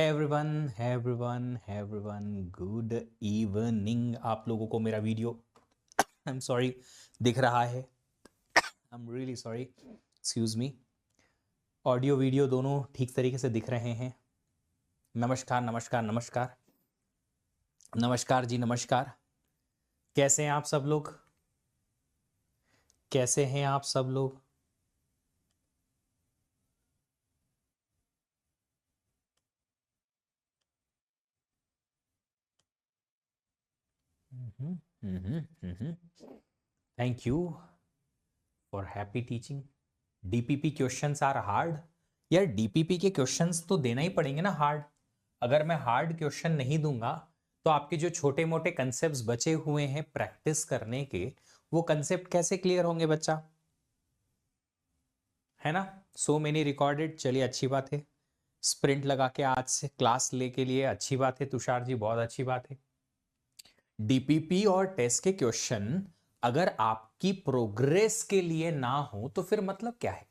Hey everyone, good evening। आप लोगों को मेरा वीडियो आई एम सॉरी दिख रहा है? I am really sorry, excuse me. Audio video दोनों ठीक तरीके से दिख रहे हैं? नमस्कार नमस्कार नमस्कार नमस्कार जी, नमस्कार। कैसे हैं आप सब लोग? कैसे हैं आप सब लोग? Thank you for happy teaching. DPP questions are hard. यार डीपीपी के क्वेश्चंस तो देना ही पड़ेंगे ना हार्ड। अगर मैं हार्ड क्वेश्चन नहीं दूंगा तो आपके जो छोटे मोटे कंसेप्ट बचे हुए हैं प्रैक्टिस करने के, वो कंसेप्ट कैसे क्लियर होंगे बच्चा? है ना? So many recorded. चलिए अच्छी बात है। स्प्रिंट लगा के आज से क्लास ले के लिए अच्छी बात है तुषार जी, बहुत अच्छी बात है। डीपीपी और टेस्ट के क्वेश्चन अगर आपकी प्रोग्रेस के लिए ना हो तो फिर मतलब क्या है?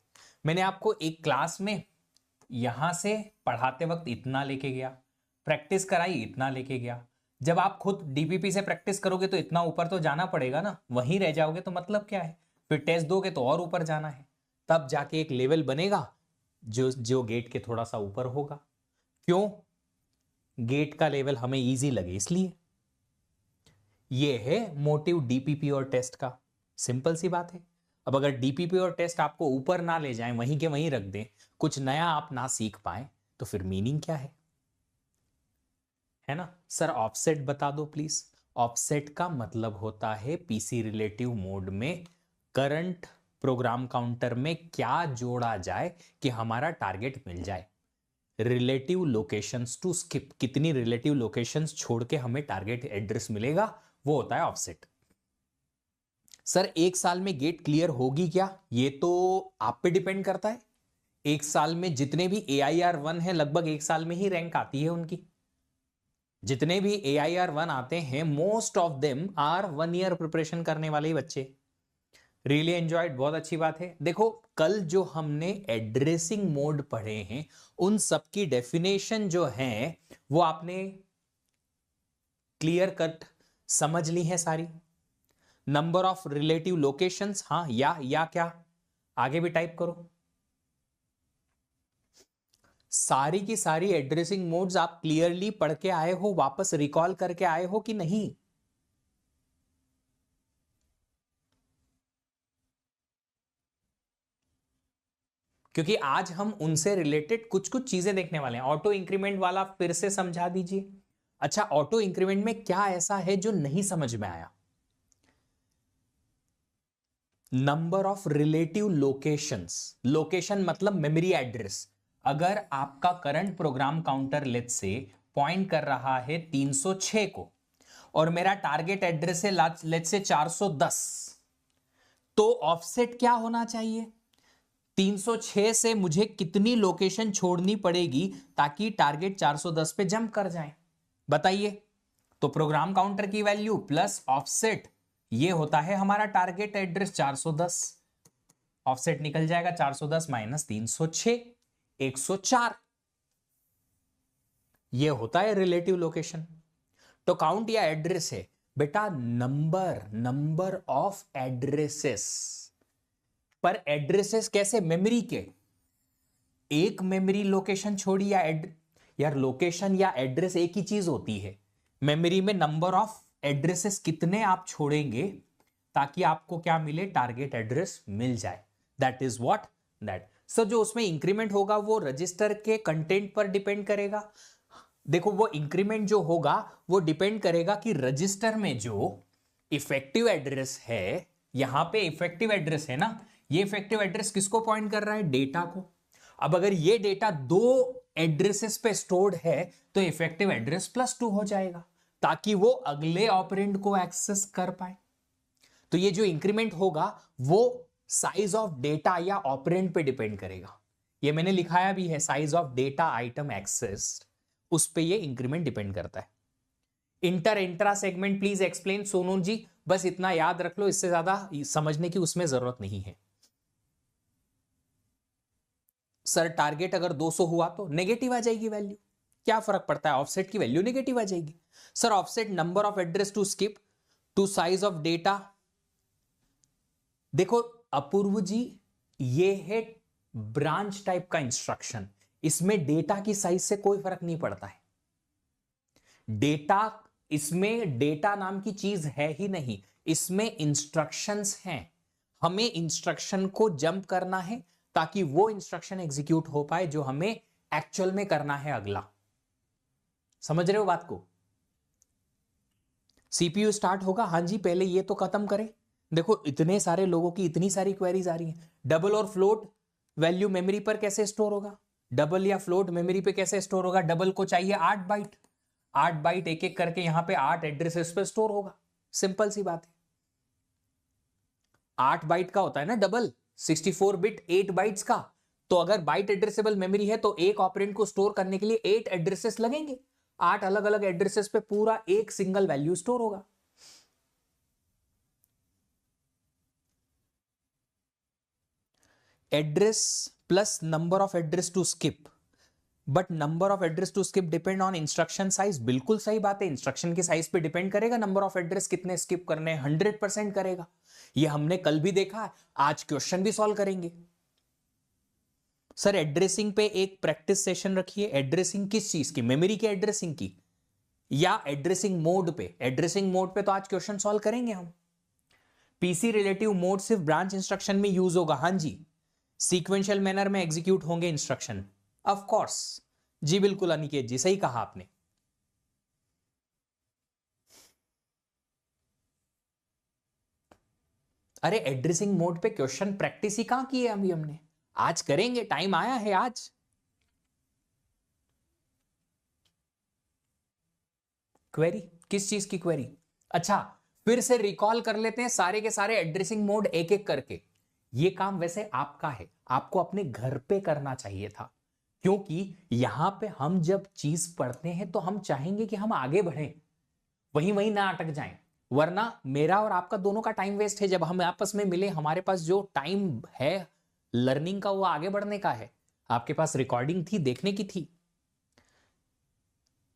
मैंने आपको एक क्लास में यहां से पढ़ाते वक्त इतना लेके गया, प्रैक्टिस कराई इतना लेके गया। जब आप खुद डीपीपी से प्रैक्टिस करोगे तो इतना ऊपर तो जाना पड़ेगा ना, वहीं रह जाओगे तो मतलब क्या है? फिर टेस्ट दोगे तो और ऊपर जाना है, तब जाके एक लेवल बनेगा जो जो गेट के थोड़ा सा ऊपर होगा। क्यों? गेट का लेवल हमें इजी लगे इसलिए। ये है मोटिव डीपीपी और टेस्ट का। सिंपल सी बात है। अब अगर डीपीपी और टेस्ट आपको ऊपर ना ले जाएं, वहीं के वहीं रख दें, कुछ नया आप ना सीख पाए, तो फिर मीनिंग क्या है ना? सर ऑफसेट बता दो प्लीज। ऑफसेट का मतलब होता है पीसी रिलेटिव मोड में करंट प्रोग्राम काउंटर में क्या जोड़ा जाए कि हमारा टारगेट मिल जाए। रिलेटिव लोकेशंस टू स्किप, कितनी रिलेटिव लोकेशंस छोड़ के हमें टारगेट एड्रेस मिलेगा, वो होता है ऑफसेट। सर एक साल में गेट क्लियर होगी क्या? ये तो आप पे डिपेंड करता है। एक साल में जितने भी AIR1 है लगभग एक साल में ही रैंक आती है उनकी। जितने भी AIR1 आते हैं most of them are 1 year preparation करने वाले ही बच्चे। रियली एंजॉयड, बहुत अच्छी बात है। देखो कल जो हमने एड्रेसिंग मोड पढ़े हैं उन सब की डेफिनेशन जो है वो आपने क्लियर कट समझ ली है सारी। नंबर ऑफ रिलेटिव लोकेशंस, हाँ या क्या आगे भी टाइप करो। सारी की सारी एड्रेसिंग मोड्स आप क्लियरली पढ़ के आए हो, वापस रिकॉल करके आए हो कि नहीं? क्योंकि आज हम उनसे रिलेटेड कुछ कुछ चीजें देखने वाले हैं। ऑटो इंक्रीमेंट वाला फिर से समझा दीजिए। अच्छा, ऑटो इंक्रीमेंट में क्या ऐसा है जो नहीं समझ में आया? Number of relative locations, location मतलब मेमोरी एड्रेस। अगर आपका current program counter let's say point कर रहा है 306 को और मेरा टारगेट एड्रेस है लेट्स से 410, तो ऑफसेट क्या होना चाहिए? 306 से मुझे कितनी लोकेशन छोड़नी पड़ेगी ताकि टारगेट 410 पे जंप कर जाए? बताइए। तो प्रोग्राम काउंटर की वैल्यू प्लस ऑफसेट, ये होता है हमारा टारगेट एड्रेस 410। ऑफसेट निकल जाएगा 410 माइनस 306, 104। ये होता है रिलेटिव लोकेशन। तो काउंट या एड्रेस है बेटा नंबर ऑफ एड्रेसेस। पर एड्रेसेस कैसे? मेमोरी के। एक मेमोरी लोकेशन छोड़ी यार लोकेशन या एड्रेस एक ही चीज होती है। मेमोरी में नंबर ऑफ एड्रेसेस कितने आप छोड़ेंगे ताकि आपको क्या मिले? टारगेट एड्रेस मिल जाए। That is what that. Sir जो उसमें इंक्रीमेंट होगा वो रजिस्टर के कंटेंट पर डिपेंड करेगा। देखो वो इंक्रीमेंट जो होगा वो डिपेंड करेगा कि रजिस्टर में जो इफेक्टिव एड्रेस है, यहां पे इफेक्टिव एड्रेस है ना, ये इफेक्टिव एड्रेस किसको पॉइंट कर रहा है? डेटा को। अब अगर ये डेटा दो एड्रेसेस पे स्टोर्ड है तो इफेक्टिव एड्रेस +2 हो जाएगा ताकि वो अगले ऑपरेंड को एक्सेस कर पाए। तो ये जो इंक्रीमेंट होगा वो साइज ऑफ डेटा या ऑपरेंड पे डिपेंड करेगा। ये मैंने लिखाया भी है, size of data item access, उस पे ये इंक्रीमेंट डिपेंड करता है। Inter intra segment please explain Sonu ji. बस इतना याद रख लो, इससे ज्यादा समझने की उसमें जरूरत नहीं है। सर टारगेट अगर 200 हुआ तो नेगेटिव आ जाएगी वैल्यू। क्या फर्क पड़ता है, ऑफसेट की वैल्यू नेगेटिव आ जाएगी। Sir offset number of address to skip to size of data. देखो अपूर्व जी, ये है ब्रांच टाइप का इंस्ट्रक्शन, इसमें डेटा की साइज से कोई फर्क नहीं पड़ता है। डेटा, इसमें डेटा नाम की चीज है ही नहीं, इसमें इंस्ट्रक्शंस हैं। हमें इंस्ट्रक्शन को जंप करना है ताकि वो इंस्ट्रक्शन एग्जीक्यूट हो पाए जो हमें एक्चुअल में करना है अगला। समझ रहे हो बात को? सीपीयू स्टार्ट होगा, हाँ जी, पहले ये तो खत्म करें। देखो इतने सारे लोगों की इतनी सारी क्वेरीज आ रही हैं। डबल और फ्लोट वैल्यू मेमोरी पर कैसे स्टोर होगा? डबल या फ्लोट मेमोरी पे कैसे स्टोर होगा? डबल को चाहिए 8 बाइट, 8 बाइट एक एक करके यहां पे 8 एड्रेसेस पे स्टोर होगा। सिंपल सी बात है। 8 बाइट का होता है ना डबल, 64 बिट 8 बाइट्स का। तो अगर बाइट एड्रेसेबल मेमोरी है तो एक ऑपरेंड को स्टोर करने के लिए 8 एड्रेसेस लगेंगे। 8 अलग अलग एड्रेसेस पे पूरा एक सिंगल वैल्यू स्टोर होगा। Address plus number of address to skip, but number of address to skip depend on instruction size. बिल्कुल सही बात है, इंस्ट्रक्शन की साइज पे डिपेंड करेगा नंबर ऑफ एड्रेस कितने स्किप करने हैं, 100% करेगा। ये हमने कल भी देखा है, आज क्वेश्चन भी सॉल्व करेंगे। सर एड्रेसिंग पे एक प्रैक्टिस सेशन रखिए। एड्रेसिंग किस चीज की? मेमोरी के एड्रेसिंग की, या एड्रेसिंग मोड पे? एड्रेसिंग मोड पे तो आज क्वेश्चन सॉल्व करेंगे हम। पीसी रिलेटिव मोड सिर्फ ब्रांच इंस्ट्रक्शन में यूज होगा, हाँ जी। सीक्वेंशियल मैनर में एग्जीक्यूट होंगे इंस्ट्रक्शन, ऑफ कोर्स जी, बिल्कुल अनिकेत जी, सही कहा आपने। अरे एड्रेसिंग मोड पे क्वेश्चन प्रैक्टिस ही कहां की है अभी हमने? आज करेंगे, टाइम आया है आज। क्वेरी किस चीज की क्वेरी? अच्छा, फिर से रिकॉल कर लेते हैं सारे के सारे एड्रेसिंग मोड एक एक करके। ये काम वैसे आपका है, आपको अपने घर पे करना चाहिए था, क्योंकि यहां पे हम जब चीज पढ़ते हैं तो हम चाहेंगे कि हम आगे बढ़ें, वहीं वहीं ना अटक जाएं। वरना मेरा और आपका दोनों का टाइम वेस्ट है। जब हम आपस में मिले, हमारे पास जो टाइम है लर्निंग का वो आगे बढ़ने का है। आपके पास रिकॉर्डिंग थी, देखने की थी,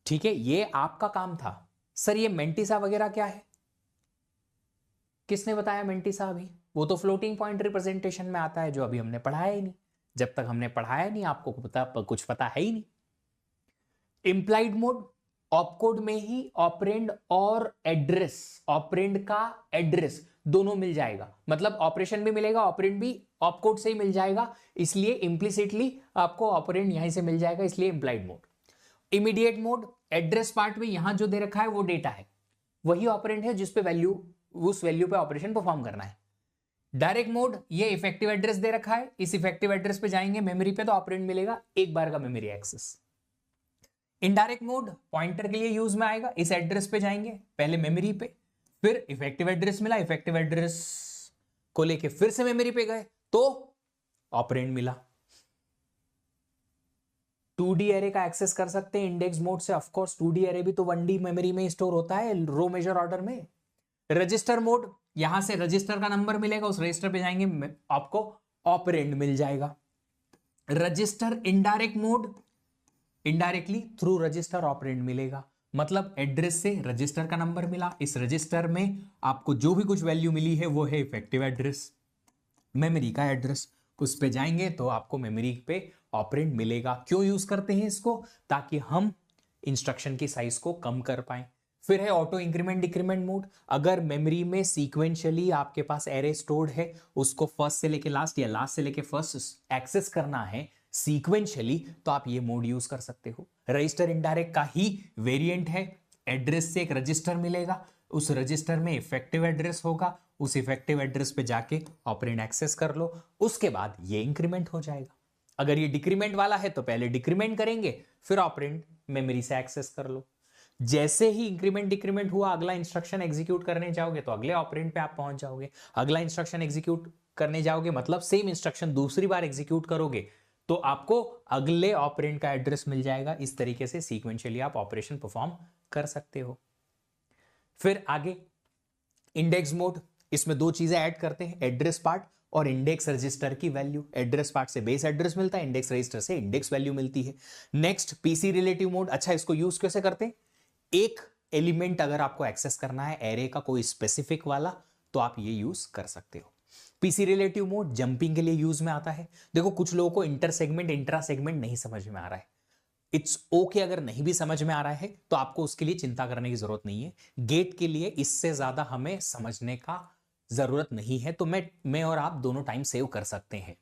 ठीक है, ये आपका काम था। सर ये मेंटिसा वगैरह क्या है? किसने बताया मेंटिसा? अभी वो तो फ्लोटिंग पॉइंट रिप्रेजेंटेशन में आता है, जो अभी हमने पढ़ाया ही नहीं। जब तक हमने पढ़ाया नहीं आपको कुछ पता है ही नहीं। इंप्लाइड मोड, ऑपकोड में ही ऑपरेंड और एड्रेस, ऑपरेंड का एड्रेस दोनों मिल जाएगा, मतलब ऑपरेशन भी मिलेगा, ऑपरेंड भी ऑपकोड से ही मिल जाएगा, इसलिए इंप्लिसिटली आपको ऑपरेंड यहीं से मिल जाएगा, इसलिए implied mode. Immediate mode, address part में यहां जो दे रखा है वो डेटा है, वही ऑपरेंड है जिस पे वैल्यू, उस वैल्यू पे ऑपरेशन परफॉर्म करना है। डायरेक्ट मोड, ये इफेक्टिव एड्रेस दे रखा है, इस इफेक्टिव एड्रेस पे जाएंगे मेमोरी पे तो ऑपरेंड मिलेगा, एक बार का memory access. Indirect mode pointer के लिए यूज में आएगा, इस एड्रेस पे जाएंगे पहले मेमोरी पे, फिर इफेक्टिव एड्रेस मिला, इफेक्टिव एड्रेस को लेके फिर से मेमोरी पे गए तो ऑपरेंड मिला। 2D एरे का एक्सेस कर सकते हैं इंडेक्स मोड से, ऑफ कोर्स 2D एरे भी तो 1D मेमोरी में स्टोर होता है रो मेजर ऑर्डर में। रजिस्टर मोड, यहां से रजिस्टर का नंबर मिलेगा, उस रजिस्टर पे जाएंगे आपको ऑपरेंड मिल जाएगा। Register indirect mode, indirectly through register operand मिलेगा, मतलब एड्रेस से रजिस्टर का नंबर मिला, इस रजिस्टर में आपको जो भी कुछ वैल्यू मिली है वो है इफेक्टिव एड्रेस, मेमोरी का एड्रेस, उस पे जाएंगे तो आपको मेमोरी पे ऑपरेंड मिलेगा। क्यों यूज करते हैं इसको? ताकि हम इंस्ट्रक्शन की साइज को कम कर पाए। फिर है ऑटो इंक्रीमेंट डिक्रीमेंट मोड, अगर मेमोरी में सीक्वेंशियली आपके पास एरे स्टोर्ड है, उसको फर्स्ट से लेके लास्ट या लास्ट से लेके फर्स्ट एक्सेस करना है सीक्वेंशियली, तो आप ये मोड यूज कर सकते हो। रजिस्टर इनडायरेक्ट का ही वेरिएंट है, एड्रेस से एक रजिस्टर मिलेगा, उस रजिस्टर में इफेक्टिव एड्रेस होगा, उस इफेक्टिव एड्रेस पे जाके ऑपरेंड एक्सेस कर लो, उसके बाद ये इंक्रीमेंट हो जाएगा। अगर ये डिक्रीमेंट वाला है तो पहले डिक्रीमेंट करेंगे, फिर ऑपरेंड मेमोरी से एक्सेस कर लो। जैसे ही इंक्रीमेंट डिक्रीमेंट हुआ, अगला इंस्ट्रक्शन एग्जीक्यूट करने जाओगे तो अगले ऑपरेंड पे आप पहुंच जाओगे। अगला इंस्ट्रक्शन एग्जीक्यूट करने जाओगे मतलब सेम इंस्ट्रक्शन दूसरी बार एग्जीक्यूट करोगे तो आपको अगले ऑपरेंड का एड्रेस मिल जाएगा। इस तरीके से सीक्वेंशियली आप ऑपरेशन परफॉर्म कर सकते हो। फिर आगे इंडेक्स मोड, इसमें दो चीजें ऐड करते हैं, एड्रेस पार्ट और इंडेक्स रजिस्टर की वैल्यू। एड्रेस पार्ट से बेस एड्रेस मिलता है, इंडेक्स रजिस्टर से इंडेक्स वैल्यू मिलती है। Next PC relative mode. अच्छा, इसको यूज कैसे करते हैं? एक एलिमेंट अगर आपको एक्सेस करना है एरे का कोई स्पेसिफिक वाला, तो आप ये यूज कर सकते हो। पीसी रिलेटिव मोड जंपिंग के लिए यूज में आता है। देखो कुछ लोगों को इंटर सेगमेंट इंट्रा सेगमेंट नहीं समझ में आ रहा है, इट्स ओके अगर नहीं भी समझ में आ रहा है तो आपको उसके लिए चिंता करने की जरूरत नहीं है। गेट के लिए इससे ज्यादा हमें समझने का जरूरत नहीं है, तो मैं और आप दोनों टाइम सेव कर सकते हैं।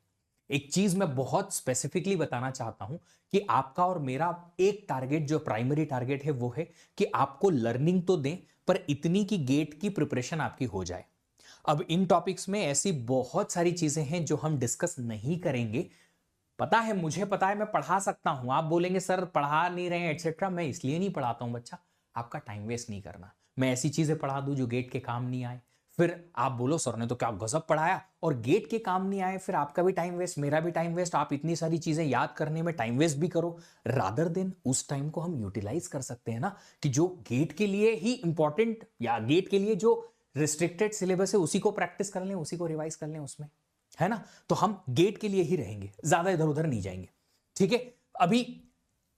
एक चीज मैं बहुत स्पेसिफिकली बताना चाहता हूं कि आपका और मेरा एक टारगेट, जो प्राइमरी टारगेट है, वो है कि आपको लर्निंग तो दें पर इतनी की गेट की प्रिपरेशन आपकी हो जाए। अब इन टॉपिक्स में ऐसी बहुत सारी चीजें हैं जो हम डिस्कस नहीं करेंगे। पता है, मुझे पता है, मैं पढ़ा सकता हूं। आप बोलेंगे सर पढ़ा नहीं रहे एटसेट्रा, मैं इसलिए नहीं पढ़ाता हूं बच्चा, आपका टाइम वेस्ट नहीं करना। मैं ऐसी चीजें पढ़ा दूं जो गेट के काम नहीं आए, फिर आप बोलो सर ने तो क्या गजब पढ़ाया, और गेट के काम नहीं आए, फिर आपका भी टाइम वेस्ट, मेरा भी टाइम वेस्ट, आप इतनी सारी चीजें याद करने में टाइम वेस्ट भी करो। रादर देन उस टाइम को हम यूटिलाइज कर सकते हैं ना, कि जो गेट के लिए ही इंपॉर्टेंट या गेट के लिए जो रिस्ट्रिक्टेड सिलेबस है उसी को प्रैक्टिस कर लें, उसी को रिवाइज कर लें उसमें, है ना। तो हम गेट के लिए ही रहेंगे, ज्यादा इधर उधर नहीं जाएंगे, ठीक है। अभी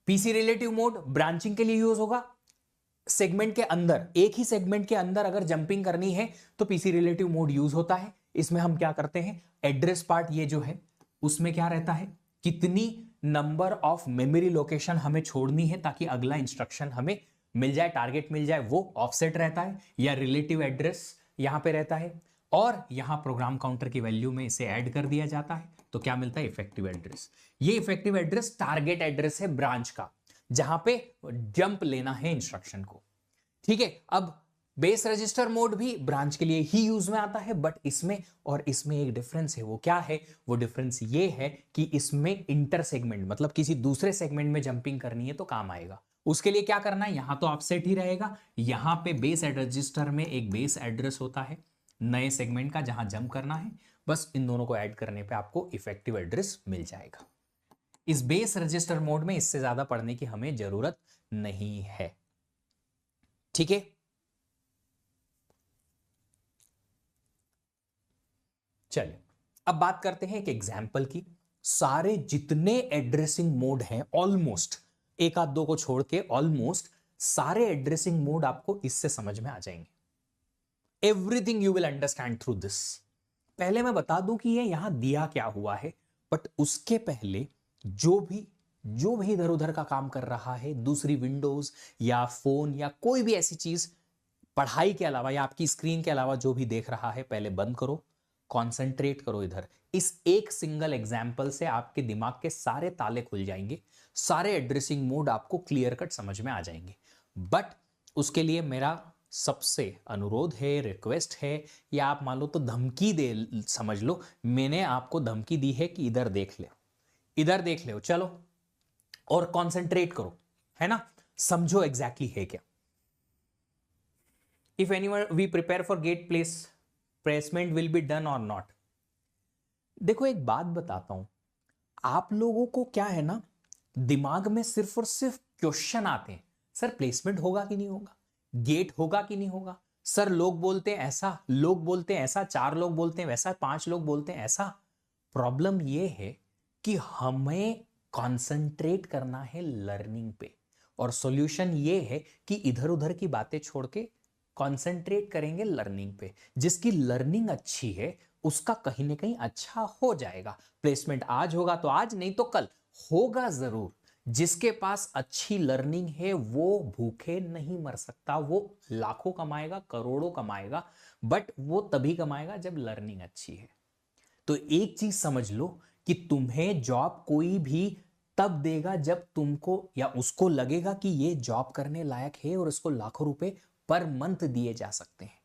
पीसी रिलेटिव मोड ब्रांचिंग के लिए यूज होगा। सेगमेंट के अंदर, एक ही सेगमेंट के अंदर अगर जंपिंग करनी है तो पीसी रिलेटिव मोड यूज होता है। इसमें हम क्या करते हैं, एड्रेस पार्ट ये जो है उसमें क्या रहता है, कितनी नंबर ऑफ मेमोरी लोकेशन हमें छोड़नी है ताकि अगला इंस्ट्रक्शन हमें मिल जाए, टारगेट मिल जाए, वो ऑफसेट रहता है या रिलेटिव एड्रेस यहां पे रहता है। और यहां प्रोग्राम काउंटर की वैल्यू में इसे ऐड कर दिया जाता है, तो क्या मिलता है, इफेक्टिव एड्रेस। ये इफेक्टिव एड्रेस टारगेट एड्रेस है ब्रांच का, जहां पे जंप लेना है इंस्ट्रक्शन को, ठीक है। अब बेस रजिस्टर मोड भी ब्रांच के लिए ही यूज में आता है, बट इसमें और इसमें एक डिफरेंस है। वो क्या है? वो डिफरेंस ये है कि इसमें इंटर सेगमेंट, मतलब किसी दूसरे सेगमेंट में जंपिंग करनी है तो काम आएगा। उसके लिए क्या करना है, यहां तो ऑफसेट ही रहेगा, यहां पे बेस रजिस्टर में एक बेस एड्रेस होता है नए सेगमेंट का जहां जंप करना है, बस इन दोनों को ऐड करने पे आपको इफेक्टिव एड्रेस मिल जाएगा। इस बेस रजिस्टर मोड में इससे ज्यादा पढ़ने की हमें जरूरत नहीं है, ठीक है। चलिए अब बात करते हैं एक एग्जाम्पल की। सारे जितने एड्रेसिंग मोड हैं, ऑलमोस्ट एक आध दो को छोड़ के ऑलमोस्ट सारे एड्रेसिंग मोड आपको इससे समझ में आ जाएंगे। Everything you will understand through this. पहले मैं बता दूं कि ये यहां दिया क्या हुआ है, बट उसके पहले जो भी इधर उधर का काम कर रहा है, दूसरी विंडोज या फोन या कोई भी ऐसी चीज पढ़ाई के अलावा या आपकी स्क्रीन के अलावा जो भी देख रहा है, पहले बंद करो, कॉन्सेंट्रेट करो इधर। इस एक सिंगल एग्जाम्पल से आपके दिमाग के सारे ताले खुल जाएंगे, सारे एड्रेसिंग मोड आपको क्लियर कट समझ में आ जाएंगे। बट उसके लिए मेरा सबसे अनुरोध है, रिक्वेस्ट है, या आप मान लो तो धमकी दे समझ लो, मैंने आपको धमकी दी है कि इधर देख ले, इधर देख ले, चलो और कंसंट्रेट करो, है ना, समझो एग्जैक्टली है क्या। If anyone we prepare for GATE placement will be done और नॉट। देखो एक बात बताता हूं, आप लोगों को क्या है ना, दिमाग में सिर्फ और सिर्फ क्वेश्चन आते हैं, सर प्लेसमेंट होगा कि नहीं होगा, गेट होगा कि नहीं होगा, सर लोग बोलते हैं ऐसा, लोग बोलते हैं ऐसा, 4 लोग बोलते हैं वैसा, 5 लोग बोलते हैं ऐसा। प्रॉब्लम यह है कि हमें कंसंट्रेट करना है लर्निंग पे, और सॉल्यूशन ये है कि इधर उधर की बातें छोड़ के कंसंट्रेट करेंगे लर्निंग पे। जिसकी लर्निंग अच्छी है उसका कहीं ना कहीं अच्छा हो जाएगा। प्लेसमेंट आज होगा तो आज, नहीं तो कल होगा जरूर। जिसके पास अच्छी लर्निंग है वो भूखे नहीं मर सकता, वो लाखों कमाएगा, करोड़ों कमाएगा, बट वो तभी कमाएगा जब लर्निंग अच्छी है। तो एक चीज समझ लो कि तुम्हें जॉब कोई भी तब देगा जब तुमको या उसको लगेगा कि ये जॉब करने लायक है और इसको लाखों रुपए पर मंथ दिए जा सकते हैं।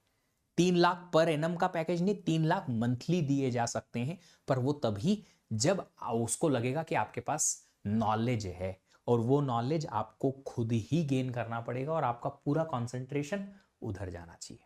3 लाख पर एनम का पैकेज नहीं, 3 लाख मंथली दिए जा सकते हैं, पर वो तभी जब उसको लगेगा कि आपके पास नॉलेज है, और वो नॉलेज आपको खुद ही गेन करना पड़ेगा और आपका पूरा कंसंट्रेशन उधर जाना चाहिए।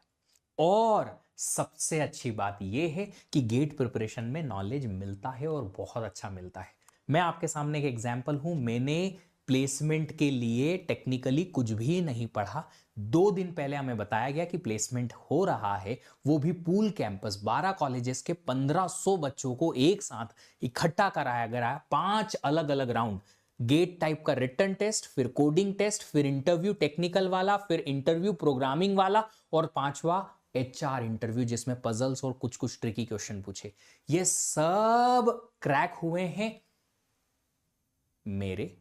और सबसे अच्छी बात यह है कि गेट प्रिपरेशन में नॉलेज मिलता है और बहुत अच्छा मिलता है। मैं आपके सामने एक एग्जांपल हूं, मैंने प्लेसमेंट के लिए टेक्निकली कुछ भी नहीं पढ़ा, 2 दिन पहले हमें बताया गया कि प्लेसमेंट हो रहा है, वो भी पूल कैंपस। 12 कॉलेजेस के 1500 बच्चों को एक साथ इकट्ठा कराया गया, 5 अलग अलग राउंड, गेट टाइप का रिटन टेस्ट, फिर कोडिंग टेस्ट, फिर इंटरव्यू टेक्निकल वाला, फिर इंटरव्यू प्रोग्रामिंग वाला, और 5वां HR इंटरव्यू जिसमें पजल्स और कुछ कुछ ट्रिकी क्वेश्चन पूछे। ये सब क्रैक हुए हैं मेरे,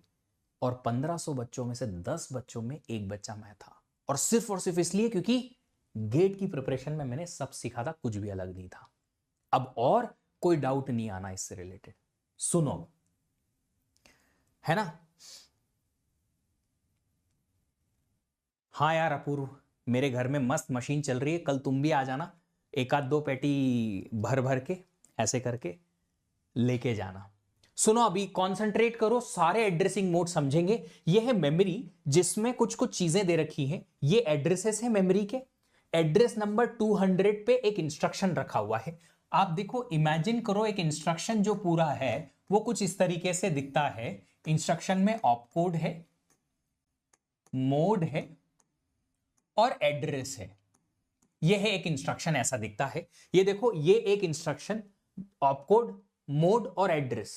और 1500 बच्चों में से 10 बच्चों में एक बच्चा मैं था, और सिर्फ इसलिए क्योंकि गेट की प्रिपरेशन में मैंने सब सीखा था, कुछ भी अलग नहीं था। अब और कोई डाउट नहीं आना इससे रिलेटेड। सुनो, है ना? हाँ यार अपूर्व, मेरे घर में मस्त मशीन चल रही है, कल तुम भी आ जाना, एक आध 2 पेटी भर भर के ऐसे करके लेके जाना। सुनो, अभी कंसंट्रेट करो, सारे एड्रेसिंग मोड समझेंगे। ये है मेमोरी जिसमें कुछ कुछ चीजें दे रखी हैं। ये एड्रेसेस है मेमोरी के। एड्रेस नंबर 200 पे एक इंस्ट्रक्शन रखा हुआ है। आप देखो, इमेजिन करो, एक इंस्ट्रक्शन जो पूरा है वो कुछ इस तरीके से दिखता है। इंस्ट्रक्शन में ऑपकोड है, मोड है और एड्रेस है। ये है एक इंस्ट्रक्शन, ऐसा दिखता है। ये देखो, ये एक इंस्ट्रक्शन, ऑपकोड, मोड और एड्रेस।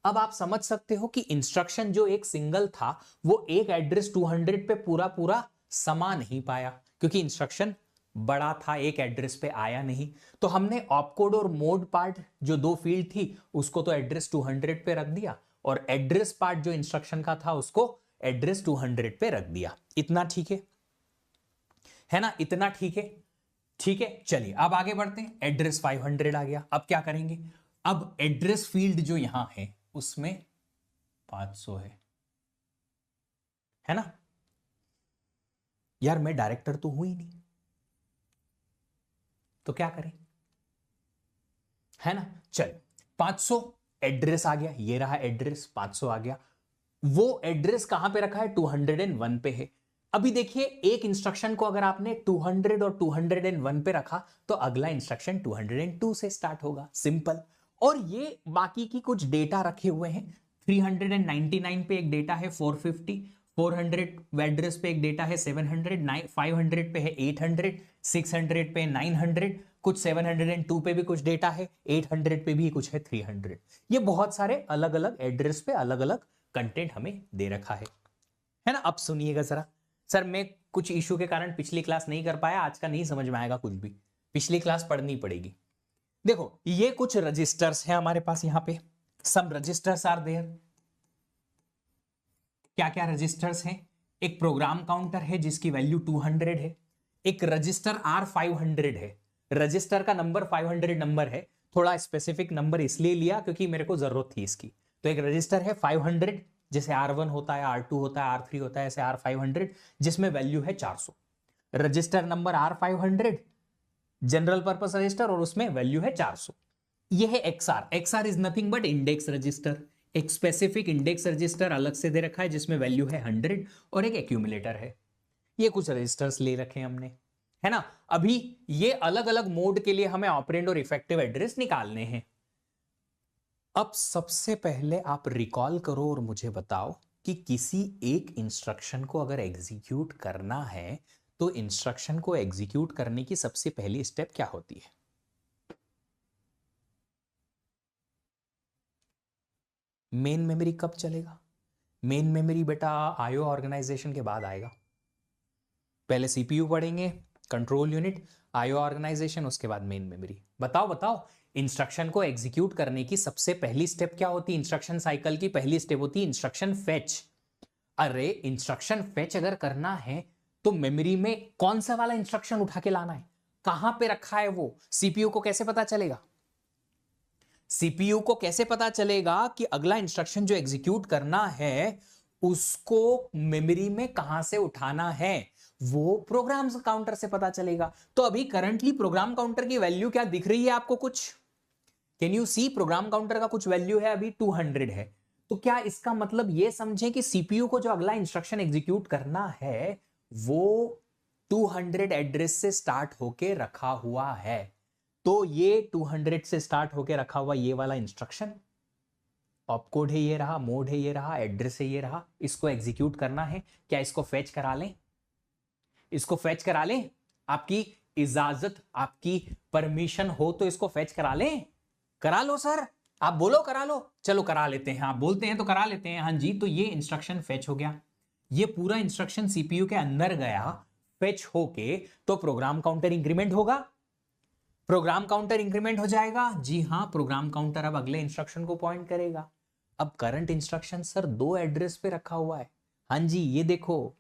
अब आप समझ सकते हो कि इंस्ट्रक्शन जो एक सिंगल था वो एक एड्रेस 200 पे पूरा पूरा समा नहीं पाया, क्योंकि इंस्ट्रक्शन बड़ा था, एक एड्रेस पे आया नहीं। तो हमने ऑपकोड और मोड पार्ट जो 2 फील्ड थी उसको तो एड्रेस 200 पे रख दिया, और एड्रेस पार्ट जो इंस्ट्रक्शन का था उसको एड्रेस 200 पे रख दिया। इतना ठीक है ना? इतना ठीक है? ठीक है, चलिए अब आगे बढ़ते हैं। एड्रेस 500 आ गया। अब क्या करेंगे? अब एड्रेस फील्ड जो यहां है उसमें 500 है ना? यार मैं डायरेक्टर तो हूं ही नहीं, तो क्या करें, है ना? चल, 500 एड्रेस आ गया, ये रहा एड्रेस, 500 आ गया। वो एड्रेस कहां पे रखा है? 201 पे है। अभी देखिए, एक इंस्ट्रक्शन को अगर आपने 200 और 201 पे रखा तो अगला इंस्ट्रक्शन 202 से स्टार्ट होगा, सिंपल। और ये बाकी की कुछ डेटा रखे हुए हैं। 399 पे एक डेटा है 450, 400 एड्रेस पे एक डेटा है 700, 500 पे है 800, 600 पे 900, कुछ 702 पे भी कुछ डेटा है, 800 पे भी कुछ है 300। ये बहुत सारे अलग अलग एड्रेस पे अलग अलग कंटेंट हमें दे रखा है ना? अब सुनिएगा जरा। सर मैं कुछ इशू के कारण पिछली क्लास नहीं कर पाया, आज का नहीं समझ में आएगा कुछ भी, पिछली क्लास पढ़नी पड़ेगी। देखो, ये कुछ रजिस्टर्स हैं हमारे पास यहां पे, सम रजिस्टर्स आर देयर। क्या क्या रजिस्टर्स हैं? एक प्रोग्राम काउंटर है जिसकी वैल्यू 200 है, एक रजिस्टर R500 है, रजिस्टर का नंबर 500 नंबर है, थोड़ा स्पेसिफिक नंबर इसलिए लिया क्योंकि मेरे को जरूरत थी इसकी। तो एक रजिस्टर है 500, जैसे R1 होता है, R2 होता है, R3 होता है, ऐसे R500 जिसमें वैल्यू है 400। Register number R500 general purpose register और उसमें वैल्यू है 400। यह है XR। XR is nothing but index register. एक स्पेसिफिक इंडेक्स रजिस्टर अलग से दे रखा है जिसमें वैल्यू है 100, और एक एक्यूमुलेटर है। ये कुछ रजिस्टर्स ले रखे हैं हमने, है ना? अभी ये अलग अलग मोड के लिए हमें ऑपरेंड और इफेक्टिव एड्रेस निकालने हैं। अब सबसे पहले आप रिकॉल करो और मुझे बताओ कि किसी एक इंस्ट्रक्शन को अगर एग्जीक्यूट करना है तो इंस्ट्रक्शन को एग्जीक्यूट करने की सबसे पहली स्टेप क्या होती है? मेन मेमोरी कब चलेगा? मेन मेमोरी बेटा आईओ ऑर्गेनाइजेशन के बाद आएगा। पहले सीपीयू पढ़ेंगे, कंट्रोल यूनिट, आईओ ऑर्गेनाइजेशन, उसके बाद मेन मेमोरी। बताओ बताओ, इंस्ट्रक्शन को एग्जीक्यूट करने की सबसे पहली स्टेप क्या होती है? इंस्ट्रक्शन साइकिल की पहली स्टेप होती है इंस्ट्रक्शन फेच। अरे इंस्ट्रक्शन फेच अगर करना है तो मेमोरी में कौन सा वाला इंस्ट्रक्शन उठा के लाना है, कहां पे रखा है वो, सीपीयू को कैसे पता चलेगा? सीपीयू को कैसे पता चलेगा कि अगला इंस्ट्रक्शन जो एग्जीक्यूट करना है उसको मेमोरी में कहां से उठाना है? वो प्रोग्राम काउंटर से पता चलेगा। तो अभी करंटली प्रोग्राम काउंटर की वैल्यू क्या दिख रही है आपको? कुछ can you see? Program counter का कुछ वैल्यू है अभी 200 है। तो क्या इसका मतलब ये समझे कि सीपीयू को जो अगला इंस्ट्रक्शन एग्जीक्यूट करना है वो 200 एड्रेस से स्टार्ट होके रखा हुआ है? तो ये 200 से स्टार्ट होके रखा हुआ ये वाला इंस्ट्रक्शन, ऑपकोड है ये रहा, मोड है ये रहा, एड्रेस है ये रहा, इसको एग्जीक्यूट करना है। क्या इसको फेच करा लें? इसको फेच करा लें? आपकी इजाजत, आपकी परमिशन हो तो इसको फेच करा लें? करा लो सर, आप बोलो करा लो। चलो करा लेते हैं, आप बोलते हैं तो करा लेते हैं। हाँ जी, तो ये इंस्ट्रक्शन फेच हो गया, ये पूरा इंस्ट्रक्शन सीपीयू के अंदर गया, फेच होके तो प्रोग्राम काउंटर इंक्रीमेंट होगा, प्रोग्राम काउंटर इंक्रीमेंट हो जाएगा। जी हां, प्रोग्राम काउंटर अब अगले इंस्ट्रक्शन को पॉइंट करेगा। अब करंट इंस्ट्रक्शन सर 2 एड्रेस पे रखा हुआ है। हाँ जी, ये देखो,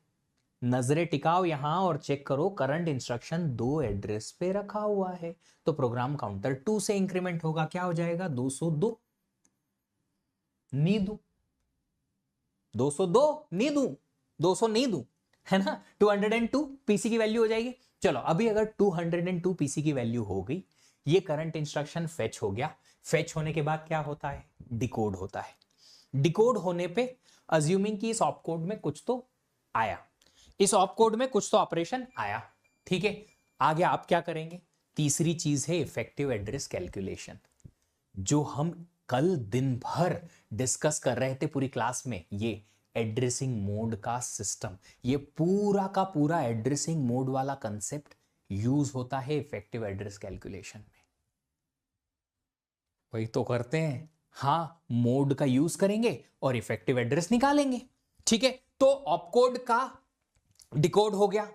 नजरें टिकाओ यहां और चेक करो, करंट इंस्ट्रक्शन 2 एड्रेस पे रखा हुआ है, तो प्रोग्राम काउंटर 2 से इंक्रीमेंट होगा। क्या हो जाएगा? 202 नीदू, 202 नीदू, 200 नीदू, है ना? 202 पीसी की वैल्यू हो जाएगी। चलो अभी अगर 202 पीसी की वैल्यू हो गई, ये करंट इंस्ट्रक्शन फेच हो गया। फेच होने के बाद क्या होता है? डिकोड होता है। डिकोड होने पे अज्यूमिंग कि इस ऑपकोड में कुछ तो आया, इस ऑपकोड में कुछ तो ऑपरेशन आया, ठीक है। आगे आप क्या करेंगे? तीसरी चीज है इफेक्टिव एड्रेस कैलकुलेशन, जो हम कल दिन भर डिस्कस कर रहे थे पूरी क्लास में। ये एड्रेसिंग मोड का सिस्टम, ये पूरा का पूरा एड्रेसिंग मोड वाला कंसेप्ट यूज होता है इफेक्टिव एड्रेस कैलकुलेशन में। वही तो करते हैं, हाँ, मोड का यूज करेंगे और इफेक्टिव एड्रेस निकालेंगे, ठीक है। तो ऑपकोड का डिकोड हो गया,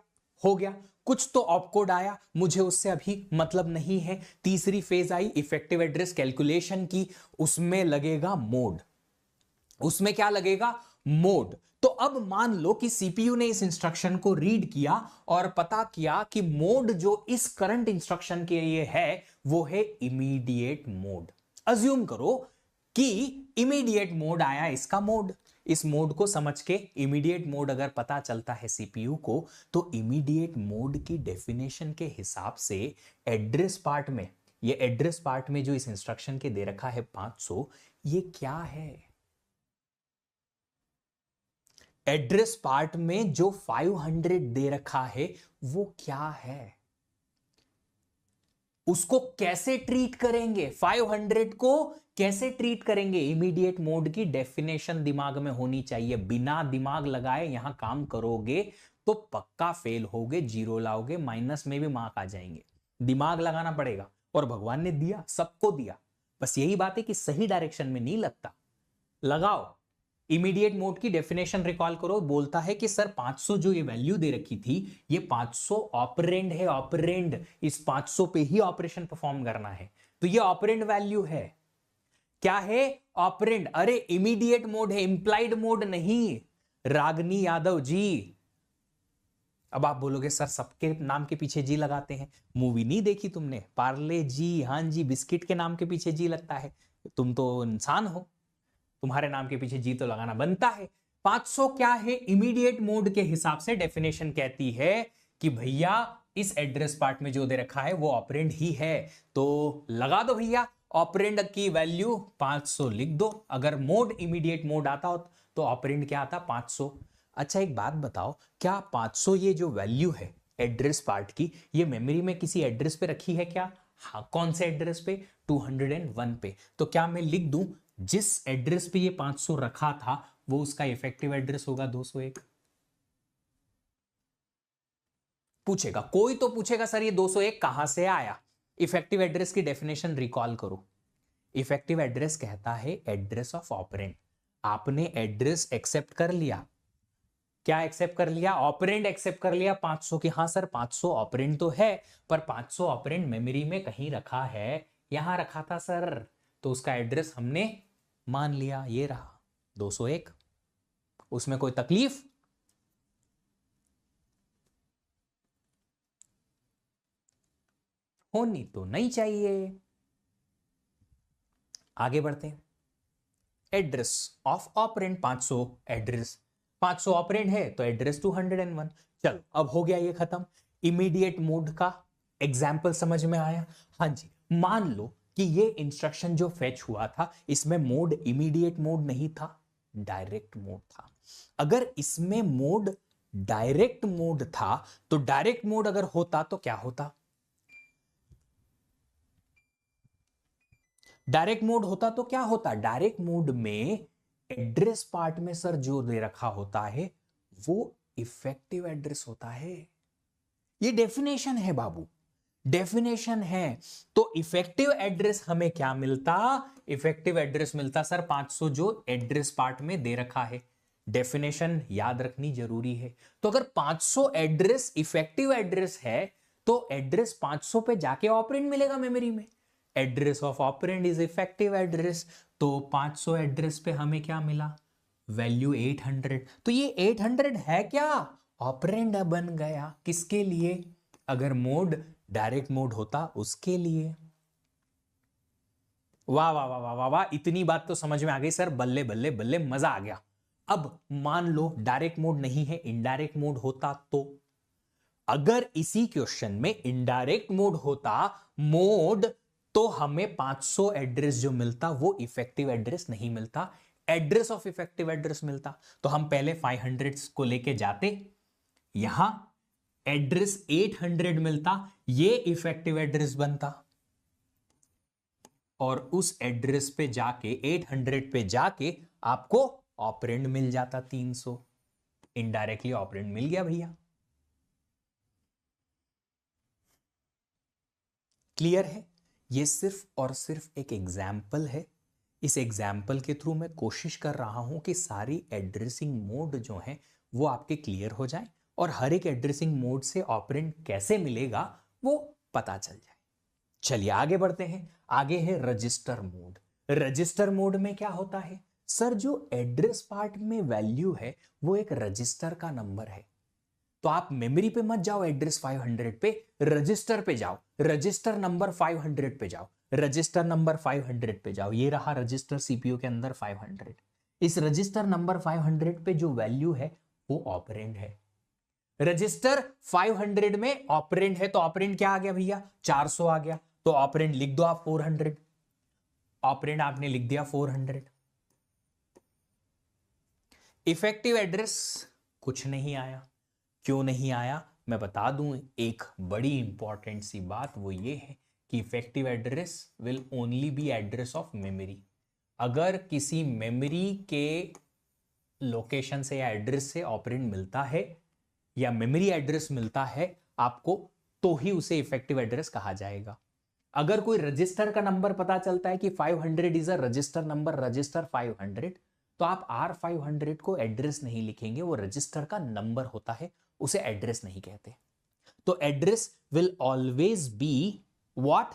हो गया, कुछ तो ऑपकोड आया, मुझे उससे अभी मतलब नहीं है। तीसरी phase I effective address calculation की, उसमें लगेगा मोड। उसमें क्या लगेगा? मोड। तो अब मान लो कि सीपीयू ने इस इंस्ट्रक्शन को रीड किया और पता किया कि मोड जो इस करंट इंस्ट्रक्शन के लिए है वो है इमीडिएट मोड। अज्यूम करो कि इमीडिएट मोड आया इसका मोड। इस मोड को समझ के इमीडिएट मोड अगर पता चलता है सीपीयू को, तो इमीडिएट मोड की डेफिनेशन के हिसाब से एड्रेस पार्ट में, ये एड्रेस पार्ट में जो इस इंस्ट्रक्शन के दे रखा है 500, ये क्या है? एड्रेस पार्ट में जो 500 दे रखा है वो क्या है? उसको कैसे ट्रीट करेंगे? 500 को कैसे ट्रीट करेंगे? इमीडिएट मोड की डेफिनेशन दिमाग में होनी चाहिए। बिना दिमाग लगाए यहां काम करोगे तो पक्का फेल होगे, जीरो लाओगे, माइनस में भी मार्क आ जाएंगे। दिमाग लगाना पड़ेगा, और भगवान ने दिया, सबको दिया, बस यही बात है कि सही डायरेक्शन में नहीं लगता। लगाओ। इमीडिएट मोड की डेफिनेशन रिकॉल करो, बोलता है कि सर 500 जो ये वैल्यू दे रखी थी, ये 500 ऑपरेंड है, ऑपरेंड, इस 500 पे ही ऑपरेशन परफॉर्म करना है, तो ये ऑपरेंड वैल्यू है। क्या है? ऑपरेंड। अरे इमीडिएट मोड है, इंप्लाइड मोड नहीं, रागनी यादव जी। अब आप बोलोगे सर सबके नाम के पीछे जी लगाते हैं, मूवी नहीं देखी तुमने? पार्ले जी, हाँ जी, बिस्किट के नाम के पीछे जी लगता है, तुम तो इंसान हो, तुम्हारे नाम के पीछे जी तो लगाना बनता है। 500 क्या है? इमीडिएट मोड के हिसाब से डेफिनेशन कहती है कि भैया इस एड्रेस पार्ट में जो दे रखा है वो ऑपरेंड ही है, तो लगा दो भैया, ऑपरेंड की वैल्यू 500 लिख दो। अगर मोड इमीडिएट मोड आता हो तो ऑपरेंड क्या आता? 500। अच्छा एक बात बताओ, क्या 500 ये जो वैल्यू है एड्रेस पार्ट की, ये मेमोरी में किसी एड्रेस पे रखी है क्या? हाँ, कौन से एड्रेस पे? 201 पे। तो क्या मैं लिख दूं जिस एड्रेस पे ये 500 रखा था वो उसका इफेक्टिव एड्रेस होगा 201? पूछेगा कोई, तो पूछेगा सर ये 201 कहां से आया? इफेक्टिव एड्रेस की डेफिनेशन रिकॉल करो। इफेक्टिव एड्रेस कहता है एड्रेस ऑफ ऑपरेंड। आपने एड्रेस एक्सेप्ट कर लिया, क्या एक्सेप्ट कर लिया? ऑपरेंड एक्सेप्ट कर लिया 500 की। हाँ सर 500 ऑपरेंड तो है, पर 500 ऑपरेंड मेमोरी में कहीं रखा है, यहां रखा था सर, तो उसका एड्रेस हमने मान लिया, ये रहा 201। उसमें कोई तकलीफ? होनी तो नहीं चाहिए। आगे बढ़ते हैं। Address of operand 500, address 500 operand है तो एड्रेस 201। चलो अब हो गया ये खत्म। इमीडिएट मोड का एग्जाम्पल समझ में आया? हाँ जी, मान लो कि ये इंस्ट्रक्शन जो फेच हुआ था इसमें मोड इमीडिएट मोड नहीं था, डायरेक्ट मोड था। अगर इसमें मोड डायरेक्ट मोड था तो डायरेक्ट मोड अगर होता तो क्या होता? डायरेक्ट मोड होता तो क्या होता? डायरेक्ट मोड में एड्रेस पार्ट में सर जो दे रखा होता है वो इफेक्टिव एड्रेस होता है। ये डेफिनेशन है बाबू, डेफिनेशन है। तो इफेक्टिव एड्रेस हमें क्या मिलता, इफेक्टिव एड्रेस मिलता सर 500 जो एड्रेस पार्ट में दे रखा है। डेफिनेशन याद रखनी जरूरी है। तो अगर 500 एड्रेस इफेक्टिव एड्रेस है तो एड्रेस 500 पे जाके ऑपरेंड मिलेगा मेमोरी में। Address of operand is effective address. तो 500 एड्रेस पे हमें क्या मिला, वैल्यू 800। तो ये 800 है क्या, ऑपरेंड बन गया। किसके लिए, अगर मोड डायरेक्ट मोड होता उसके लिए। वाह वाह वाह वाह वाह वाह, इतनी बात तो समझ में आ गई सर, बल्ले बल्ले बल्ले, मजा आ गया। अब मान लो डायरेक्ट मोड नहीं है, इनडायरेक्ट मोड होता तो, अगर इसी क्वेश्चन में इनडायरेक्ट मोड होता मोड, तो हमें 500 एड्रेस जो मिलता वो इफेक्टिव एड्रेस नहीं मिलता, एड्रेस ऑफ इफेक्टिव एड्रेस मिलता। तो हम पहले 500 को लेके जाते, यहां एड्रेस 800 मिलता, ये इफेक्टिव एड्रेस बनता, और उस एड्रेस पे जाके 800 पे जाके आपको ऑपरेंड मिल जाता 300। इनडायरेक्टली ऑपरेंड मिल गया भैया। क्लियर है। ये सिर्फ और सिर्फ एक एग्जाम्पल है। इस एग्जाम्पल के थ्रू मैं कोशिश कर रहा हूं कि सारी एड्रेसिंग मोड जो है वो आपके क्लियर हो जाए, और हर एक एड्रेसिंग मोड से ऑपरेंड कैसे मिलेगा वो पता चल जाए। चलिए आगे बढ़ते हैं। आगे है रजिस्टर मोड। रजिस्टर मोड में क्या होता है सर, जो एड्रेस पार्ट में वैल्यू है वो एक रजिस्टर का नंबर है। तो आप मेमोरी पे मत जाओ एड्रेस 500 पे, रजिस्टर पे जाओ, रजिस्टर नंबर 500 पे जाओ, रजिस्टर नंबर 500 पे जाओ। ये रहा रजिस्टर सीपीयू के अंदर 500। इस रजिस्टर नंबर 500 पे जो वैल्यू है वो ऑपरेंड है। रजिस्टर 500 में ऑपरेंड है, तो ऑपरेंड क्या आ गया भैया, 400 आ गया। तो ऑपरेंड लिख दो आप 400, ऑपरेंड आपने लिख दिया 400। इफेक्टिव एड्रेस कुछ नहीं आया। क्यों नहीं आया मैं बता दूं, एक बड़ी इंपॉर्टेंट सी बात वो ये है कि effective address will only be address of memory. अगर किसी मेमोरी के लोकेशन से या एड्रेस से ऑपरेंड मिलता है या मेमोरी एड्रेस मिलता है आपको, तो ही उसे इफेक्टिव एड्रेस कहा जाएगा। अगर कोई रजिस्टर का नंबर पता चलता है कि 500 is a resistor number, register 500, तो आप R500 को एड्रेस नहीं लिखेंगे, वो रजिस्टर का नंबर होता है, उसे एड्रेस नहीं कहते। तो address will always be what,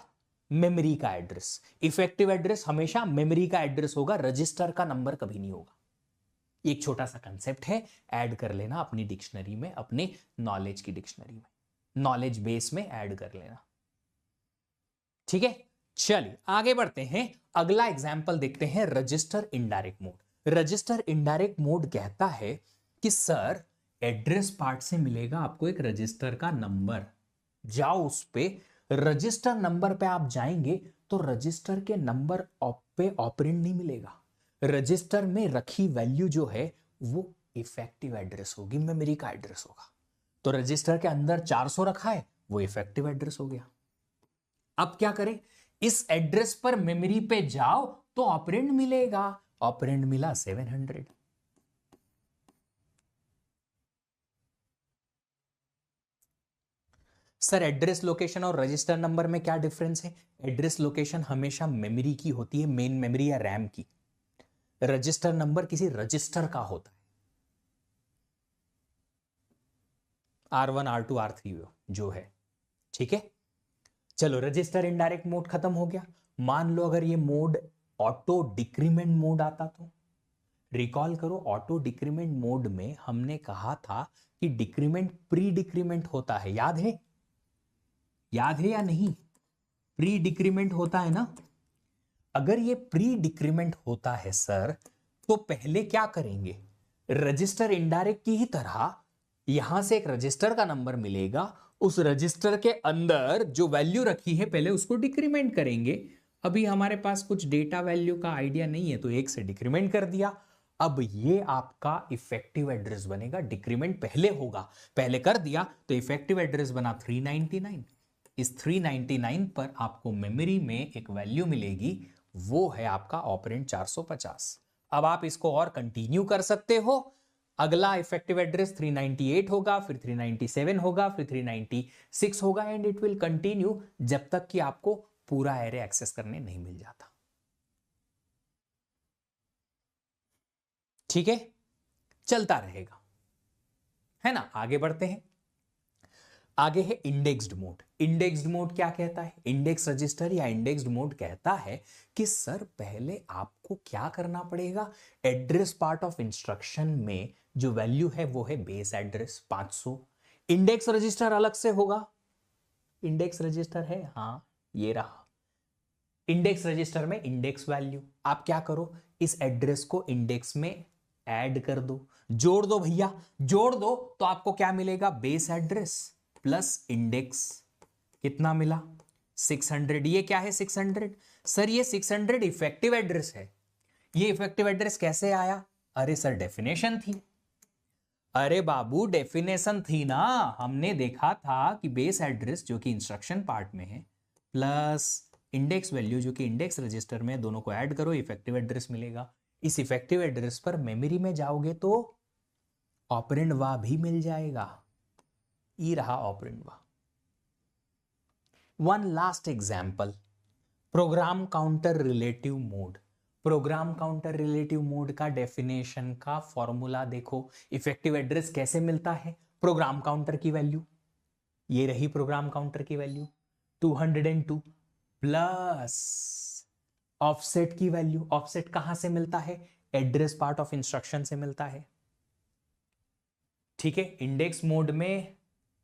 memory का एड्रेस। इफेक्टिव एड्रेस हमेशा मेमोरी का एड्रेस होगा, रजिस्टर का नंबर कभी नहीं होगा। एक छोटा सा कंसेप्ट है, ऐड कर लेना अपनी डिक्शनरी में, अपने नॉलेज की डिक्शनरी में, नॉलेज बेस में ऐड कर लेना। ठीक है, चलिए आगे बढ़ते हैं। अगला एग्जाम्पल देखते हैं, register indirect mode. Register indirect mode कहता है कि सर एड्रेस पार्ट से मिलेगा आपको एक रजिस्टर का नंबर, जाओ उस पे, रजिस्टर नंबर पे आप जाएंगे तो रजिस्टर के नंबर पे ऑपरेंड नहीं मिलेगा। रजिस्टर में रखी वैल्यू जो है वो इफेक्टिव एड्रेस होगी, मेमोरी का एड्रेस होगा। तो रजिस्टर के अंदर 400 रखा है, वो इफेक्टिव एड्रेस हो गया। अब क्या करें, इस एड्रेस पर मेमोरी पे जाओ तो ऑपरेंड मिलेगा, ऑपरेंड मिला 700। सर एड्रेस लोकेशन और रजिस्टर नंबर में क्या डिफरेंस है? एड्रेस लोकेशन हमेशा मेमोरी की होती है, मेन मेमोरी या रैम की। रजिस्टर नंबर किसी रजिस्टर का होता है, R1 R2 R3 जो है। ठीक है, चलो रजिस्टर इनडायरेक्ट मोड खत्म हो गया। मान लो अगर ये मोड ऑटो डिक्रीमेंट मोड आता तो, रिकॉल करो ऑटो डिक्रीमेंट मोड में हमने कहा था कि डिक्रीमेंट प्री डिक्रीमेंट होता है, याद है? याद है या नहीं? प्री डिक्रीमेंट होता है ना। अगर ये प्री डिक्रीमेंट होता है सर, तो पहले क्या करेंगे, रजिस्टर इनडायरेक्ट की ही तरह यहां से एक रजिस्टर का नंबर मिलेगा, उस रजिस्टर के अंदर जो वैल्यू रखी है पहले उसको डिक्रीमेंट करेंगे। अभी हमारे पास कुछ डेटा वैल्यू का आइडिया नहीं है तो 1 से डिक्रीमेंट कर दिया। अब ये आपका इफेक्टिव एड्रेस बनेगा, डिक्रीमेंट पहले होगा, पहले कर दिया तो इफेक्टिव एड्रेस बना 399। इस 399 पर आपको मेमोरी में एक वैल्यू मिलेगी, वो है आपका ऑपरेंड 450। अब आप इसको और कंटिन्यू कर सकते हो, अगला इफेक्टिव एड्रेस 398 होगा, फिर 397 होगा, फिर 396 होगा, एंड इट विल कंटिन्यू जब तक कि आपको पूरा एरे एक्सेस करने नहीं मिल जाता। ठीक है, चलता रहेगा, है ना। आगे बढ़ते हैं। आगे है इंडेक्स्ड मोड। इंडेक्स्ड मोड क्या कहता है? इंडेक्स रजिस्टर या इंडेक्स्ड मोड कहता है कि सर पहले आपको क्या करना पड़ेगा, एड्रेस पार्ट ऑफ इंस्ट्रक्शन में जो वैल्यू है वो है बेस एड्रेस 500। इंडेक्स रजिस्टर अलग से होगा। इंडेक्स रजिस्टर है, हाँ ये रहा। इंडेक्स रजिस्टर में इंडेक्स वैल्यू आप क्या करो, इस एड्रेस को इंडेक्स में ऐड कर दो, जोड़ दो भैया, जोड़ दो तो आपको क्या मिलेगा, बेस एड्रेस प्लस इंडेक्स। कितना मिला, 600। ये क्या है 600? सर ये 600 इफेक्टिव एड्रेस है। ये इफेक्टिव एड्रेस कैसे आया? अरे सर डेफिनेशन थी। अरे बाबू डेफिनेशन थी ना, हमने देखा था कि बेस एड्रेस जो कि इंस्ट्रक्शन पार्ट में है प्लस इंडेक्स वैल्यू जो कि इंडेक्स रजिस्टर में, दोनों को ऐड करो, इफेक्टिव एड्रेस मिलेगा। इस इफेक्टिव एड्रेस पर मेमोरी में जाओगे तो ऑपरेंड वा भी मिल जाएगा। ये रहा ऑपरेंड वा। One last example, program counter relative mode. Program counter relative mode का डेफिनेशन का फॉर्मूला देखो। इफेक्टिव एड्रेस कैसे मिलता है, प्रोग्राम काउंटर की वैल्यू, ये रही प्रोग्राम काउंटर की वैल्यू 202 प्लस ऑफसेट की वैल्यू। ऑफसेट कहां से मिलता है, एड्रेस पार्ट ऑफ इंस्ट्रक्शन से मिलता है। ठीक है, इंडेक्स मोड में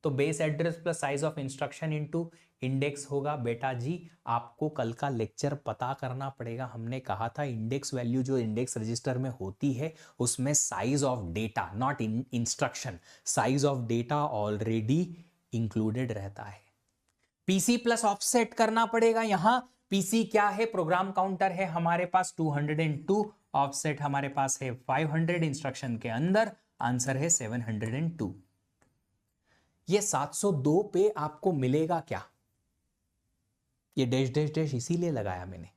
तो base address plus size of instruction into index होगा। बेटा जी आपको कल का लेक्चर पता करना पड़ेगा। हमने कहा था इंडेक्स वैल्यू जो इंडेक्स रजिस्टर में होती है उसमें size of data, not in instruction, size of data already included रहता है। पीसी प्लस ऑफसेट करना पड़ेगा। यहां पीसी क्या है, प्रोग्राम काउंटर है हमारे पास 202, ऑफसेट हमारे पास है 500 इंस्ट्रक्शन के अंदर, आंसर है 702। ये 702 पे आपको मिलेगा क्या, ये डैश डैश डैश इसीलिए लगाया मैंने।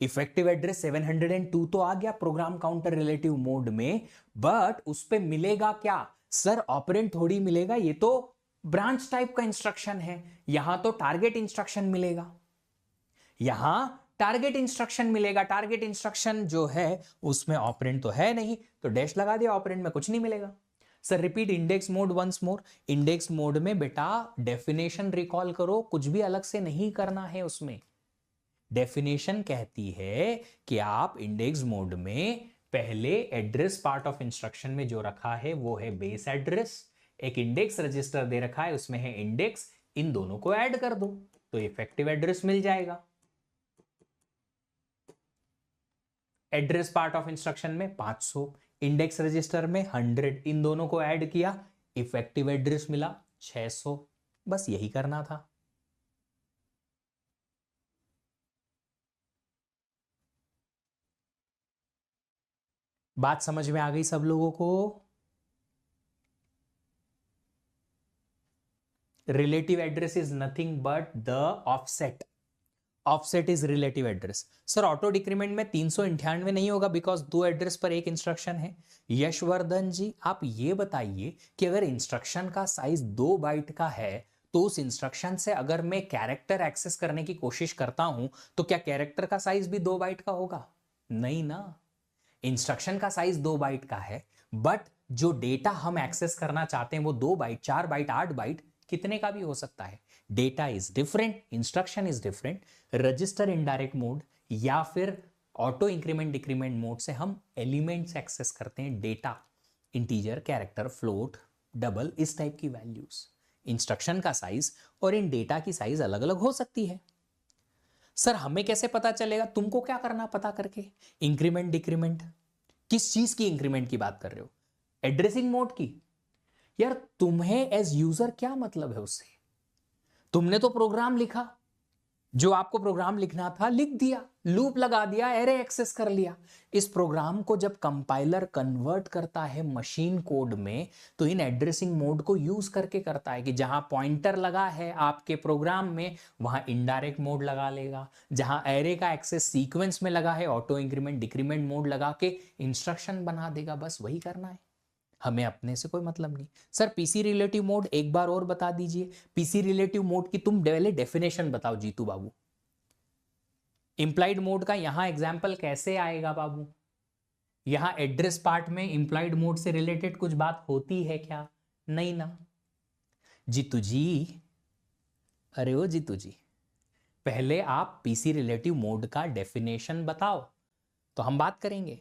इफेक्टिव एड्रेस 702 तो आ गया प्रोग्राम काउंटर रिलेटिव मोड में, बट उस पे मिलेगा क्या सर, ऑपरेंड थोड़ी मिलेगा, ये तो ब्रांच टाइप का इंस्ट्रक्शन है। यहां तो टारगेट इंस्ट्रक्शन मिलेगा, यहां टारगेट इंस्ट्रक्शन मिलेगा। टारगेट इंस्ट्रक्शन जो है उसमें ऑपरेंड तो है नहीं, तो डैश लगा दिया, ऑपरेंड में कुछ नहीं मिलेगा। Sir repeat index mode once more. Index mode में बेटा डेफिनेशन रिकॉल करो, कुछ भी अलग से नहीं करना है उसमें। डेफिनेशन कहती है कि आप इंडेक्स मोड में पहले एड्रेस पार्ट ऑफ इंस्ट्रक्शन में जो रखा है वो है बेस एड्रेस, एक इंडेक्स रजिस्टर दे रखा है उसमें है इंडेक्स, इन दोनों को ऐड कर दो तो इफेक्टिव एड्रेस मिल जाएगा। एड्रेस पार्ट ऑफ इंस्ट्रक्शन में 500, इंडेक्स रजिस्टर में 100, इन दोनों को ऐड किया, इफेक्टिव एड्रेस मिला 600। बस यही करना था। बात समझ में आ गई सब लोगों को? Relative address is nothing but the offset. Offset is relative address. Sir auto decrement में 398 नहीं होगा बिकॉज दो एड्रेस पर एक इंस्ट्रक्शन है। यशवर्धन जी आप ये बताइए कि अगर इंस्ट्रक्शन का साइज 2 बाइट का है तो उस इंस्ट्रक्शन से अगर मैं कैरेक्टर एक्सेस करने की कोशिश करता हूं तो क्या कैरेक्टर का साइज भी 2 बाइट का होगा? नहीं ना। इंस्ट्रक्शन का साइज 2 बाइट का है, बट जो डेटा हम एक्सेस करना चाहते हैं वो 2 बाइट, 4 बाइट, 8 बाइट, कितने का भी हो सकता है। Data is different, instruction is different. Register indirect mode या फिर ऑटो इंक्रीमेंट डिक्रीमेंट मोड से हम एलिमेंट्स एक्सेस करते हैं, data, integer, character, float, double, इस टाइप की वैल्यूज। इंस्ट्रक्शन का साइज और इन डेटा की साइज अलग अलग हो सकती है। सर हमें कैसे पता चलेगा? तुमको क्या करना पता करके, इंक्रीमेंट डिक्रीमेंट, किस चीज की इंक्रीमेंट की बात कर रहे हो? एड्रेसिंग मोड की। यार तुम्हें एज यूजर क्या मतलब है उससे? तुमने तो प्रोग्राम लिखा, जो आपको प्रोग्राम लिखना था लिख दिया, लूप लगा दिया, एरे एक्सेस कर लिया। इस प्रोग्राम को जब कंपाइलर कन्वर्ट करता है मशीन कोड में तो इन एड्रेसिंग मोड को यूज करके करता है कि जहां पॉइंटर लगा है आपके प्रोग्राम में वहां इनडायरेक्ट मोड लगा लेगा, जहां एरे का एक्सेस सीक्वेंस में लगा है ऑटो इंक्रीमेंट डिक्रीमेंट मोड लगा के इंस्ट्रक्शन बना देगा। बस वही करना है। हमें अपने से कोई मतलब नहीं। सर पीसी रिलेटिव मोड एक बार और बता दीजिए, पीसी रिलेटिव मोड की तुम पहले डेफिनेशन बताओ जीतू बाबू। इंप्लाइड मोड का यहां एग्जाम्पल कैसे आएगा बाबू? यहां एड्रेस पार्ट में इंप्लाइड मोड से रिलेटेड कुछ बात होती है क्या? नहीं ना। जीतू जी, अरे ओ जीतू जी, पहले आप पीसी रिलेटिव मोड का डेफिनेशन बताओ तो हम बात करेंगे।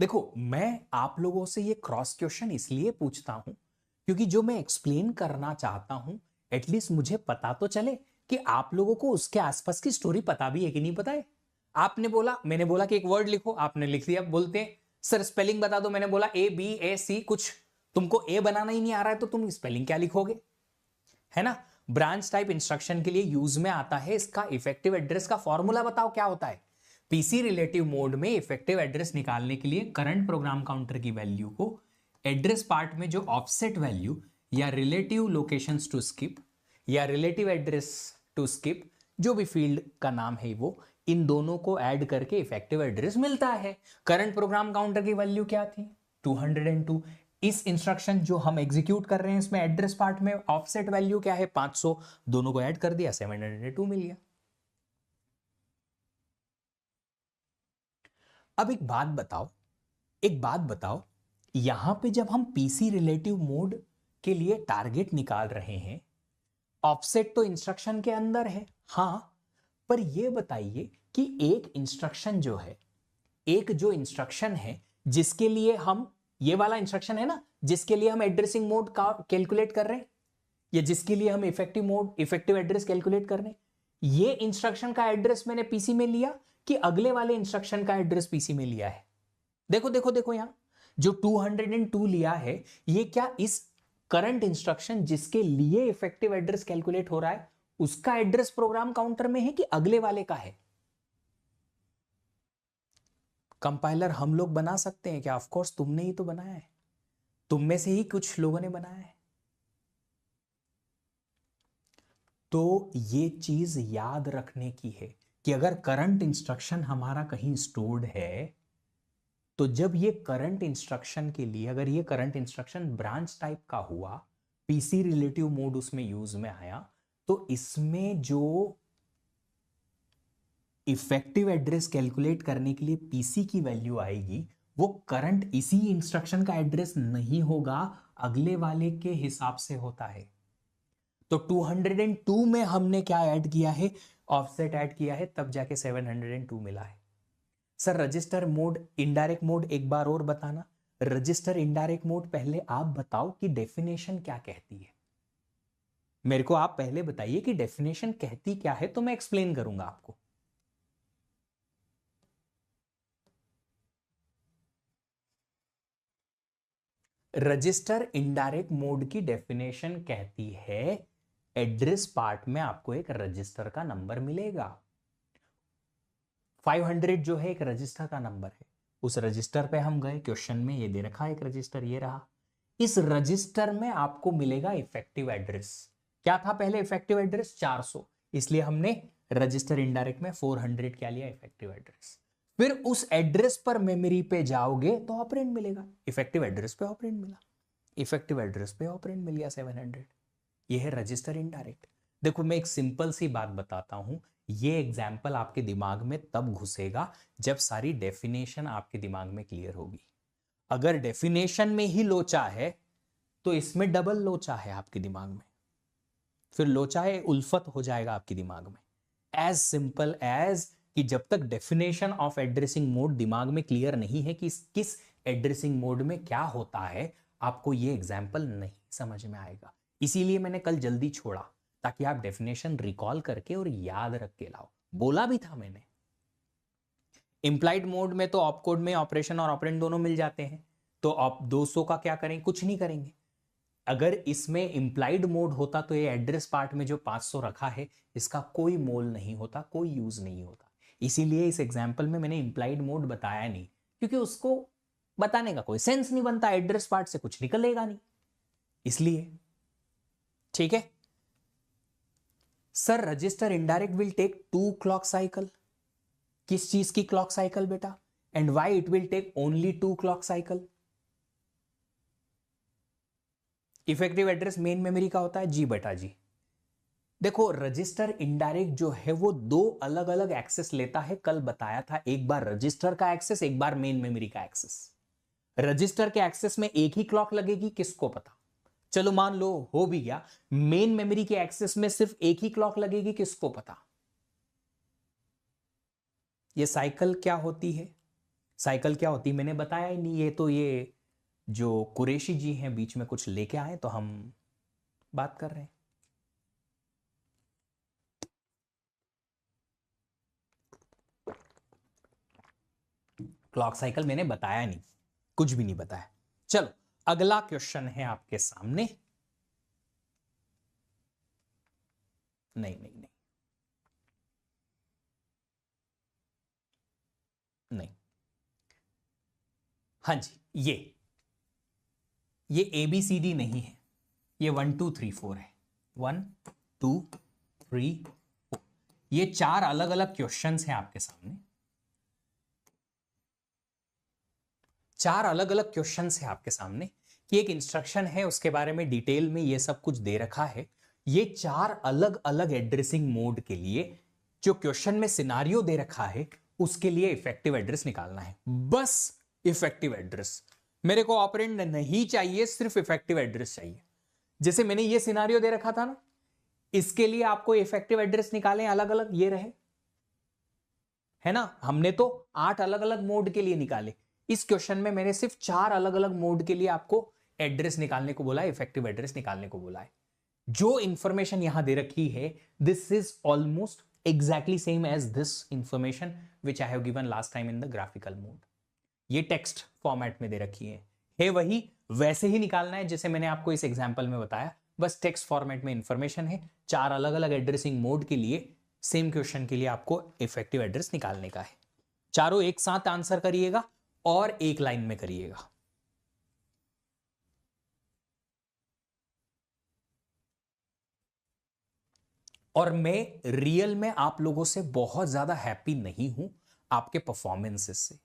देखो मैं आप लोगों से ये क्रॉस क्वेश्चन इसलिए पूछता हूं क्योंकि जो मैं एक्सप्लेन करना चाहता हूं एटलीस्ट मुझे पता तो चले कि आप लोगों को उसके आसपास की स्टोरी पता भी है कि नहीं पता है। आपने बोला, मैंने बोला कि एक वर्ड लिखो, आपने लिख दिया। बोलते हैं सर स्पेलिंग बता दो, मैंने बोला ABAC, कुछ तुमको ए बनाना ही नहीं आ रहा है तो तुम स्पेलिंग क्या लिखोगे, है ना। ब्रांच टाइप इंस्ट्रक्शन के लिए यूज में आता है इसका इफेक्टिव एड्रेस का फॉर्मूला बताओ क्या होता है। पीसी रिलेटिव मोड में इफेक्टिव एड्रेस निकालने के लिए करंट प्रोग्राम काउंटर की वैल्यू को एड्रेस पार्ट में जो ऑफसेट वैल्यू या रिलेटिव लोकेशंस टू स्किप या रिलेटिव एड्रेस टू स्किप, जो भी फील्ड का नाम है वो, इन दोनों को ऐड करके इफेक्टिव एड्रेस मिलता है। करंट प्रोग्राम काउंटर की वैल्यू क्या थी? 202। इस इंस्ट्रक्शन जो हम एग्जीक्यूट कर रहे हैं इसमें एड्रेस पार्ट में ऑफसेट वैल्यू क्या है? 500। दोनों को ऐड कर दिया, 702 मिल गया। अब एक बात बताओ, एक बात बताओ, यहां पे जब हम पीसी रिलेटिव मोड के लिए टारगेट निकाल रहे हैं, ऑफसेट तो इंस्ट्रक्शन के अंदर है, हां, पर यह बताइए कि एक इंस्ट्रक्शन जो है, एक जो इंस्ट्रक्शन है जिसके लिए हम, ये वाला इंस्ट्रक्शन है ना जिसके लिए हम एड्रेसिंग मोड का कैलकुलेट कर रहे हैं, या जिसके लिए हम effective mode, effective address calculate कर रहे हैं, ये इंस्ट्रक्शन का एड्रेस मैंने पीसी में लिया कि अगले वाले इंस्ट्रक्शन का एड्रेस पीसी में लिया है? देखो देखो देखो, यहां जो 202 लिया है, ये क्या इस करंट इंस्ट्रक्शन जिसके लिए इफेक्टिव एड्रेस कैलकुलेट हो रहा है उसका एड्रेस प्रोग्राम काउंटर में है कि अगले वाले का है? कंपाइलर हम लोग बना सकते हैं क्या? ऑफ कोर्स तुमने ही तो बनाया है, तुम में से ही कुछ लोगों ने बनाया है। तो ये चीज याद रखने की है कि अगर करंट इंस्ट्रक्शन हमारा कहीं स्टोर्ड है तो जब ये करंट इंस्ट्रक्शन के लिए, अगर ये करंट इंस्ट्रक्शन ब्रांच टाइप का हुआ, पीसी रिलेटिव मोड उसमें यूज में आया, तो इसमें जो इफेक्टिव एड्रेस कैलकुलेट करने के लिए पीसी की वैल्यू आएगी वो करंट इसी इंस्ट्रक्शन का एड्रेस नहीं होगा, अगले वाले के हिसाब से होता है। तो 202 में हमने क्या ऐड किया है? ऑफसेट ऐड किया है, तब जाके 702 मिला है। Sir register mode, indirect mode एक बार और बताना। रजिस्टर इनडायरेक्ट मोड पहले आप बताओ कि डेफिनेशन क्या कहती है। मेरे को आप पहले बताइए कि डेफिनेशन कहती क्या है तो मैं एक्सप्लेन करूंगा आपको। रजिस्टर इनडायरेक्ट मोड की डेफिनेशन कहती है एड्रेस पार्ट में आपको एक रजिस्टर का नंबर मिलेगा। 500 जो है एक रजिस्टर का नंबर है। उस रजिस्टर पे हम गए, क्वेश्चन में ये दे रखा है एक रजिस्टर, ये रहा। इस रजिस्टर में आपको मिलेगा इफेक्टिव एड्रेस। क्या था पहले इफेक्टिव एड्रेस? 400, इसलिए हमने रजिस्टर इनडायरेक्ट में 400 क्या लिया? Effective address. फिर उस एड्रेस पर मेमोरी पे जाओगे तो ऑपरेंड मिलेगा, इफेक्टिव एड्रेस पे ऑपरेंड मिला, इफेक्टिव एड्रेस पे ऑपरेंड मिल गया 700। ये है रजिस्टर इनडायरेक्ट। देखो मैं एक सिंपल सी बात बताता हूं, ये एग्जाम्पल आपके दिमाग में तब घुसेगा जब सारी डेफिनेशन आपके दिमाग में क्लियर होगी। अगर डेफिनेशन में ही लोचा है तो इसमें डबल लोचा है आपके दिमाग में, फिर लोचा है उल्फत हो जाएगा आपके दिमाग में। एज सिंपल एज कि जब तक डेफिनेशन ऑफ एड्रेसिंग मोड दिमाग में क्लियर नहीं है कि किस एड्रेसिंग मोड में क्या होता है, आपको ये एग्जाम्पल नहीं समझ में आएगा। इसीलिए मैंने कल जल्दी छोड़ा ताकि आप डेफिनेशन रिकॉल करके और याद रख के लाओ। बोला भी था मैंने, इंप्लाइड मोड में तो ऑपकोड में ऑपरेशन और ऑपरेंड दोनों मिल जाते हैं, तो आप 200 का क्या करें? कुछ नहीं करेंगे। अगर इसमें इंप्लाइड मोड होता तो ये एड्रेस पार्ट में जो 500 रखा है इसका कोई मोल नहीं होता, कोई यूज नहीं होता। इसीलिए इस एग्जाम्पल में मैंने इंप्लाइड मोड बताया नहीं, क्योंकि उसको बताने का कोई सेंस नहीं बनता, एड्रेस पार्ट से कुछ निकलेगा नहीं, इसलिए। ठीक है sir, register indirect will take 2 clock cycle. किस चीज की क्लॉक साइकिल बेटा? And why it will take only 2 clock cycle? Effective address main memory का होता है जी बेटा जी। देखो रजिस्टर इनडायरेक्ट जो है वो दो अलग अलग एक्सेस लेता है, कल बताया था, एक बार रजिस्टर का एक्सेस, एक बार मेन मेमोरी का एक्सेस। रजिस्टर के एक्सेस में एक ही क्लॉक लगेगी, किसको पता? चलो मान लो हो भी गया। मेन मेमोरी के एक्सेस में सिर्फ एक ही क्लॉक लगेगी, किसको पता? ये साइकिल क्या होती है? साइकिल क्या होती है मैंने बताया ही नहीं, ये तो ये जो कुरैशी जी हैं बीच में कुछ लेके आए तो हम बात कर रहे हैं। क्लॉक साइकिल मैंने बताया नहीं, कुछ भी नहीं बताया। चलो अगला क्वेश्चन है आपके सामने। नहीं नहीं नहीं नहीं, हाँ जी, ये ABCD नहीं है, ये 1 2 3 4 है। 1 2 3 4, ये 4 अलग अलग क्वेश्चंस हैं आपके सामने। 4 अलग अलग क्वेश्चंस हैं आपके सामने कि एक इंस्ट्रक्शन है, उसके बारे में डिटेल में ये सब कुछ दे रखा है। ये 4 अलग अलग एड्रेसिंग मोड के लिए जो क्वेश्चन में सिनारियो दे रखा है उसके लिए इफेक्टिव एड्रेस निकालना है। बस इफेक्टिव एड्रेस, मेरे को ऑपरेंड नहीं चाहिए, सिर्फ इफेक्टिव एड्रेस चाहिए। जैसे मैंने ये सिनारियो दे रखा था ना, इसके लिए आपको इफेक्टिव एड्रेस निकालें अलग अलग, ये रहे, है ना। हमने तो 8 अलग अलग मोड के लिए निकाले, इस क्वेश्चन में मैंने सिर्फ 4 अलग अलग मोड के लिए आपको एड्रेस निकालने को बोला है, इफेक्टिव एड्रेस निकालने को बोला है। जो इंफॉर्मेशन यहां दे रखी है this is almost exactly same as this information which I have given last time in the graphical mode. ये टेक्स्ट फॉर्मेट में दे रखी है वही, वैसे ही निकालना है जैसे मैंने आपको इस एग्जांपल में बताया, बस टेक्स्ट फॉर्मेट में इंफॉर्मेशन है। 4 अलग अलग एड्रेसिंग मोड के लिए सेम क्वेश्चन के लिए आपको इफेक्टिव एड्रेस निकालने का है। चारों एक साथ आंसर करिएगा और एक लाइन में करिएगा। और मैं रियल में आप लोगों से बहुत ज्यादा हैप्पी नहीं हूं आपके परफॉर्मेंसेस से।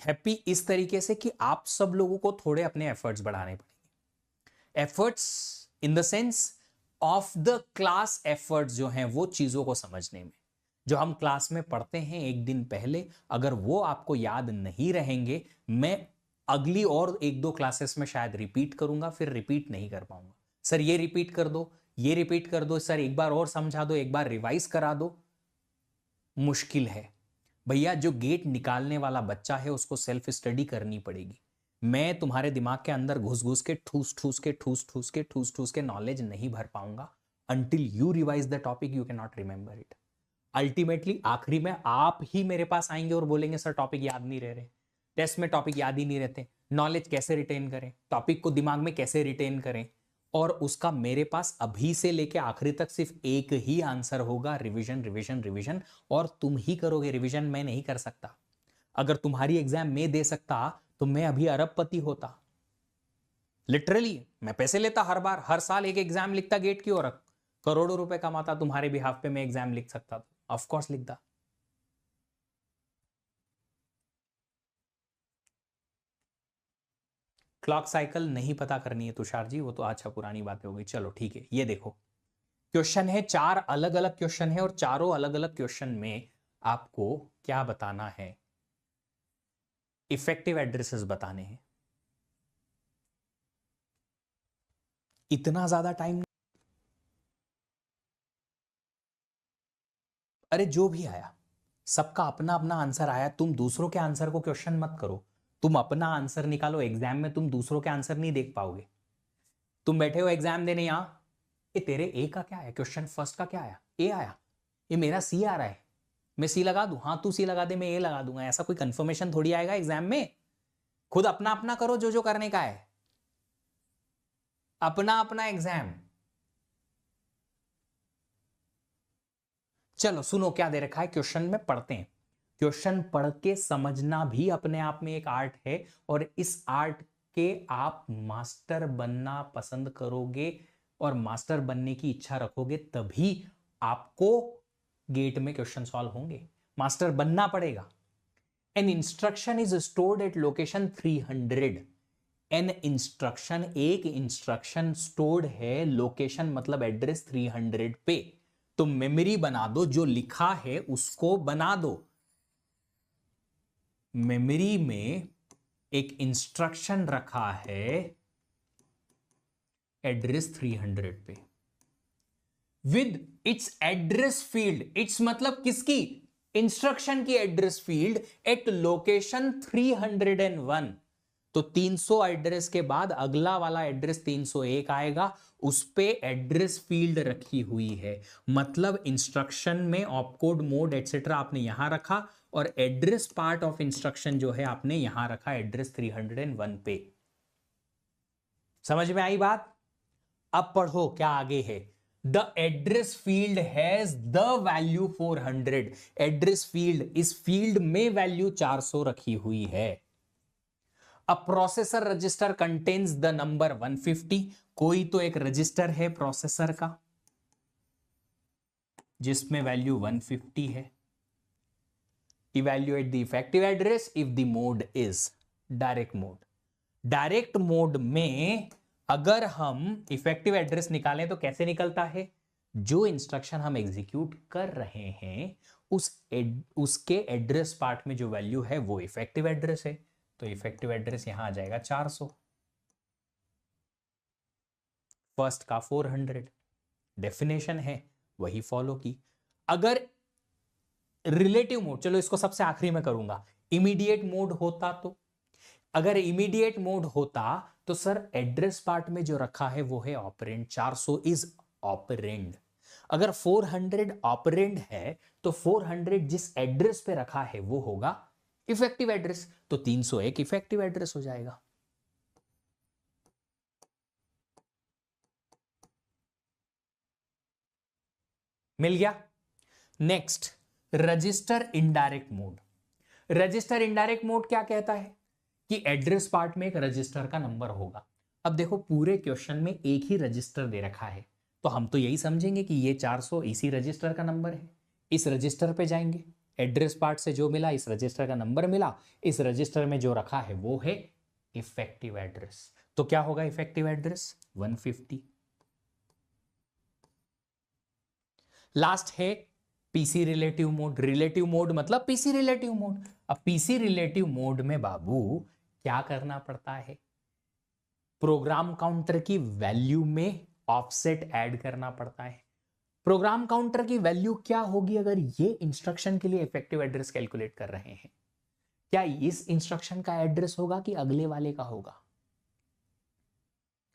हैप्पी इस तरीके से कि आप सब लोगों को थोड़े अपने एफर्ट्स बढ़ाने पड़ेंगे। Efforts in the sense of the class efforts जो हैं वो चीजों को समझने में, जो हम क्लास में पढ़ते हैं एक दिन पहले, अगर वो आपको याद नहीं रहेंगे, मैं अगली और 1-2 क्लासेस में शायद रिपीट करूंगा, फिर रिपीट नहीं कर पाऊंगा। सर ये रिपीट कर दो, ये रिपीट कर दो, सर एक बार और समझा दो, एक बार रिवाइज करा दो, मुश्किल है भैया। जो गेट निकालने वाला बच्चा है उसको सेल्फ स्टडी करनी पड़ेगी। मैं तुम्हारे दिमाग के अंदर घुस घुस के ठूस ठूस के नॉलेज नहीं भर पाऊंगा। Until you revise the topic you can not remember it. Ultimately आखिरी में आप ही मेरे पास आएंगे और बोलेंगे सर टॉपिक याद नहीं रह रहे, टेस्ट में टॉपिक याद ही नहीं रहते, नॉलेज कैसे रिटेन करें, टॉपिक को दिमाग में कैसे रिटेन करें। और उसका मेरे पास अभी से लेके आखिरी तक सिर्फ एक ही आंसर होगा, रिवीजन रिवीजन रिवीजन। और तुम ही करोगे रिवीजन, मैं नहीं कर सकता। अगर तुम्हारी एग्जाम मैं दे सकता तो मैं अभी अरबपति होता। लिटरली मैं पैसे लेता हर बार, हर साल एक एग्जाम लिखता गेट की, और करोड़ों रुपए कमाता तुम्हारे बिहाफ पे, मैं एग्जाम लिख सकता था, ऑफ कोर्स लिखता। क्लॉक साइकिल नहीं पता करनी है तुषार जी, वो तो अच्छा पुरानी बातें हो गई। चलो ठीक है, ये देखो क्वेश्चन है, 4 अलग अलग क्वेश्चन है और चारों अलग अलग क्वेश्चन में आपको क्या बताना है? इफेक्टिव एड्रेसेस बताने हैं। इतना ज्यादा टाइम, अरे जो भी आया सबका अपना अपना आंसर आया, तुम दूसरों के आंसर को क्वेश्चन मत करो, तुम अपना आंसर निकालो। एग्जाम में तुम दूसरों के आंसर नहीं देख पाओगे। तुम बैठे हो एग्जाम देने यहां, ये तेरे ए का क्या है, क्वेश्चन फर्स्ट का क्या आया, ए आया, ये मेरा सी आ रहा है, मैं सी लगा दूं, हाँ तू सी लगा दे मैं ए लगा दूंगा, ऐसा कोई कंफर्मेशन थोड़ी आएगा एग्जाम में। खुद अपना अपना करो जो जो करने का है, अपना अपना एग्जाम। चलो सुनो क्या दे रखा है क्वेश्चन में, पढ़ते हैं। क्वेश्चन पढ़ के समझना भी अपने आप में एक आर्ट है, और इस आर्ट के आप मास्टर बनना पसंद करोगे और मास्टर बनने की इच्छा रखोगे तभी आपको गेट में क्वेश्चन सॉल्व होंगे। मास्टर बनना पड़ेगा। An instruction is stored at location 300। An instruction, एक इंस्ट्रक्शन स्टोर्ड है लोकेशन मतलब एड्रेस 300 पे। तो मेमोरी बना दो, जो लिखा है उसको बना दो। मेमोरी में एक इंस्ट्रक्शन रखा है एड्रेस 300 पे with its address field. It's मतलब किसकी? इंस्ट्रक्शन की एड्रेस फील्ड एट लोकेशन 301। तो 300 एड्रेस के बाद अगला वाला एड्रेस 301 आएगा, उस पे एड्रेस फील्ड रखी हुई है। मतलब इंस्ट्रक्शन में ऑपकोड मोड एटसेट्रा आपने यहां रखा और एड्रेस पार्ट ऑफ इंस्ट्रक्शन जो है आपने यहां रखा एड्रेस 301 पे। समझ में आई बात? अब पढ़ो क्या आगे है। The address field has the value 400। Address field, इस फील्ड में वैल्यू 400 रखी हुई है। अ processor register contains the number 150। कोई तो एक रजिस्टर है प्रोसेसर का जिसमें वैल्यू 150 है। Evaluate the effective address if the mode is direct mode. Direct mode में अगर हम इफेक्टिव एड्रेस निकालें तो कैसे निकलता है? जो इंस्ट्रक्शन हम एग्जीक्यूट कर रहे हैं उसके एड्रेस पार्ट में जो वैल्यू है वो इफेक्टिव एड्रेस है। तो इफेक्टिव एड्रेस यहां आ जाएगा 400, फर्स्ट का 400। डेफिनेशन है वही फॉलो की। अगर रिलेटिव मोड, चलो इसको सबसे आखिरी में करूंगा, इमीडिएट मोड होता तो, अगर इमीडिएट मोड होता तो सर एड्रेस पार्ट में जो रखा है वो है ऑपरेंड, 400 इज ऑपरेंड। अगर 400 ऑपरेंड है तो 400 जिस एड्रेस पे रखा है वो होगा इफेक्टिव एड्रेस, तो 301 इफेक्टिव एड्रेस हो जाएगा। मिल गया। Next, register indirect mode. Register indirect mode क्या कहता है कि एड्रेस पार्ट में एक रजिस्टर का नंबर होगा। अब देखो पूरे क्वेश्चन में एक ही रजिस्टर दे रखा है, तो हम तो यही समझेंगे कि ये 400 इसी रजिस्टर का नंबर है। इस रजिस्टर पे जाएंगे, एड्रेस पार्ट से जो मिला, इस रजिस्टर का नंबर मिला, इस रजिस्टर में जो रखा है वो है इफेक्टिव एड्रेस। तो क्या होगा इफेक्टिव एड्रेस? 150। लास्ट है PC relative mode. Relative mode मतलब पीसी रिलेटिव मोड। अब पीसी रिलेटिव मोड में बाबू क्या करना पड़ता है? प्रोग्राम काउंटर की वैल्यू में ऑफसेट ऐड करना पड़ता है। प्रोग्राम काउंटर की वैल्यू क्या होगी अगर ये इंस्ट्रक्शन के लिए इफेक्टिव एड्रेस कैलकुलेट कर रहे हैं? क्या इस इंस्ट्रक्शन का एड्रेस होगा कि अगले वाले का होगा?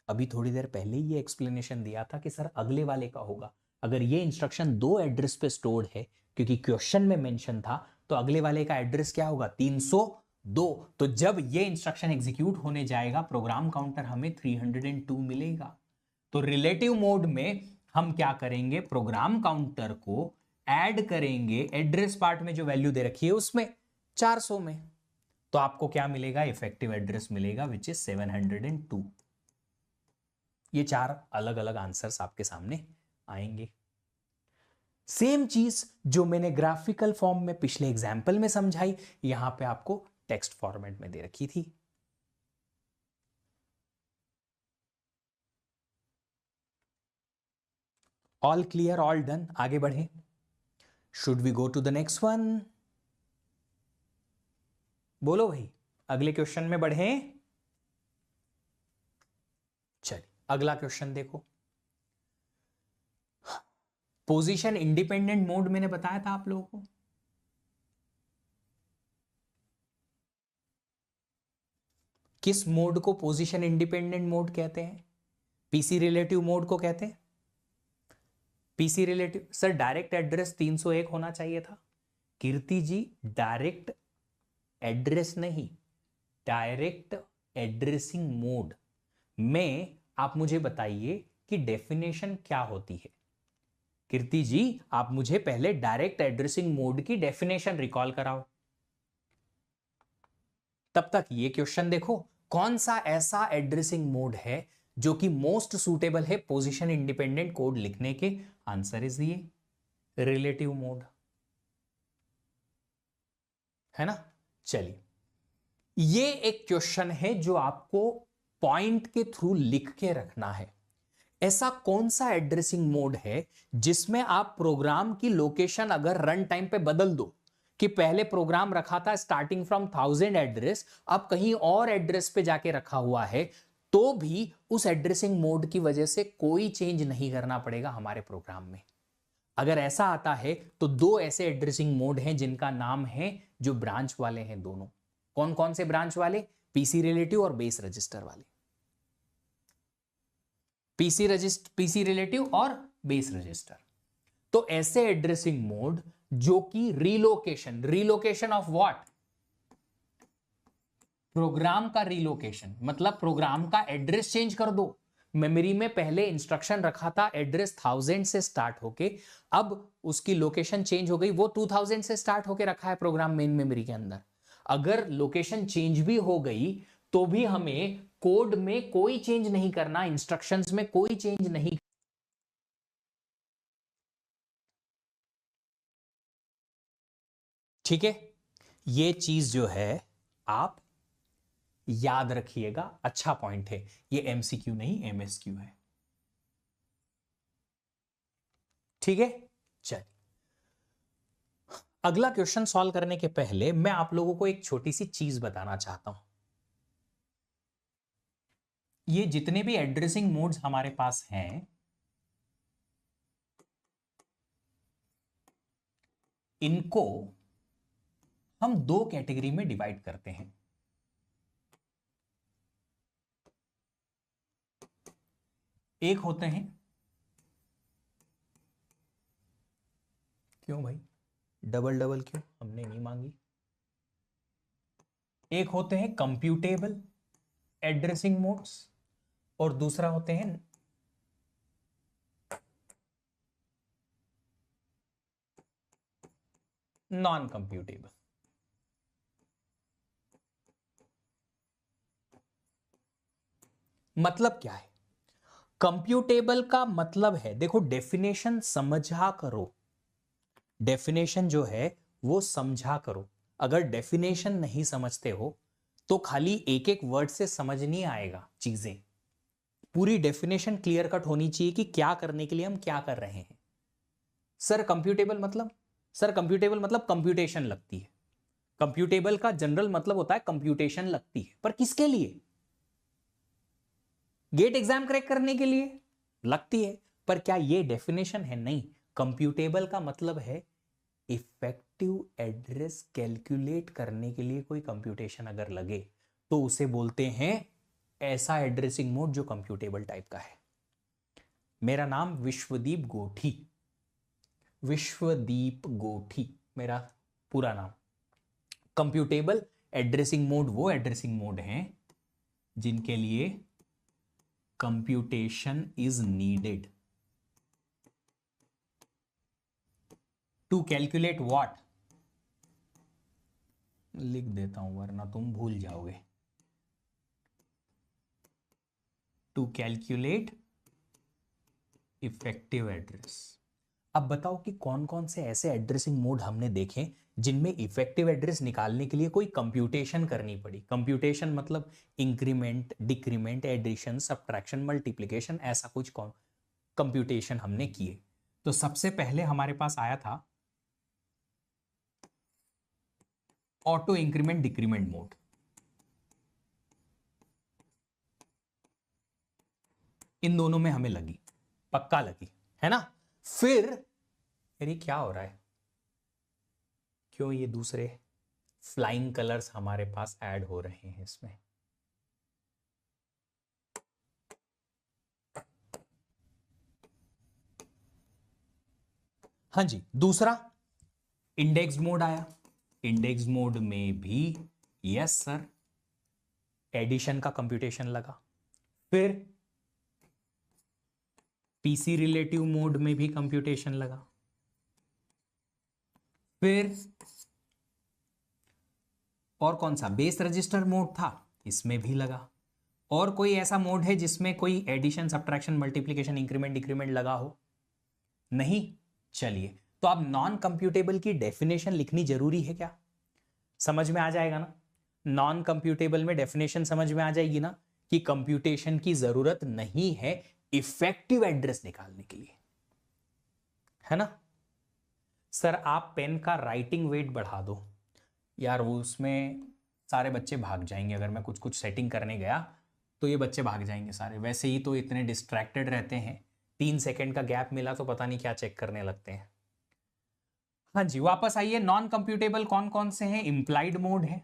अभी थोड़ी देर पहले ये एक्सप्लेनेशन दिया था कि सर अगले वाले का होगा। अगर ये इंस्ट्रक्शन दो एड्रेस पे स्टोर्ड है, क्योंकि क्वेश्चन में मेंशन था, तो अगले वाले का एड्रेस क्या होगा? 302। तो जब ये इंस्ट्रक्शन एग्जीक्यूट होने जाएगा प्रोग्राम काउंटर हमें 302 मिलेगा। तो रिलेटिव मोड में हम क्या करेंगे? प्रोग्राम काउंटर को ऐड करेंगे एड्रेस पार्ट में जो वैल्यू दे रखी है उसमें 400 में, तो आपको क्या मिलेगा? इफेक्टिव एड्रेस मिलेगा विच इज 702। ये चार अलग अलग आंसर्स आपके सामने आएंगे। सेम चीज जो मैंने ग्राफिकल फॉर्म में पिछले एग्जाम्पल में समझाई, यहां पे आपको टेक्स्ट फॉर्मेट में दे रखी थी। ऑल क्लियर, ऑल डन, आगे बढ़े। Should we go to the next one? बोलो भाई, अगले क्वेश्चन में बढ़े? चलिए अगला क्वेश्चन देखो। पोजीशन इंडिपेंडेंट मोड मैंने बताया था आप लोगों को। किस मोड को पोजीशन इंडिपेंडेंट मोड कहते हैं? पीसी रिलेटिव मोड को कहते हैं। PC relative sir direct address 301 होना चाहिए था। कीर्ति जी डायरेक्ट एड्रेस नहीं, डायरेक्ट एड्रेसिंग मोड में आप मुझे बताइए कि डेफिनेशन क्या होती है। कीर्ति जी आप मुझे पहले डायरेक्ट एड्रेसिंग मोड की डेफिनेशन रिकॉल कराओ। तब तक ये क्वेश्चन देखो, कौन सा ऐसा एड्रेसिंग मोड है जो कि मोस्ट सूटेबल है पोजीशन इंडिपेंडेंट कोड लिखने के? आंसर इज ये रिलेटिव मोड, है ना। चलिए, ये एक क्वेश्चन है जो आपको पॉइंट के थ्रू लिख के रखना है। ऐसा कौन सा एड्रेसिंग मोड है जिसमें आप प्रोग्राम की लोकेशन अगर रन टाइम पे बदल दो, कि पहले प्रोग्राम रखा था स्टार्टिंग फ्रॉम 1000 एड्रेस, अब कहीं और एड्रेस पे जाके रखा हुआ है, तो भी उस एड्रेसिंग मोड की वजह से कोई चेंज नहीं करना पड़ेगा हमारे प्रोग्राम में। अगर ऐसा आता है तो दो ऐसे एड्रेसिंग मोड हैं जिनका नाम है, जो ब्रांच वाले हैं दोनों। कौन कौन से ब्रांच वाले? पीसी रिलेटिव और बेस रजिस्टर वाले। पीसी रिलेटिव और बेस रजिस्टर। तो ऐसे एड्रेसिंग मोड जो कि रिलोकेशन ऑफ व्हाट? प्रोग्राम का रिलोकेशन, मतलब प्रोग्राम का एड्रेस चेंज कर दो। मेमोरी में पहले इंस्ट्रक्शन रखा था एड्रेस 1000 से स्टार्ट होके, अब उसकी लोकेशन चेंज हो गई, वो 2000 से स्टार्ट होके रखा है प्रोग्राम मेन मेमोरी के अंदर। अगर लोकेशन चेंज भी हो गई तो भी हमें कोड में कोई चेंज नहीं करना, इंस्ट्रक्शंस में कोई चेंज नहीं। ठीक है, ये चीज जो है आप याद रखिएगा, अच्छा पॉइंट है ये, एमसीक्यू नहीं एमएसक्यू है। ठीक है, चलिए अगला क्वेश्चन सॉल्व करने के पहले मैं आप लोगों को एक छोटी सी चीज बताना चाहता हूं। ये जितने भी एड्रेसिंग मोड्स हमारे पास हैं, इनको हम दो कैटेगरी में डिवाइड करते हैं। एक होते हैं, क्यों भाई डबल डबल क्यों, हमने नहीं मांगी। एक होते हैं कंप्यूटेबल एड्रेसिंग मोड्स और दूसरा होते हैं नॉन कंप्यूटेबल। मतलब क्या है? कंप्यूटेबल का मतलब है, देखो डेफिनेशन समझा करो, डेफिनेशन जो है वो समझा करो। अगर डेफिनेशन नहीं समझते हो तो खाली एक एक वर्ड से समझ नहीं आएगा चीजें। पूरी डेफिनेशन क्लियर कट होनी चाहिए कि क्या करने के लिए हम क्या कर रहे हैं। सर कंप्यूटेबल मतलब, सर कंप्यूटेबल मतलब कंप्यूटेशन लगती है। कंप्यूटेबल का जनरल मतलब होता है कंप्यूटेशन लगती है, पर किसके लिए? गेट एग्जाम क्रैक करने के लिए लगती है, पर क्या ये डेफिनेशन है? नहीं। कंप्यूटेबल का मतलब है इफेक्टिव एड्रेस कैलकुलेट करने के लिए कोई कंप्यूटेशन अगर लगे तो उसे बोलते हैं ऐसा एड्रेसिंग मोड जो कंप्यूटेबल टाइप का है। मेरा नाम विश्वदीप गोठी, विश्वदीप गोठी मेरा पूरा नाम। कंप्यूटेबल एड्रेसिंग मोड वो एड्रेसिंग मोड हैं जिनके लिए computation is needed to calculate what, लिख देता हूं वरना तुम भूल जाओगे, टू कैलकुलेट इफेक्टिव एड्रेस। अब बताओ कि कौन कौन से ऐसे एड्रेसिंग मोड हमने देखे जिनमें इफेक्टिव एड्रेस निकालने के लिए कोई कंप्यूटेशन करनी पड़ी। कंप्यूटेशन मतलब increment, decrement, addition, subtraction, multiplication, ऐसा कुछ कंप्यूटेशन हमने किए। तो सबसे पहले हमारे पास आया था ऑटो इंक्रीमेंट डिक्रीमेंट मोड। इन दोनों में हमें लगी, पक्का लगी, है ना। फिर मेरी क्या हो रहा है, क्यों ये दूसरे फ्लाइंग कलर्स हमारे पास ऐड हो रहे हैं इसमें? हाँ जी, दूसरा इंडेक्स मोड आया। इंडेक्स मोड में भी यस सर एडिशन का कंप्यूटेशन लगा। फिर पीसी रिलेटिव मोड में भी कंप्यूटेशन लगा। फिर और कौन सा बेस रजिस्टर मोड था, इसमें भी लगा। और कोई ऐसा मोड है जिसमें कोई addition, subtraction, multiplication, increment, decrement लगा हो? नहीं। चलिए, तो अब नॉन कंप्यूटेबल की डेफिनेशन लिखनी जरूरी है क्या? समझ में आ जाएगा ना? नॉन कंप्यूटेबल में डेफिनेशन समझ में आ जाएगी ना कि कंप्यूटेशन की जरूरत नहीं है इफेक्टिव एड्रेस निकालने के लिए, है ना? सर आप पेन का राइटिंग वेट बढ़ा दो। यार वो उसमें सारे बच्चे भाग जाएंगे, अगर मैं कुछ कुछ सेटिंग करने गया तो ये बच्चे भाग जाएंगे सारे। वैसे ही तो इतने डिस्ट्रैक्टेड रहते हैं, 3 सेकंड का गैप मिला तो पता नहीं क्या चेक करने लगते हैं। हाँ जी, वापस आइए। नॉन कंप्यूटेबल कौन कौन से हैं? इंप्लाइड मोड है,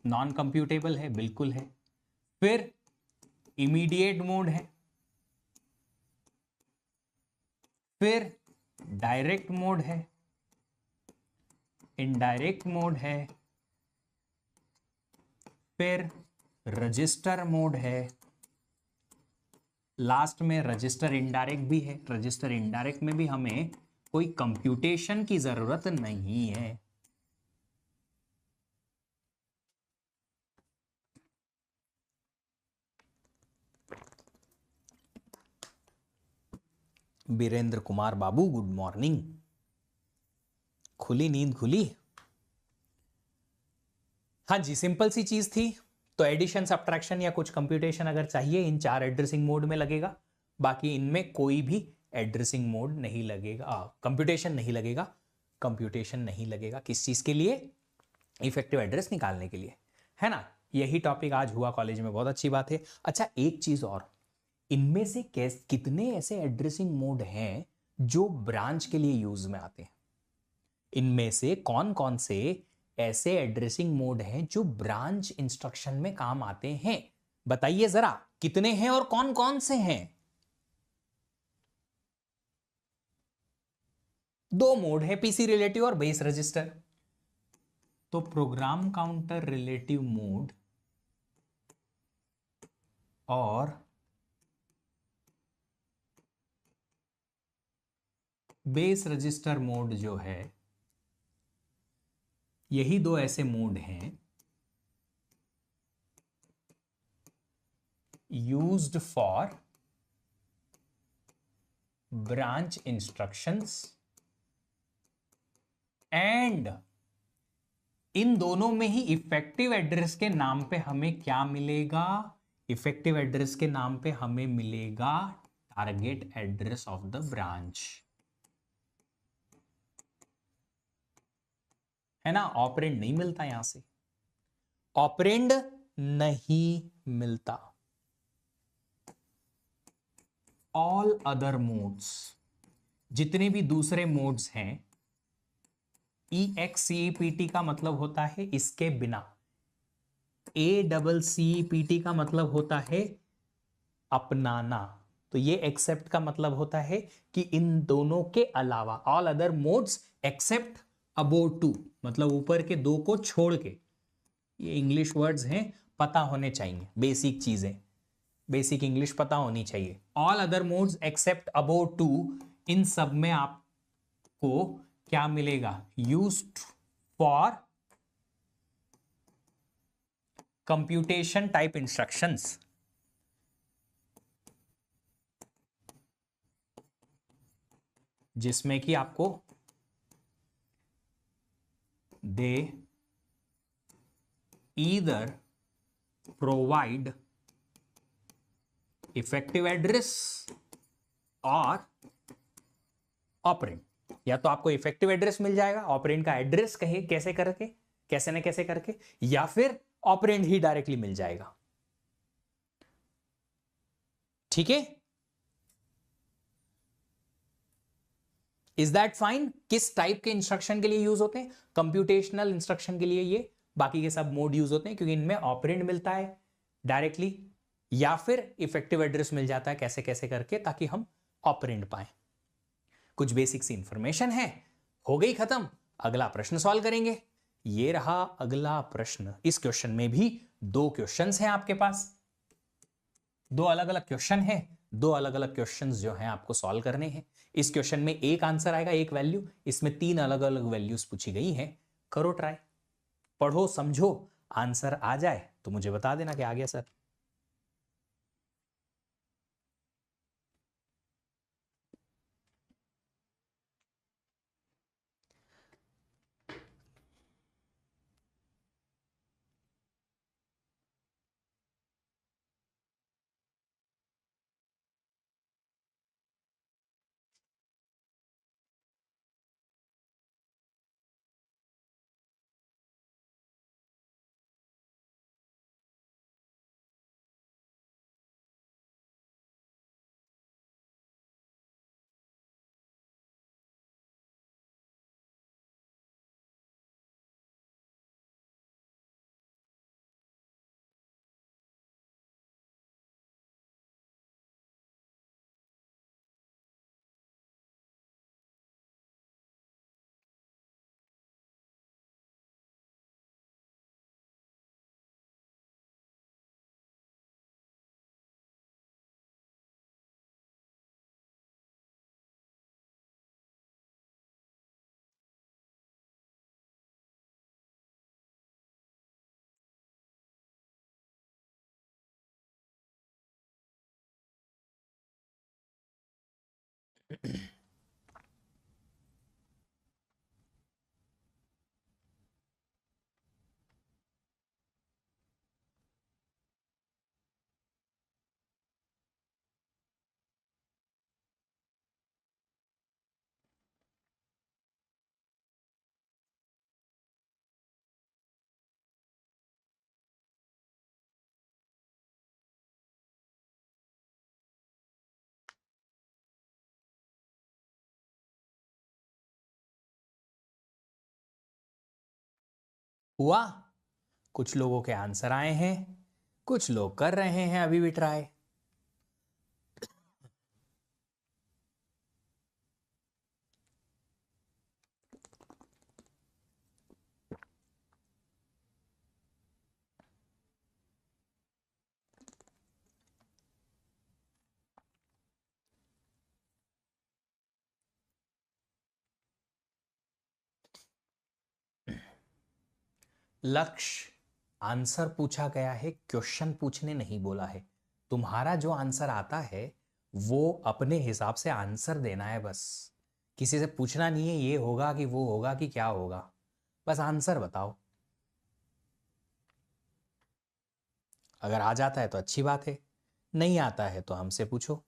नॉन कंप्यूटेबल है, बिल्कुल है। फिर इमीडिएट मोड है, फिर डायरेक्ट मोड है, इनडायरेक्ट मोड है, फिर रजिस्टर मोड है, लास्ट में रजिस्टर इनडायरेक्ट भी है। रजिस्टर इनडायरेक्ट में भी हमें कोई कंप्यूटेशन की जरूरत नहीं है। बीरेंद्र कुमार बाबू, गुड मॉर्निंग। खुली नींद खुली? हाँ जी, सिंपल सी चीज थी। तो एडिशन, सब्ट्रैक्शन या कुछ कंप्यूटेशन अगर चाहिए, इन 4 एड्रेसिंग मोड में लगेगा। बाकी इनमें कोई भी एड्रेसिंग मोड नहीं लगेगा, कंप्यूटेशन नहीं लगेगा। कंप्यूटेशन नहीं लगेगा किस चीज के लिए? इफेक्टिव एड्रेस निकालने के लिए, है ना? यही टॉपिक आज हुआ कॉलेज में, बहुत अच्छी बात है। अच्छा, एक चीज और, इनमें से कितने ऐसे एड्रेसिंग मोड हैं जो ब्रांच के लिए यूज में आते हैं? इनमें से कौन कौन से ऐसे एड्रेसिंग मोड हैं जो ब्रांच इंस्ट्रक्शन में काम आते हैं? बताइए जरा, कितने हैं और कौन कौन से हैं? 2 मोड है, पीसी रिलेटिव और बेस रजिस्टर। तो प्रोग्राम काउंटर रिलेटिव मोड और बेस रजिस्टर मोड जो है, यही 2 ऐसे मोड हैं used for branch instructions, and in दोनों में ही इफेक्टिव एड्रेस के नाम पे हमें क्या मिलेगा? इफेक्टिव एड्रेस के नाम पे हमें मिलेगा target address of the branch, है ना? ऑपरेंड नहीं मिलता यहां से, ऑपरेंड नहीं मिलता। ऑल अदर मोड्स, जितने भी दूसरे मोड्स हैं, EXCEPT का मतलब होता है इसके बिना, ACCEPT का मतलब होता है अपनाना। तो ये एक्सेप्ट का मतलब होता है कि इन दोनों के अलावा, all other modes except above 2, मतलब ऊपर के 2 को छोड़ के। ये इंग्लिश वर्ड्स हैं, पता होने चाहिए, बेसिक चीजें, बेसिक इंग्लिश पता होनी चाहिए। All other modes except above 2, इन सब में आपको क्या मिलेगा? Used for computation type instructions, जिसमें कि आपको दे ईदर प्रोवाइड इफेक्टिव एड्रेस और ऑपरेंड। या तो आपको इफेक्टिव एड्रेस मिल जाएगा, ऑपरेंड का एड्रेस कहे कैसे करके, कैसे न कैसे करके, या फिर ऑपरेंड ही डायरेक्टली मिल जाएगा। ठीक है? Is that fine? किस टाइप के इंस्ट्रक्शन के लिए यूज होते हैं? कंप्यूटेशनल इंस्ट्रक्शन के लिए ये बाकी के सब मोड यूज होते हैं, क्योंकि इनमें ऑपरेंड मिलता है डायरेक्टली, या फिर इफेक्टिव एड्रेस मिल जाता है कैसे कैसे करके, ताकि हम ऑपरेंड पाएं। कुछ बेसिक सी इंफॉर्मेशन है, हो गई खत्म। अगला प्रश्न सॉल्व करेंगे। ये रहा अगला प्रश्न। इस क्वेश्चन में भी 2 क्वेश्चंस हैं आपके पास, 2 अलग अलग क्वेश्चन हैं, 2 अलग अलग क्वेश्चंस जो हैं आपको सॉल्व करने हैं। इस क्वेश्चन में एक आंसर आएगा, एक वैल्यू, इसमें 3 अलग अलग वैल्यूज पूछी गई हैं। करो ट्राई, पढ़ो समझो, आंसर आ जाए तो मुझे बता देना कि आ गया सर। हुआ? कुछ लोगों के आंसर आए हैं, कुछ लोग कर रहे हैं अभी भी ट्राई। लक्ष्य, आंसर पूछा गया है, क्वेश्चन पूछने नहीं बोला है। तुम्हारा जो आंसर आता है वो अपने हिसाब से आंसर देना है बस। किसी से पूछना नहीं है ये होगा कि वो होगा कि क्या होगा, बस आंसर बताओ। अगर आ जाता है तो अच्छी बात है, नहीं आता है तो हमसे पूछो।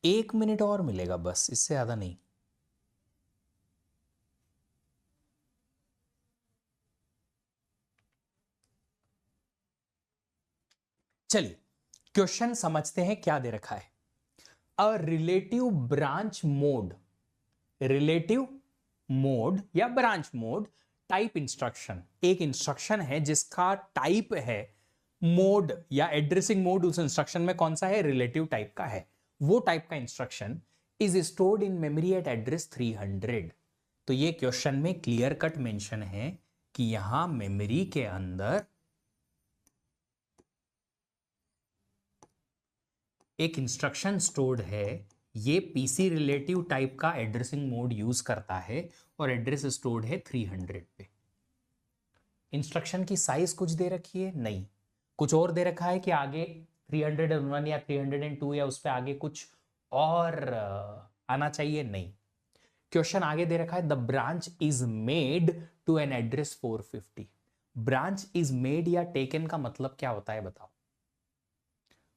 एक मिनट और मिलेगा बस, इससे ज्यादा नहीं। चलिए क्वेश्चन समझते हैं क्या दे रखा है। अ relative branch mode, relative mode या ब्रांच मोड टाइप इंस्ट्रक्शन, एक इंस्ट्रक्शन है जिसका टाइप है मोड या एड्रेसिंग मोड। उस इंस्ट्रक्शन में कौन सा है? रिलेटिव टाइप का है। वो टाइप का instruction is stored in memory eight address 300। तो ये क्वेश्चन में क्लियर कट मेंशन है कि यहां मेमोरी के अंदर एक इंस्ट्रक्शन स्टोर्ड है। ये पीसी रिलेटिव टाइप का एड्रेसिंग मोड यूज करता है और एड्रेस स्टोर्ड है 300 पे। इंस्ट्रक्शन की साइज कुछ दे रखी है नहीं, कुछ और दे रखा है कि आगे 301 या 302 या उस पे आगे कुछ और आना चाहिए नहीं। क्वेश्चन आगे दे रखा है the branch is made to an address 450। Branch is made या टेकन का मतलब क्या होता है बताओ?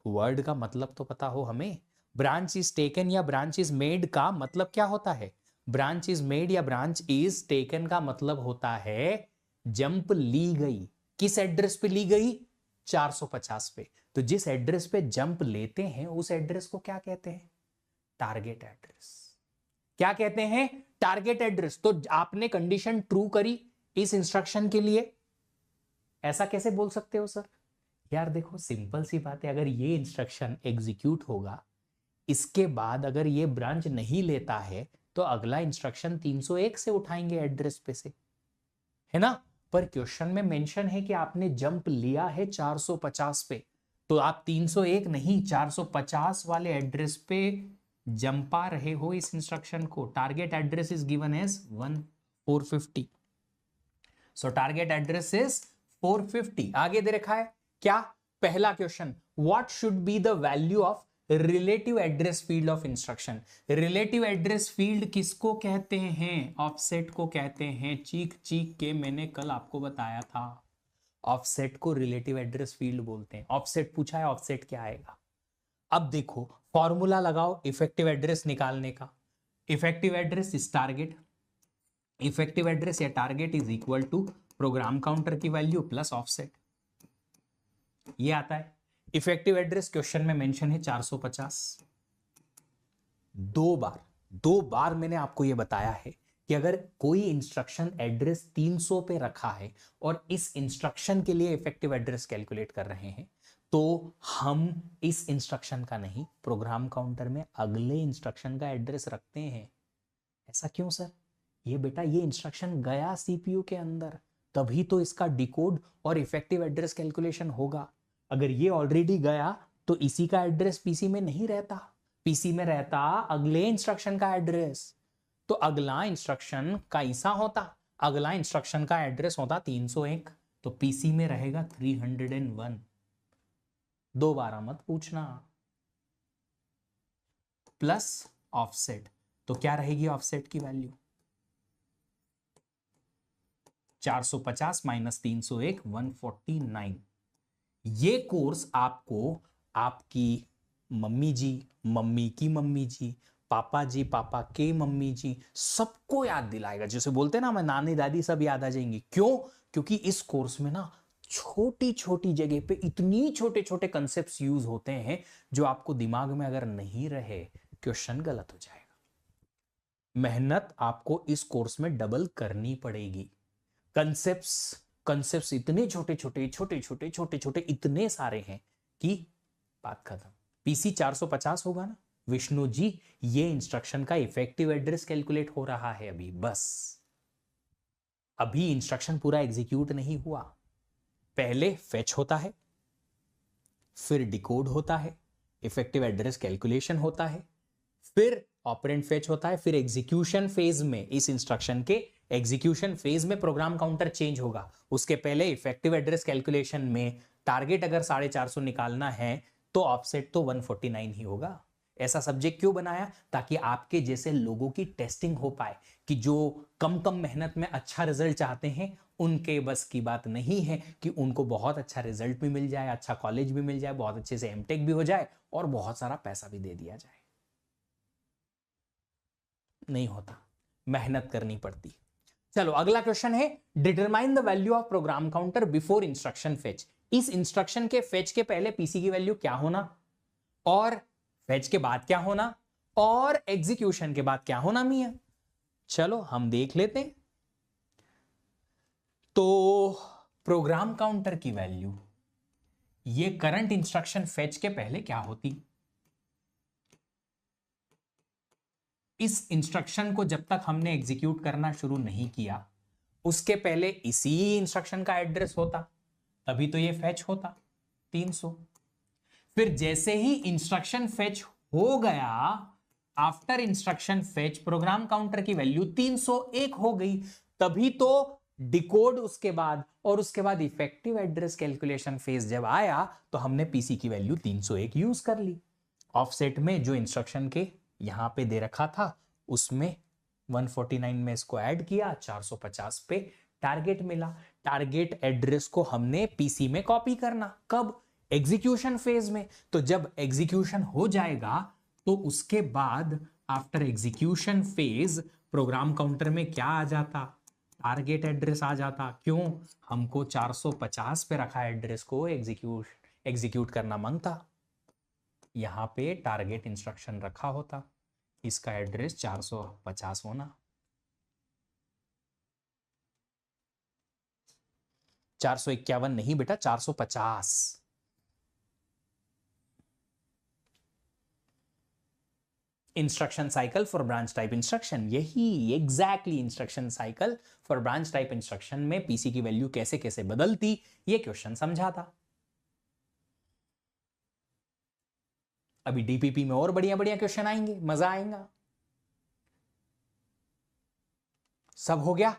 वर्ड का मतलब तो पता हो हमें। ब्रांच इज टेकन या ब्रांच इज मेड का मतलब क्या होता है? ब्रांच इज मेड या ब्रांच इज टेकन का मतलब होता है जंप ली गई। किस एड्रेस पे ली गई? 450 पे। तो जिस एड्रेस पे जंप लेते हैं उस एड्रेस को क्या कहते हैं? Target address. क्या कहते हैं? Target address. तो आपने कंडीशन ट्रू करी इस इंस्ट्रक्शन के लिए, ऐसा कैसे बोल सकते हो सर? यार देखो सिंपल सी बात है, अगर ये इंस्ट्रक्शन एग्जीक्यूट होगा, इसके बाद अगर ये ब्रांच नहीं लेता है तो अगला इंस्ट्रक्शन 301 से उठाएंगे एड्रेस पे से, है ना? पर क्वेश्चन में मेंशन है कि आपने जंप लिया है 450 पे, तो आप 301 नहीं 450 वाले एड्रेस पे जंपा रहे हो इस इंस्ट्रक्शन को। Target address is given as 450। So target address is 450। आगे दे रखा है क्या? पहला question, what should be the value of relative address field of instruction. Relative address field किसको कहते हैं? ऑफसेट को कहते हैं। चीख चीख के मैंने कल आपको बताया था, ऑफसेट को रिलेटिव एड्रेस फील्ड बोलते हैं। ऑफसेट पूछा है, ऑफसेट क्या आएगा? अब देखो फॉर्मूला लगाओ इफेक्टिव एड्रेस निकालने का। Effective address is target, effective address या target is equal to program counter की वैल्यू प्लस ऑफसेट, ये आता है। इफेक्टिव एड्रेस क्वेश्चन में मेंशन है 450। दो बार मैंने आपको यह बताया है कि अगर कोई इंस्ट्रक्शन एड्रेस 300 पे रखा है और इस इंस्ट्रक्शन के लिए इफेक्टिव एड्रेस कैलकुलेट कर रहे हैं, तो हम इस इंस्ट्रक्शन का नहीं, प्रोग्राम काउंटर में अगले इंस्ट्रक्शन का एड्रेस रखते हैं। ऐसा क्यों सर? ये बेटा ये इंस्ट्रक्शन गया सीपीयू के अंदर, तभी तो इसका डिकोड और इफेक्टिव एड्रेस कैलकुलेशन होगा। अगर ये ऑलरेडी गया तो इसी का एड्रेस पीसी में नहीं रहता, पीसी में रहता अगले इंस्ट्रक्शन का एड्रेस। तो अगला इंस्ट्रक्शन कैसा होता, अगला इंस्ट्रक्शन का एड्रेस होता 301, तो पीसी में रहेगा 301। दोबारा मत पूछना। प्लस ऑफसेट, तो क्या रहेगी ऑफसेट की वैल्यू 450 माइनस 301 149। ये कोर्स आपको आपकी मम्मी जी, मम्मी की मम्मी जी, पापा जी, पापा के मम्मी जी, सबको याद दिलाएगा। जैसे बोलते हैं ना, मैं नानी दादी सब याद आ जाएंगी। क्यों? क्योंकि इस कोर्स में ना छोटी छोटी जगह पे इतनी छोटे छोटे कंसेप्ट्स यूज होते हैं जो आपको दिमाग में अगर नहीं रहे क्वेश्चन गलत हो जाएगा। मेहनत आपको इस कोर्स में डबल करनी पड़ेगी। कंसेप्ट्स इतने छोटे छोटे छोटे छोटे छोटे छोटे इतने सारे हैं कि बात खत्म। पीसी 450 होगा ना विष्णु जी, ये इंस्ट्रक्शन का इफेक्टिव एड्रेस कैलकुलेट हो रहा है अभी, बस अभी इंस्ट्रक्शन पूरा एग्जीक्यूट नहीं हुआ। पहले फेच होता है, फिर डिकोड होता है, इफेक्टिव एड्रेस कैलकुलेशन होता है, फिर ऑपरेंड फेच होता है, फिर एग्जीक्यूशन फेज में, इस इंस्ट्रक्शन के एग्जीक्यूशन फेज में प्रोग्राम काउंटर चेंज होगा। उसके पहले इफेक्टिव एड्रेस कैलकुलेशन में टारगेट अगर 450 निकालना है तो ऑफसेट तो 149 ही होगा। ऐसा सब्जेक्ट क्यों बनाया? ताकि आपके जैसे लोगों की टेस्टिंग हो पाए कि जो कम कम मेहनत में अच्छा रिजल्ट चाहते हैं उनके बस की बात नहीं है कि उनको बहुत अच्छा रिजल्ट भी मिल जाए, अच्छा कॉलेज भी मिल जाए, बहुत अच्छे से एमटेक भी हो जाए और बहुत सारा पैसा भी दे दिया जाए। नहीं होता, मेहनत करनी पड़ती। चलो अगला क्वेश्चन है, determine the value of program counter before instruction fetch. इस इंस्ट्रक्शन के फेच के पहले पीसी की वैल्यू क्या होना, और फेच के बाद क्या होना, और एग्जीक्यूशन के बाद क्या होना मियां। चलो हम देख लेते हैं। तो प्रोग्राम काउंटर की वैल्यू ये करंट इंस्ट्रक्शन फेच के पहले क्या होती, इस इंस्ट्रक्शन को जब तक हमने एग्जीक्यूट करना शुरू नहीं किया उसके पहले इसी इंस्ट्रक्शन का एड्रेस होता, तभी तो ये फेच होता 300। फिर जैसे ही इंस्ट्रक्शन फेच हो गया, after instruction fetch programme counter की वैल्यू 301 हो गई, तभी तो डिकोड उसके बाद, और उसके बाद इफेक्टिव एड्रेस कैलकुलेशन फेज जब आया तो हमने पीसी की वैल्यू 301 यूज कर ली। ऑफसेट में जो इंस्ट्रक्शन के यहां पे दे रखा था उसमें 149 में इसको ऐड किया, 450 पे टारगेट मिला। टारगेट एड्रेस को हमने पीसी में कॉपी करना, कब? एग्जीक्यूशन फेज में। तो जब एग्जीक्यूशन हो जाएगा तो उसके बाद after execution phase program counter में क्या आ जाता, टारगेट एड्रेस आ जाता। क्यों? हमको 450 पे रखा एड्रेस को एग्जीक्यूट करना मांगता, यहां पे टारगेट इंस्ट्रक्शन रखा होता, इसका एड्रेस 450 होना। 451 नहीं बेटा, 450। Instruction cycle for branch type instruction, यही exactly instruction cycle for branch type instruction में पीसी की वैल्यू कैसे कैसे बदलती, ये क्वेश्चन समझाता। अभी डीपीपी में और बढ़िया बढ़िया क्वेश्चन आएंगे, मजा आएगा। सब हो गया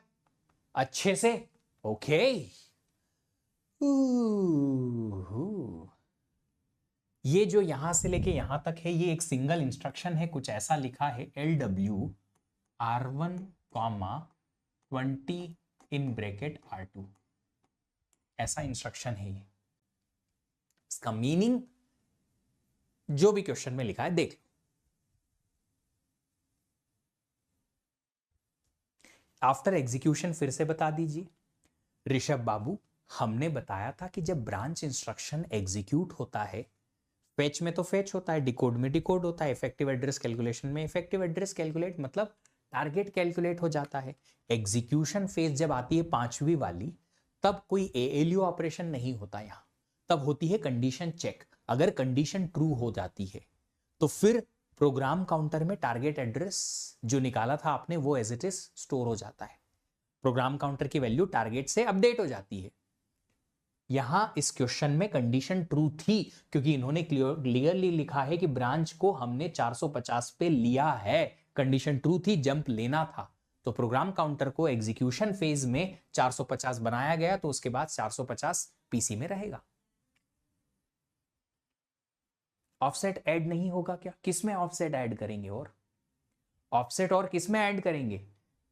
अच्छे से? ओके। ये जो यहां से लेके यहां तक है ये एक सिंगल इंस्ट्रक्शन है, कुछ ऐसा लिखा है LW R1 20 in bracket R2, ऐसा इंस्ट्रक्शन है ये। इसका मीनिंग जो भी क्वेश्चन में लिखा है देख लो। आफ्टर एग्जीक्यूशन फिर से बता दीजिए ऋषभ बाबू, हमने बताया था कि जब ब्रांच इंस्ट्रक्शन एग्जीक्यूट होता है, फेच में तो फेच होता है, डिकोड में डिकोड होता है, इफेक्टिव एड्रेस कैलकुलेशन में इफेक्टिव एड्रेस कैलकुलेट मतलब टारगेट कैलकुलेट हो जाता है। एग्जीक्यूशन फेज जब आती है पांचवी वाली, तब कोई एएलयू ऑपरेशन नहीं होता यहां, तब होती है कंडीशन चेक। अगर कंडीशन ट्रू हो जाती है तो फिर प्रोग्राम काउंटर में टारगेट एड्रेस जो निकाला था आपने वो एज इट इज स्टोर हो जाता है। प्रोग्राम काउंटर की वैल्यू टारगेट से अपडेट हो जाती है। यहां इस क्वेश्चन में कंडीशन ट्रू थी क्योंकि इन्होंने क्लियरली लिखा है कि ब्रांच को हमने 450 पे लिया है। कंडीशन ट्रू थी, जंप लेना था, तो प्रोग्राम काउंटर को एग्जीक्यूशन फेज में 450 बनाया गया, तो उसके बाद 450 पीसी में रहेगा। ऑफसेट ऐड नहीं होगा क्या? किसमें ऑफसेट ऐड करेंगे? और ऑफसेट और किसमें ऐड करेंगे?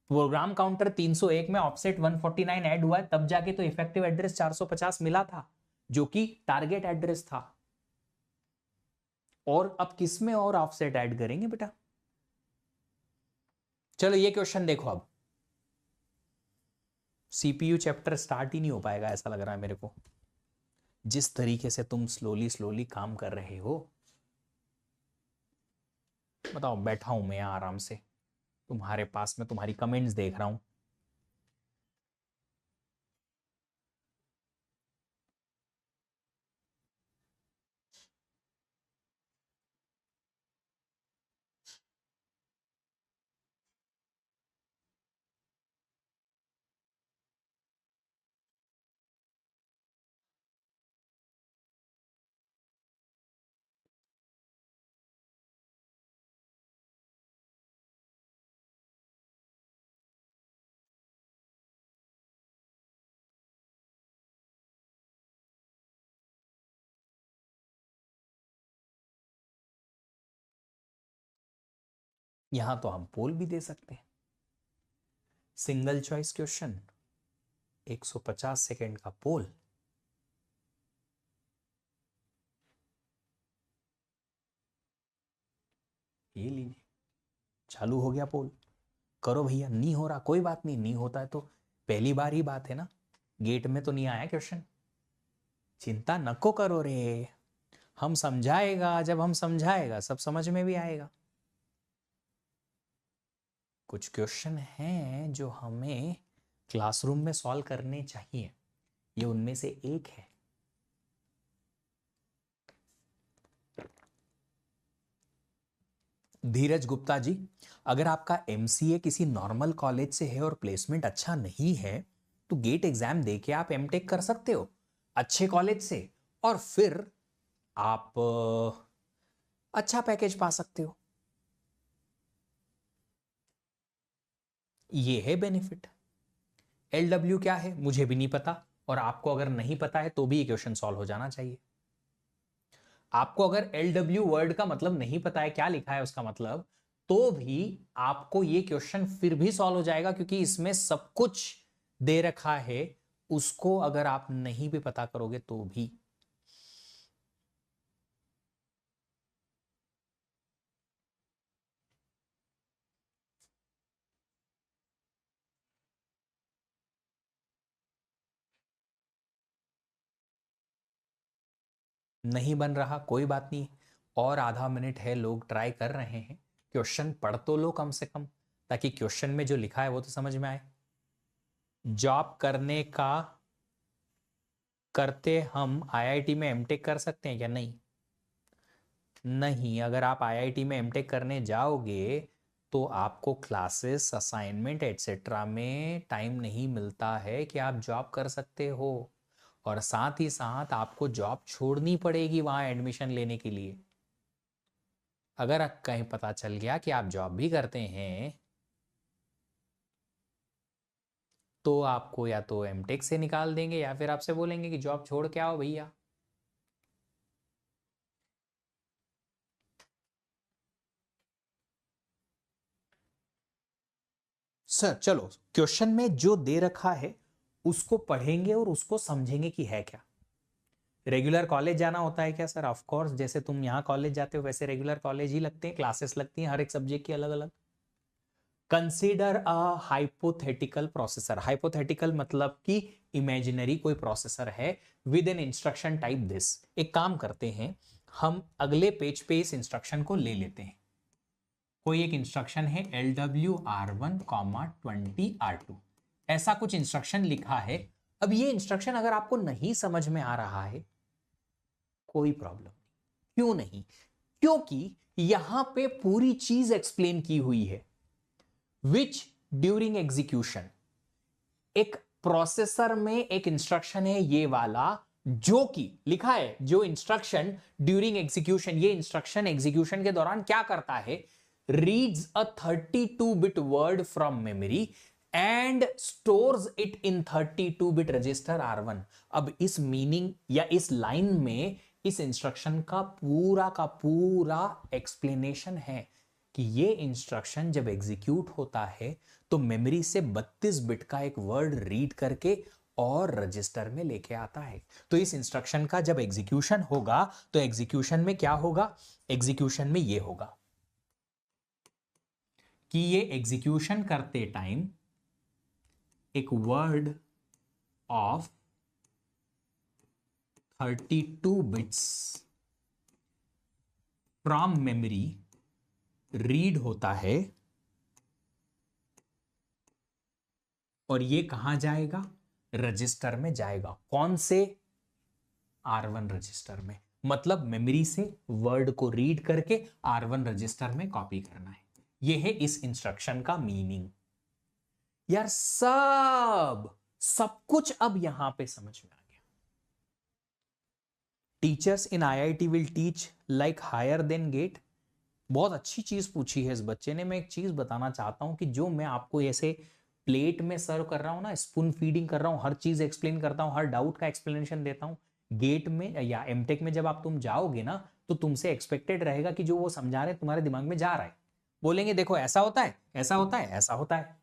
प्रोग्राम काउंटर 301 में ऑफसेट 149 ऐड हुआ है, तब जाके तो इफेक्टिव एड्रेस 450 मिला था जो कि टारगेट एड्रेस था। और अब किसमें और ऑफसेट ऐड करेंगे बेटा? चलो ये क्वेश्चन देखो। अब सीपीयू चैप्टर स्टार्ट ही नहीं हो पाएगा ऐसा लग रहा है मेरे को, जिस तरीके से तुम स्लोली स्लोली काम कर रहे हो। बताओ, बैठा हूं मैं आराम से तुम्हारे पास में, तुम्हारी कमेंट्स देख रहा हूं। यहां तो हम पोल भी दे सकते हैं। सिंगल चॉइस क्वेश्चन, 150 सेकेंड का पोल। ये लीजिए, चालू हो गया पोल। करो भैया। नहीं हो रहा कोई बात नहीं, नहीं होता है तो पहली बार ही बात है ना, गेट में तो नहीं आया क्वेश्चन। चिंता नको करो रे, हम समझाएगा, जब हम समझाएगा सब समझ में भी आएगा। कुछ क्वेश्चन हैं जो हमें क्लासरूम में सॉल्व करने चाहिए, ये उनमें से एक है। धीरज गुप्ता जी, अगर आपका एमसीए किसी नॉर्मल कॉलेज से है और प्लेसमेंट अच्छा नहीं है तो गेट एग्जाम देके आप एमटेक कर सकते हो अच्छे कॉलेज से, और फिर आप अच्छा पैकेज पा सकते हो। ये है बेनिफिट। एलडब्ल्यू क्या है मुझे भी नहीं पता, और आपको अगर नहीं पता है तो भी ये क्वेश्चन सॉल्व हो जाना चाहिए। आपको अगर एलडब्ल्यू वर्ड का मतलब नहीं पता है, क्या लिखा है उसका मतलब, तो भी आपको ये क्वेश्चन फिर भी सॉल्व हो जाएगा क्योंकि इसमें सब कुछ दे रखा है। उसको अगर आप नहीं भी पता करोगे तो भी। नहीं बन रहा कोई बात नहीं, और आधा मिनट है, लोग ट्राई कर रहे हैं। क्वेश्चन पढ़ तो लो कम से कम, ताकि क्वेश्चन में जो लिखा है वो तो समझ में आए। जॉब करने का करते हम आईआईटी में एमटेक कर सकते हैं क्या? नहीं, नहीं। अगर आप आईआईटी में एमटेक करने जाओगे तो आपको क्लासेस, असाइनमेंट एटसेट्रा में टाइम नहीं मिलता है कि आप जॉब कर सकते हो, और साथ ही साथ आपको जॉब छोड़नी पड़ेगी वहां एडमिशन लेने के लिए। अगर कहीं पता चल गया कि आप जॉब भी करते हैं तो आपको या तो एमटेक से निकाल देंगे या फिर आपसे बोलेंगे कि जॉब छोड़ के आओ भैया। सर चलो, क्वेश्चन में जो दे रखा है उसको पढ़ेंगे और उसको समझेंगे कि है क्या। रेगुलर कॉलेज जाना होता है क्या? सर ऑफ कोर्स, जैसे तुम यहाँ कॉलेज जाते हो वैसे रेगुलर कॉलेज ही लगते हैं, क्लासेस लगती हैं हर एक सब्जेक्ट की अलग अलग। Consider a hypothetical processor. Hypothetical मतलब कि इमेजिनरी कोई प्रोसेसर है with an instruction type this. एक काम करते हैं, हम अगले पेज पे इस इंस्ट्रक्शन को ले लेते हैं। कोई एक इंस्ट्रक्शन है LWR1, 20R2, ऐसा कुछ इंस्ट्रक्शन लिखा है। अब ये इंस्ट्रक्शन अगर आपको नहीं समझ में आ रहा है कोई प्रॉब्लम नहीं। क्यों नहीं? क्योंकि यहां पे पूरी चीज एक्सप्लेन की हुई है। विच ड्यूरिंग एग्जीक्यूशन एक प्रोसेसर में एक इंस्ट्रक्शन है ये वाला, जो कि लिखा है, जो इंस्ट्रक्शन ड्यूरिंग एग्जीक्यूशन, ये इंस्ट्रक्शन एग्जीक्यूशन के दौरान क्या करता है, reads a 32 bit word from memory and stores it in 32 bit register R1। अब इस मीनिंग या इस लाइन में इस इंस्ट्रक्शन का पूरा एक्सप्लेनेशन है कि ये इंस्ट्रक्शन जब एग्जीक्यूट होता है तो मेमोरी से 32 बिट का एक वर्ड रीड करके और रजिस्टर में लेके आता है। तो इस इंस्ट्रक्शन का जब एग्जीक्यूशन होगा तो एग्जीक्यूशन में क्या होगा, एग्जीक्यूशन में ये होगा कि ये एग्जीक्यूशन करते टाइम एक word of 32 bits from memory read होता है और ये कहां जाएगा, रजिस्टर में जाएगा। कौन से, R1 रजिस्टर में। मतलब मेमोरी से वर्ड को रीड करके R1 रजिस्टर में कॉपी करना है। ये है इस इंस्ट्रक्शन का मीनिंग। यार सब कुछ अब यहां पे समझ में आ गया। Teachers in IIT will teach like higher than GATE. बहुत अच्छी चीज पूछी है इस बच्चे ने। मैं एक चीज बताना चाहता हूं कि जो मैं आपको ऐसे प्लेट में सर्व कर रहा हूं ना, स्पून फीडिंग कर रहा हूं, हर चीज एक्सप्लेन करता हूं, हर डाउट का एक्सप्लेनेशन देता हूं, गेट में या एमटेक में जब आप तुम जाओगे ना तो तुमसे एक्सपेक्टेड रहेगा कि जो वो समझा रहे हैं तुम्हारे दिमाग में जा रहा है। बोलेंगे देखो ऐसा होता है, ऐसा होता है, ऐसा होता है।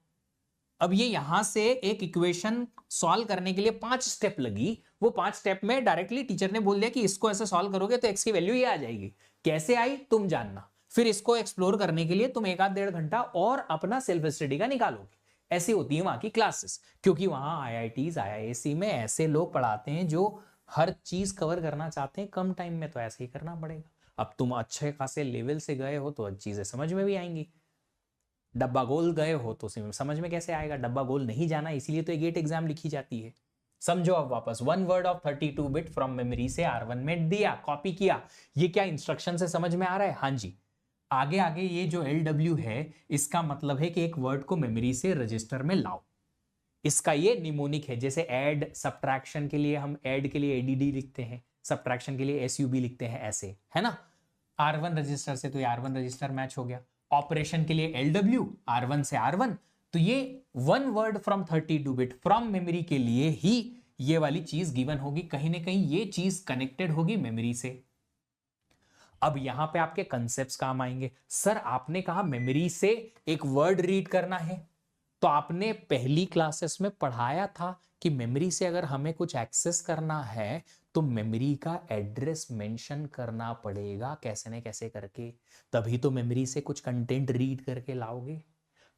अब ये यहां से एक इक्वेशन सॉल्व करने के लिए 5 स्टेप लगी। वो 5 स्टेप में डायरेक्टली टीचर ने बोल दिया कि इसको ऐसे सॉल्व करोगे तो एक्स की वैल्यू ये आ जाएगी। कैसे आई तुम जानना। फिर इसको एक्सप्लोर करने के लिए तुम 1-1.5 घंटा और अपना सेल्फ स्टडी का निकालोगे। ऐसी होती है वहां की क्लासेस, क्योंकि वहां IITs IISc में ऐसे लोग पढ़ाते हैं जो हर चीज कवर करना चाहते हैं कम टाइम में, तो ऐसे ही करना पड़ेगा। अब तुम अच्छे खासे लेवल से गए हो तो चीजें समझ में भी आएंगी। डब्बा गोल गए हो तो समझ में कैसे आएगा। डब्बा गोल नहीं जाना, इसीलिए तो गेट एग्जाम लिखी जाती है। समझो अब वापस, 1 word of 32 bit from memory से R1 में दिया, कॉपी किया। ये क्या इंस्ट्रक्शन से समझ में आ रहा है? हाँ जी। आगे आगे ये जो LW है इसका मतलब है कि एक वर्ड को मेमोरी से रजिस्टर में लाओ। इसका ये निमोनिक है। जैसे ऐड, सब्ट्रैक्शन के लिए हम ऐड के लिए ADD लिखते हैं, सब्ट्रैक्शन के लिए SUB लिखते हैं, ऐसे है ना। R1 रजिस्टर से तो ये R1 रजिस्टर मैच हो गया। ऑपरेशन के लिए LW, R1 से R1। तो ये 1 word from 32 bit from memory के लिए ही ये वाली चीज गिवन होगी। कहीं ना कहीं ये चीज कनेक्टेड होगी मेमोरी से। अब यहां पे आपके कंसेप्ट्स काम आएंगे। सर आपने कहा मेमोरी से एक वर्ड रीड करना है, तो आपने पहली क्लासेस में पढ़ाया था कि मेमोरी से अगर हमें कुछ एक्सेस करना है तो मेमोरी का एड्रेस मेंशन करना पड़ेगा कैसे न कैसे करके, तभी तो मेमोरी से कुछ कंटेंट रीड करके लाओगे।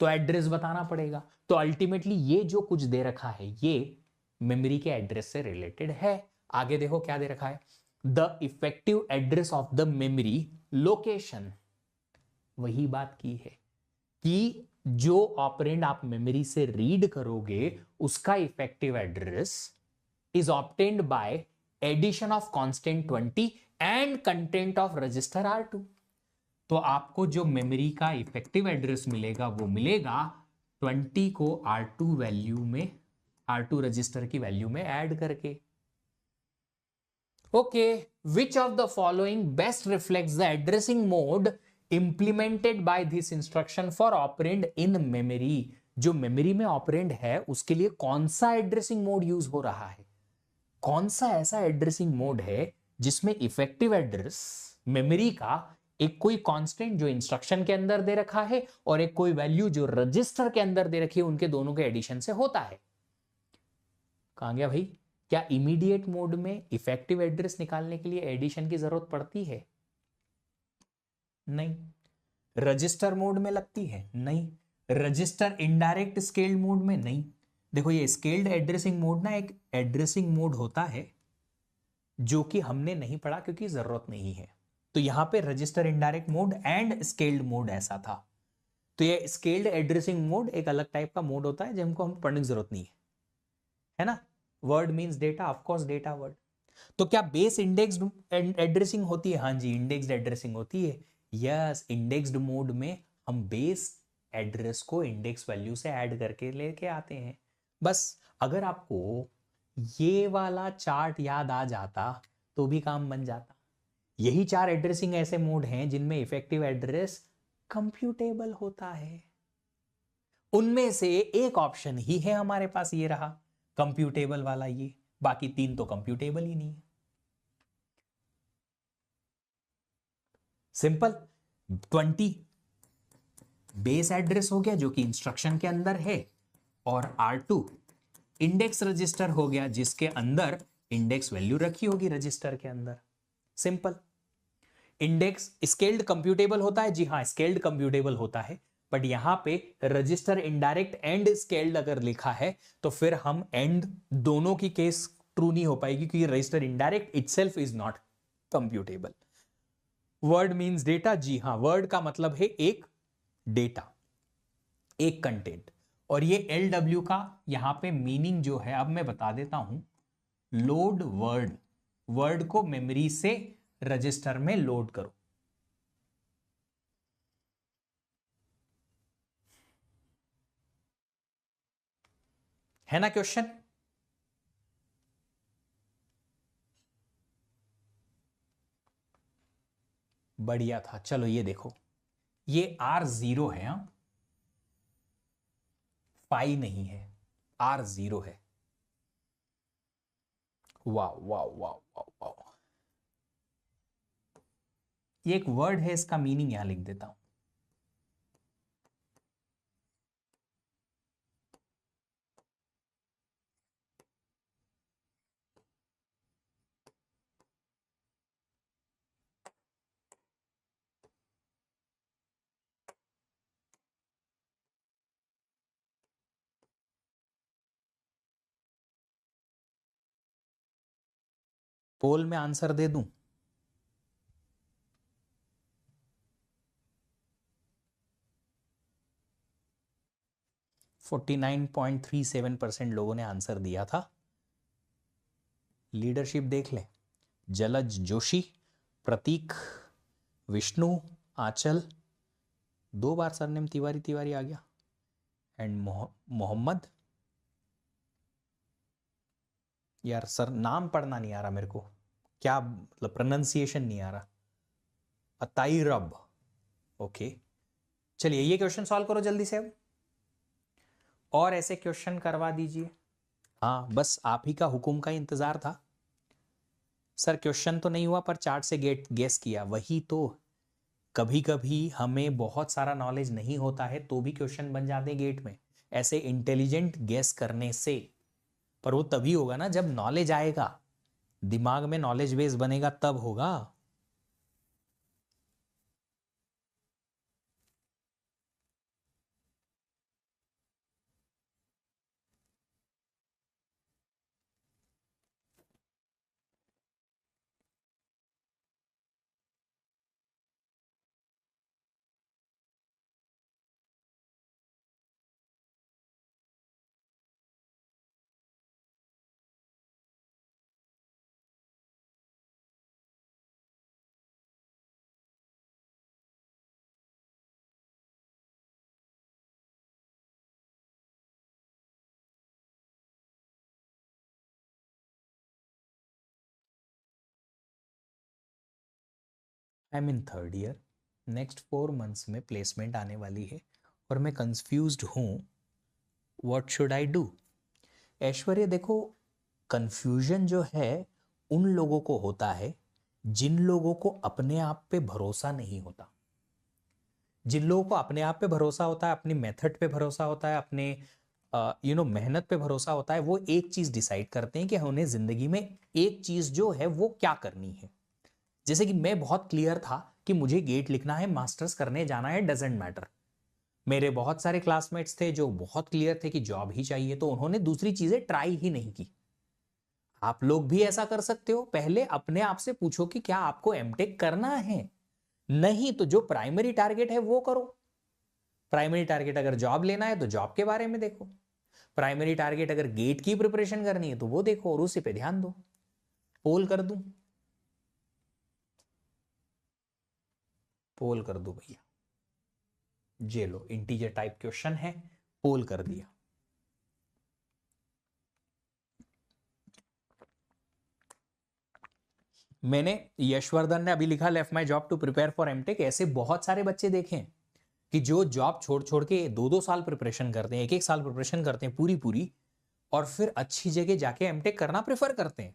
तो एड्रेस बताना पड़ेगा। तो अल्टीमेटली ये जो कुछ दे रखा है ये मेमोरी के एड्रेस से रिलेटेड है। आगे देखो क्या दे रखा है, the effective address of the memory location. वही बात की है कि जो ऑपरेंड आप मेमोरी से रीड करोगे उसका effective address is obtained by addition of constant 20 and content of register R2। तो आपको जो मेमोरी का इफेक्टिव एड्रेस मिलेगा वो मिलेगा 20 को R2 वैल्यू में, R2 रजिस्टर की वैल्यू में ऐड करके। Okay, which of the following best reflects the addressing mode implemented by this instruction for operand in memory. जो मेमोरी में ऑपरेंड है उसके लिए कौन सा एड्रेसिंग मोड यूज हो रहा है, कौन सा ऐसा एड्रेसिंग मोड है जिसमें इफेक्टिव एड्रेस मेमोरी का एक कोई कांस्टेंट जो इंस्ट्रक्शन के अंदर दे रखा है और एक कोई वैल्यू जो रजिस्टर के अंदर दे रखी है, उनके दोनों के एडिशन से होता है। कहां गया भाई? क्या इमीडिएट मोड में इफेक्टिव एड्रेस निकालने के लिए एडिशन की जरूरत पड़ती है? नहीं। रजिस्टर मोड में लगती है? नहीं। रजिस्टर इनडायरेक्ट स्केल्ड मोड में? नहीं। देखो ये स्केल्ड एड्रेसिंग मोड ना एक एड्रेसिंग मोड होता है जो कि हमने नहीं पढ़ा क्योंकि जरूरत नहीं है। तो यहां पे register indirect mode and scaled mode ऐसा था। तो ये स्केल्ड एड्रेसिंग मोड एक अलग टाइप का मोड होता है जिनको हम पढ़ने की जरूरत नहीं है ना। Word means data, of course data word. तो क्या बेस इंडेक्स्ड एड्रेसिंग होती है? हाँ जी, इंडेक्स्ड एड्रेसिंग होती है। यस, इंडेक्स्ड मोड में हम बेस एड्रेस को इंडेक्स वैल्यू से ऐड करके लेके आते हैं। बस अगर आपको ये वाला चार्ट याद आ जाता तो भी काम बन जाता। यही 4 एड्रेसिंग ऐसे मोड हैं जिनमें इफेक्टिव एड्रेस कंप्यूटेबल होता है। उनमें से एक ऑप्शन ही है हमारे पास, ये रहा कंप्यूटेबल वाला, ये बाकी 3 तो कंप्यूटेबल ही नहीं है। सिंपल। 20 बेस एड्रेस हो गया जो कि इंस्ट्रक्शन के अंदर है, और R2 इंडेक्स रजिस्टर हो गया जिसके अंदर इंडेक्स वैल्यू रखी होगी रजिस्टर के अंदर। सिंपल। इंडेक्स स्केल्ड कंप्यूटेबल होता है, जी हाँ स्केल्ड कंप्यूटेबल होता है, बट यहां पे रजिस्टर इनडायरेक्ट एंड स्केल्ड अगर लिखा है तो फिर हम एंड दोनों की केस ट्रू नहीं हो पाएगी, क्योंकि register indirect itself is not computable. Word means data, जी हाँ वर्ड का मतलब है एक डेटा, एक कंटेंट, और ये LW का यहां पे मीनिंग जो है अब मैं बता देता हूं, लोड वर्ड, वर्ड को मेमोरी से रजिस्टर में लोड करो। है ना क्वेश्चन? बढ़िया था। चलो ये देखो, ये R0 है, हाँ पाई नहीं है, R0 है। वाह वाह वाह वाह वाह। ये एक वर्ड है, इसका मीनिंग यहां लिख देता हूं। पोल में आंसर दे दूं? %49.37 लोगों ने आंसर दिया था। लीडरशिप देख ले, जलज जोशी, प्रतीक, विष्णु, आंचल, 2 बार सरनेम तिवारी तिवारी आ गया, एंड मोहम्मद। यार सर नाम पढ़ना नहीं आ रहा मेरे को, क्या मतलब प्रोनाउंसिएशन नहीं आ रहा। अताईरब, ओके। चलिए ये क्वेश्चन सॉल्व करो जल्दी से अब, और ऐसे क्वेश्चन करवा दीजिए। हाँ बस आप ही का हुक्म का इंतजार था। सर क्वेश्चन तो नहीं हुआ पर चार्ट से गेस किया, वही तो। कभी कभी हमें बहुत सारा नॉलेज नहीं होता है तो भी क्वेश्चन बन जाते हैं गेट में, ऐसे इंटेलिजेंट गेस करने से। पर वो तभी होगा ना जब नॉलेज आएगा, दिमाग में नॉलेज बेस बनेगा तब होगा। I mean 3rd year, next 4 months में प्लेसमेंट आने वाली है और मैं कंफ्यूज्ड हूँ, व्हाट शुड आई डू। ऐश्वर्य देखो, कंफ्यूजन जो है उन लोगों को होता है जिन लोगों को अपने आप पे भरोसा नहीं होता। जिन लोगों को अपने आप पे भरोसा होता है, अपनी मेथड पे भरोसा होता है, अपने मेहनत पे भरोसा होता है, वो एक चीज डिसाइड करते हैं कि उन्हें जिंदगी में एक चीज जो है वो क्या करनी है। जैसे कि मैं बहुत क्लियर था कि मुझे गेट लिखना है, मास्टर्स करने जाना है, डजेंट मैटर। मेरे बहुत सारे क्लासमेट्स थे जो बहुत क्लियर थे कि जॉब ही चाहिए, तो उन्होंने दूसरी चीजें ट्राई ही नहीं की। आप लोग भी ऐसा कर सकते हो, पहले अपने आप से पूछो कि क्या आपको एमटेक करना है। नहीं तो जो प्राइमरी टारगेट है वो करो। प्राइमरी टारगेट अगर जॉब लेना है तो जॉब के बारे में देखो। प्राइमरी टारगेट अगर गेट की प्रिपरेशन करनी है तो वो देखो और उसी पे ध्यान दो। पोल कर दूं? पोल कर दो भैया, जे लो इंटीजर टाइप क्वेश्चन है, पोल कर दिया। मैंने यशवर्धन ने अभी लिखा left my job to prepare for MTech. ऐसे बहुत सारे बच्चे देखे हैं कि जो जॉब छोड़ छोड़ के 2-2 साल प्रिपरेशन करते हैं, 1-1 साल प्रिपरेशन करते हैं पूरी पूरी, और फिर अच्छी जगह जाके एमटेक करना प्रेफर करते हैं।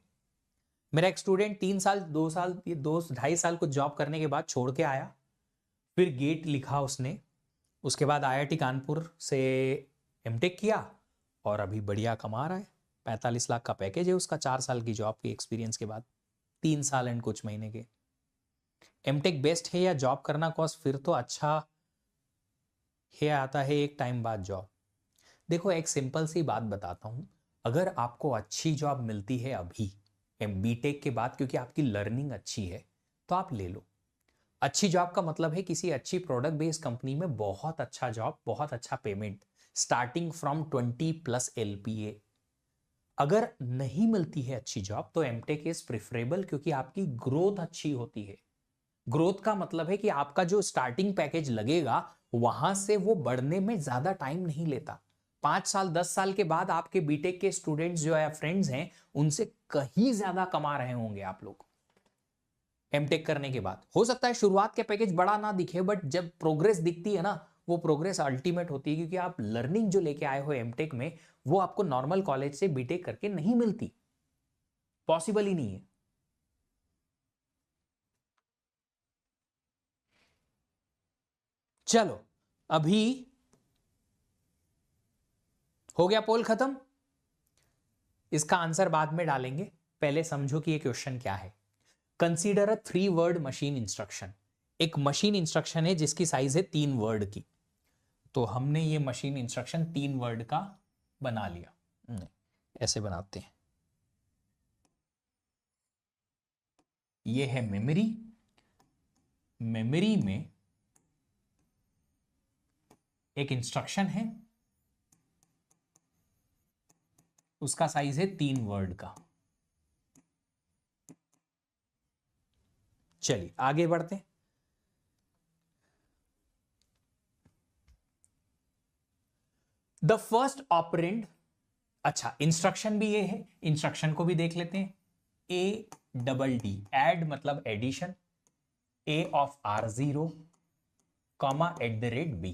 मेरा एक स्टूडेंट 3 साल 2 साल 2-2.5 साल कुछ जॉब करने के बाद छोड़ के आया, फिर गेट लिखा उसने, उसके बाद आईआईटी कानपुर से एमटेक किया और अभी बढ़िया कमा रहा है। 45 लाख का पैकेज है उसका 4 साल की जॉब के एक्सपीरियंस के बाद, 3 साल एंड कुछ महीने के। एमटेक बेस्ट है या जॉब करना कॉस्ट? फिर तो अच्छा है, आता है एक टाइम बाद जॉब। देखो एक सिंपल सी बात बताता हूं, अगर आपको अच्छी जॉब मिलती है अभी बीटेक के बाद, क्योंकि आपकी लर्निंग अच्छी है, तो आप ले लो। अच्छी जॉब का मतलब है किसी अच्छी प्रोडक्ट बेस्ड कंपनी में बहुत अच्छा जॉब, बहुत अच्छा पेमेंट, स्टार्टिंग फ्रॉम 20+ LPA। अगर नहीं मिलती है अच्छी जॉब तो एमटेक इज प्रेफरेबल, क्योंकि आपकी ग्रोथ अच्छी होती है। ग्रोथ का मतलब है कि आपका जो स्टार्टिंग पैकेज लगेगा वहां से वो बढ़ने में ज्यादा टाइम नहीं लेता। 5 साल 10 साल के बाद आपके बीटेक के स्टूडेंट्स जो है, फ्रेंड्स हैं, उनसे कहीं ज्यादा कमा रहे होंगे आप लोग एमटेक करने के बाद। हो सकता है शुरुआत के पैकेज बड़ा ना दिखे, बट जब प्रोग्रेस दिखती है ना, वो प्रोग्रेस अल्टीमेट होती है, क्योंकि आप लर्निंग जो लेके आए हो एमटेक में, वो आपको नॉर्मल कॉलेज से बीटेक करके नहीं मिलती, पॉसिबल ही नहीं है। चलो अभी हो गया पोल खत्म, इसका आंसर बाद में डालेंगे, पहले समझो कि ये क्वेश्चन क्या है। Consider a 3 word machine instruction. एक मशीन इंस्ट्रक्शन है जिसकी साइज है 3 वर्ड की, तो हमने ये मशीन इंस्ट्रक्शन 3 वर्ड का बना लिया। ऐसे बनाते हैं, ये है मेमोरी, मेमोरी में एक इंस्ट्रक्शन है, उसका साइज है 3 वर्ड का। चलिए आगे बढ़ते हैं। द फर्स्ट ऑपरेंड, अच्छा इंस्ट्रक्शन भी ये है, इंस्ट्रक्शन को भी देख लेते हैं। ADD, एड मतलब addition, A of R0, (B।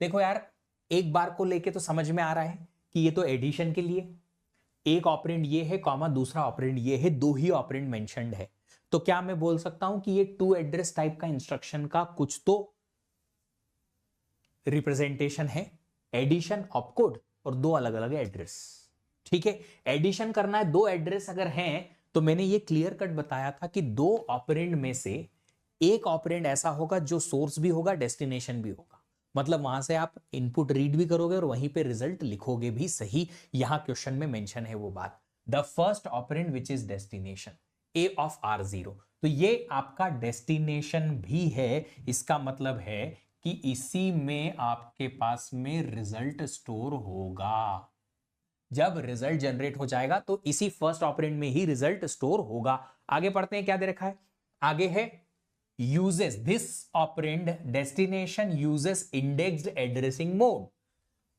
देखो यार, एक बार को लेके तो समझ में आ रहा है कि ये तो एडिशन के लिए, एक ऑपरेंड ये है, कॉमा दूसरा ऑपरेंड ये है, 2 ही ऑपरेंड मेंशन्ड है। तो क्या मैं बोल सकता हूं कि ये 2 एड्रेस टाइप का इंस्ट्रक्शन का कुछ तो रिप्रेजेंटेशन है, एडिशन, ऑपकोड और 2 अलग अलग एड्रेस। ठीक है, एडिशन करना है, 2 एड्रेस अगर हैं तो मैंने ये क्लियर कट बताया था कि 2 ऑपरेंड में से एक ऑपरेंड ऐसा होगा जो सोर्स भी होगा, डेस्टिनेशन भी होगा, मतलब वहां से आप इनपुट रीड भी करोगे और वहीं पे रिजल्ट लिखोगे भी सही। यहां क्वेश्चन में मेंशन है वो बात, the first operand which is destination, A of R0, तो ये आपका डेस्टिनेशन भी है। इसका मतलब है कि इसी में आपके पास में रिजल्ट स्टोर होगा। जब रिजल्ट जनरेट हो जाएगा तो इसी फर्स्ट ऑपरेंड में ही रिजल्ट स्टोर होगा। आगे पढ़ते हैं, क्या दे रखा है आगे है, uses this operand destination uses indexed addressing mode.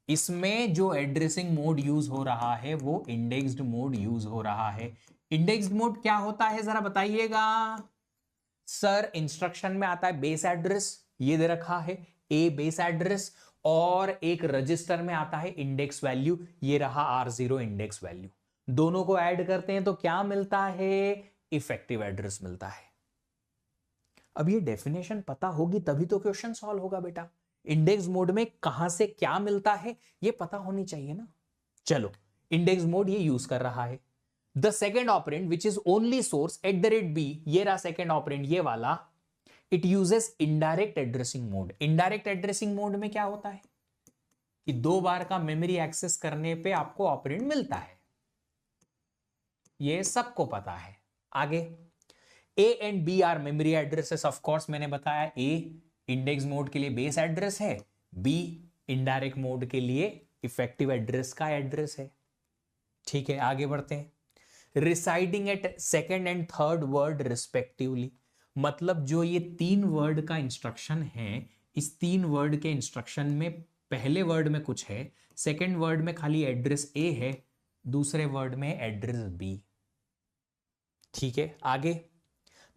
इसमें जो एड्रेसिंग मोड यूज हो रहा है वो इंडेक्स्ड मोड यूज हो रहा है। इंडेक्स्ड मोड क्या होता है जरा बताइएगा सर? इंस्ट्रक्शन में आता है बेस एड्रेस, ये दे रखा है ए बेस एड्रेस, और एक रजिस्टर में आता है इंडेक्स वैल्यू, ये रहा R0 इंडेक्स वैल्यू। दोनों को ऐड करते हैं तो क्या मिलता है? इफेक्टिव एड्रेस मिलता है। अब ये डेफिनेशन पता होगी तभी तो क्वेश्चन सॉल्व होगा बेटा। इंडेक्स मोड में कहां से क्या मिलता है ये पता होनी चाहिए ना। चलो, इंडेक्स मोड ये यूज कर रहा है। The second operand which is only source @B, ये रहा सेकेंड ऑपरेंड ये वाला, it uses indirect addressing mode. Indirect addressing mode में क्या होता है कि 2 बार का मेमोरी एक्सेस करने पे आपको ऑपरेंड मिलता है, ये सबको पता है। आगे A and B are memory addresses, of course मैंने बताया A इंडेक्स मोड के लिए बेस एड्रेस है, B इनडायरेक्ट मोड के लिए इफेक्टिव एड्रेस का एड्रेस है। ठीक है, आगे बढ़ते हैं। Residing at second and third word respectively, मतलब जो ये 3 वर्ड का इंस्ट्रक्शन है, इस 3 वर्ड के इंस्ट्रक्शन में पहले वर्ड में कुछ है, सेकेंड वर्ड में खाली एड्रेस A है, दूसरे वर्ड में एड्रेस B। ठीक है, आगे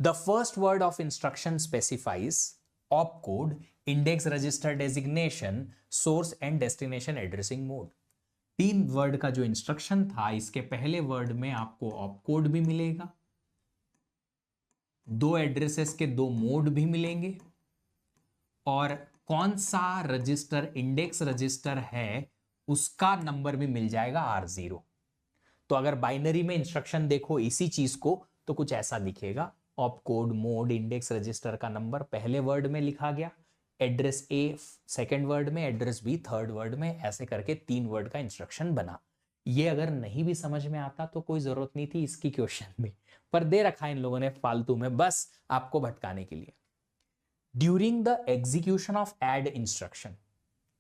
the first word of instruction specifies op code, index register designation, source and destination addressing mode. 3 word का जो इंस्ट्रक्शन था, इसके पहले वर्ड में आपको ऑप कोड भी मिलेगा, 2 एड्रेसेस के 2 मोड भी मिलेंगे, और कौन सा रजिस्टर इंडेक्स रजिस्टर है उसका नंबर भी मिल जाएगा R0। तो अगर बाइनरी में इंस्ट्रक्शन देखो इसी चीज को तो कुछ ऐसा दिखेगा, op code, mode, index register का नंबर पहले वर्ड में लिखा गया, एड्रेस ए सेकंड वर्ड में, एड्रेस बी थर्ड वर्ड में, ऐसे करके 3 वर्ड का इंस्ट्रक्शन बना। ये अगर नहीं भी समझ में आता तो कोई जरूरत नहीं थी इसकी क्वेश्चन में, पर दे रखा इन लोगों ने फालतू में बस आपको भटकाने के लिए। During the execution of add instruction,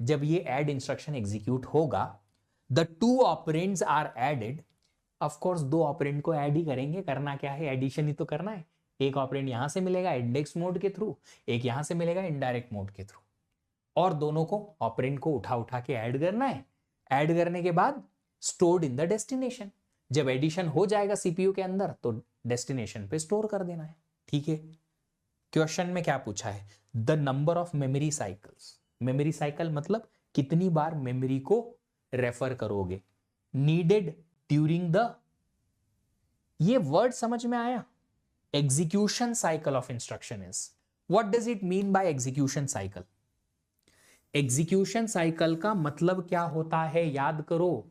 जब ये एड इंस्ट्रक्शन एग्जीक्यूट होगा, the 2 operands are added. Of course 2 operand को ऐड ही करेंगे, करना क्या है, एडिशन ही तो करना है। एक ऑपरेंड यहां से मिलेगा इंडेक्स मोड के थ्रू, एक यहां से मिलेगा इनडायरेक्ट मोड के थ्रू, और दोनों को ऑपरेंड को उठा उठा के ऐड करना है। ऐड करने के बाद स्टोर्ड इन द डेस्टिनेशन, जब एडिशन हो जाएगा सीपीयू के अंदर तो डेस्टिनेशन पे स्टोर कर देना है। ठीक है, क्वेश्चन में क्या पूछा है, the number of memory cycles. Memory cycle मतलब कितनी बार मेमोरी को रेफर करोगे, नीडेड ड्यूरिंग द, ये वर्ड समझ में आया, execution cycle of instruction is. What does it mean by execution cycle? Execution cycle का मतलब क्या होता है, याद करो।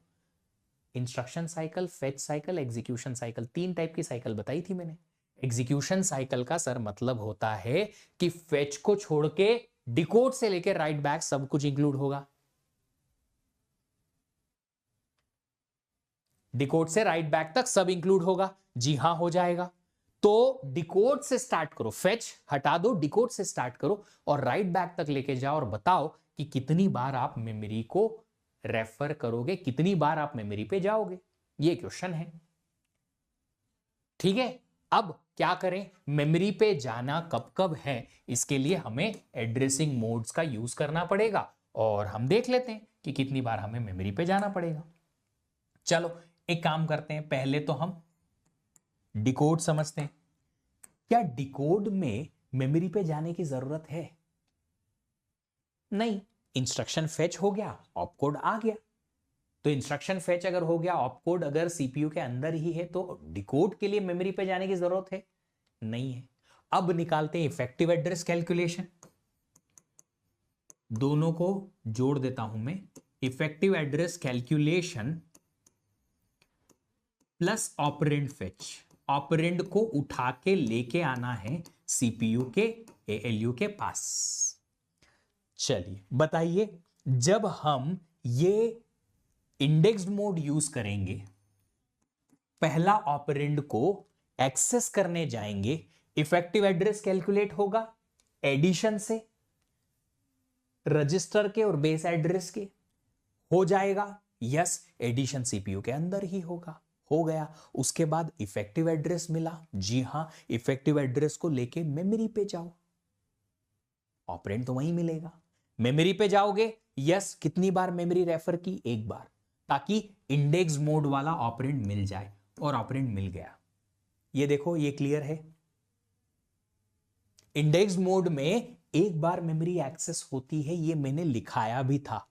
Instruction cycle, fetch cycle, execution cycle, 3 type की साइकिल बताई थी मैंने। एग्जीक्यूशन साइकिल का सर मतलब होता है कि फेच को छोड़ के डिकोड से लेकर राइट बैक सब कुछ इंक्लूड होगा। डिकोड से राइट बैक तक सब इंक्लूड होगा, जी हां हो जाएगा। तो डिकोड से स्टार्ट करो, फेच हटा दो, डिकोड से स्टार्ट करो और राइट बैक तक लेके जाओ और बताओ कि कितनी बार आप मेमोरी को रेफर करोगे, कितनी बार आप मेमोरी पे जाओगे। ये क्वेश्चन है। ठीक है, अब क्या करें, मेमोरी पे जाना कब कब है, इसके लिए हमें एड्रेसिंग मोड्स का यूज करना पड़ेगा और हम देख लेते हैं कि कितनी बार हमें मेमोरी पे जाना पड़ेगा। चलो एक काम करते हैं, पहले तो हम डिकोड समझते हैं। क्या डिकोड में मेमोरी पे जाने की जरूरत है? नहीं, इंस्ट्रक्शन फेच हो गया, ऑपकोड आ गया। तो इंस्ट्रक्शन फेच अगर हो गया, ऑपकोड अगर सीपीयू के अंदर ही है, तो डिकोड के लिए मेमोरी पे जाने की जरूरत है? नहीं है। अब निकालते हैं इफेक्टिव एड्रेस कैलकुलेशन। दोनों को जोड़ देता हूं मैं, effective address calculation plus operand fetch. Operand को उठा के लेके आना है सीपीयू के एएलयू के पास। चलिए बताइए, जब हम ये इंडेक्स्ड मोड यूज करेंगे, पहला ऑपरेंड को एक्सेस करने जाएंगे, इफेक्टिव एड्रेस कैलकुलेट होगा एडिशन से, रजिस्टर के और बेस एड्रेस के हो जाएगा। यस, एडिशन सीपीयू के अंदर ही होगा, हो गया। उसके बाद इफेक्टिव एड्रेस मिला, जी हां, इफेक्टिव एड्रेस को लेके मेमोरी पे जाओ, ऑपरेंड तो वहीं मिलेगा। मेमोरी पे जाओगे, यस, कितनी बार मेमोरी रेफर की? एक बार, ताकि इंडेक्स मोड वाला ऑपरेंड मिल जाए, और ऑपरेंड मिल गया। ये देखो, ये क्लियर है। इंडेक्स मोड में एक बार मेमोरी एक्सेस होती है, ये मैंने लिखाया भी था।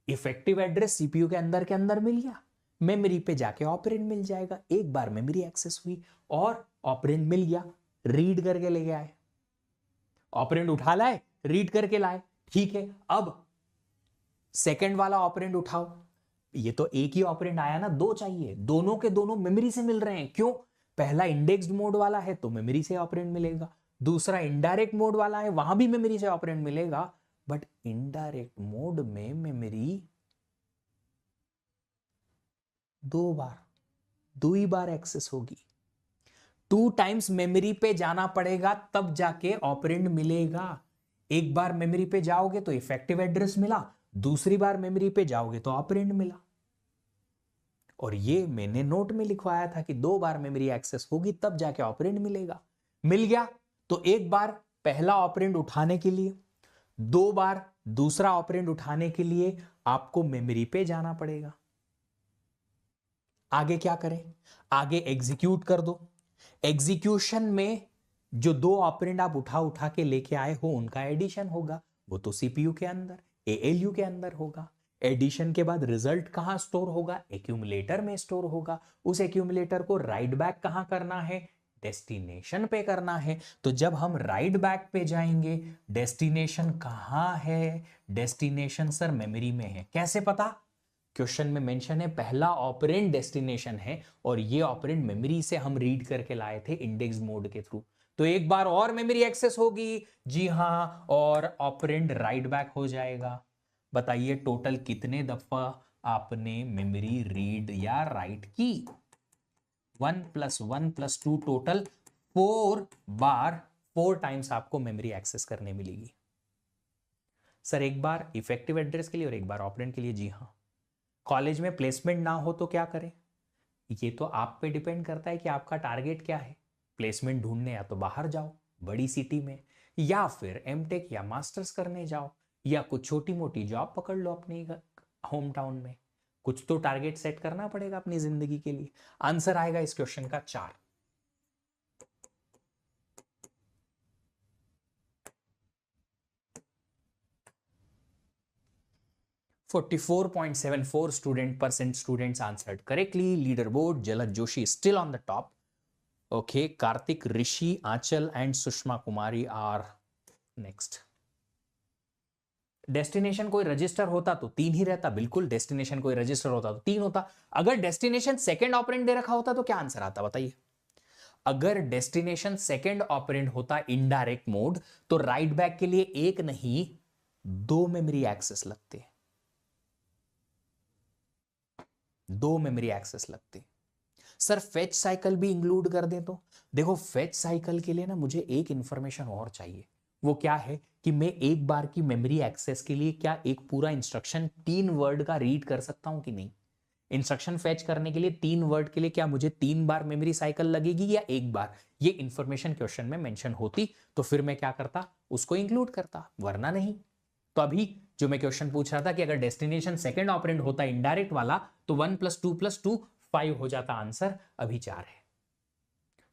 इफेक्टिव एड्रेस सीपीयू के अंदर मिल गया, मेमोरी पे जाके ऑपरेंड मिल जाएगा। एक बार मेमोरी एक्सेस हुई और ऑपरेंड मिल गया, रीड करके ले गया है, ऑपरेंड उठा लाए, रीड करके लाए। ठीक है, अब सेकंड वाला ऑपरेंड उठाओ। ये तो एक ही ऑपरेंड आया ना, 2 चाहिए, दोनों के दोनों मेमोरी से मिल रहे हैं। क्यों? पहला इंडेक्स्ड मोड वाला है तो मेमोरी से ऑपरेंड मिलेगा, दूसरा इनडायरेक्ट मोड वाला है, वहां भी मेमोरी से ऑपरेंड मिलेगा। बट इनडायरेक्ट मोड में मेमोरी 2 ही बार एक्सेस होगी। 2 टाइम्स मेमोरी पे जाना पड़ेगा, तब जाके ऑपरेंड मिलेगा। एक बार मेमोरी पे जाओगे तो इफेक्टिव एड्रेस मिला, दूसरी बार मेमोरी पे जाओगे तो ऑपरेंड मिला। और ये मैंने नोट में लिखवाया था कि 2 बार मेमोरी एक्सेस होगी तब जाके ऑपरेंड मिलेगा। मिल गया तो एक बार पहला ऑपरेंड उठाने के लिए, 2 बार दूसरा ऑपरेंड उठाने के लिए आपको मेमोरी पे जाना पड़ेगा। आगे क्या करें? आगे एग्जीक्यूट कर दो। एग्जीक्यूशन में जो दो ऑपरेंड आप उठा उठा के लेके आए हो उनका एडिशन होगा, वो तो सीपीयू के अंदर, एएलयू के अंदर होगा। एडिशन के बाद रिजल्ट कहां स्टोर होगा? एक्यूमुलेटर में स्टोर होगा। उस एक्यूमुलेटर को राइट बैक कहां करना है? डेस्टिनेशन पे करना है। तो जब हम राइट बैक पे जाएंगे, डेस्टिनेशन कहां है? डेस्टिनेशन सर मेमोरी में है। कैसे पता? क्वेश्चन में मेंशन है पहला ऑपरेंड डेस्टिनेशन है और ये ऑपरेंड मेमोरी से हम रीड करके लाए थे इंडेक्स मोड के थ्रू। तो एक बार और मेमोरी एक्सेस होगी, जी हां, और ऑपरेंड राइट बैक हो जाएगा। बताइए टोटल कितने दफा आपने मेमोरी रीड या राइट की? 1+1+2 टोटल 4 बार, 4 टाइम्स आपको मेमोरी एक्सेस करने मिलेगी। सर एक बार इफेक्टिव एड्रेस के लिए और एक बार ऑपरेंड के लिए, जी हाँ। कॉलेज में प्लेसमेंट ना हो तो क्या करें? ये तो आप पे डिपेंड करता है कि आपका टारगेट क्या है। प्लेसमेंट ढूंढने या तो बाहर जाओ बड़ी सिटी में, या फिर एमटेक या मास्टर्स करने जाओ, या कुछ छोटी मोटी जॉब पकड़ लो अपनी होम टाउन में। कुछ तो टारगेट सेट करना पड़ेगा अपनी जिंदगी के लिए। आंसर आएगा इस क्वेश्चन का 4। 44.74 students answered correctly. Leaderboard, Jalaj Joshi is still on the top. Okay, Karthik, Rishi, Achal and Sushma Kumari are next. Destination कोई रजिस्टर होता तो 3 ही रहता, बिल्कुल। डेस्टिनेशन कोई रजिस्टर होता तो 3 होता। अगर डेस्टिनेशन सेकंड ऑपरेंड दे रखा होता तो क्या आंसर आता बताइए? अगर डेस्टिनेशन सेकंड ऑपरेंड होता इनडायरेक्ट मोड, तो राइट बैक के लिए एक नहीं 2 मेमोरी एक्सेस लगते, 2 मेमोरी एक्सेस लगते। सर फेच साइकिल भी इंक्लूड कर दें तो? देखो फेच साइकिल के लिए ना मुझे एक इंफॉर्मेशन और चाहिए। वो क्या है कि मैं एक बार की मेमोरी एक्सेस के लिए क्या एक पूरा इंस्ट्रक्शन 3 वर्ड का रीड कर सकता हूं कि नहीं? इंस्ट्रक्शन फेच करने के लिए 3 वर्ड के लिए क्या मुझे 3 बार मेमोरी साइकिल लगेगी या एक बार? ये इंफॉर्मेशन क्वेश्चन में मेंशन होती तो फिर मैं क्या करता, उसको इंक्लूड करता, वरना नहीं। तो अभी जो मैं क्वेश्चन पूछ रहा था कि अगर डेस्टिनेशन सेकंड ऑपरेंड होता इनडायरेक्ट वाला तो 1+2+2 5 हो जाता। आंसर अभी 4 है।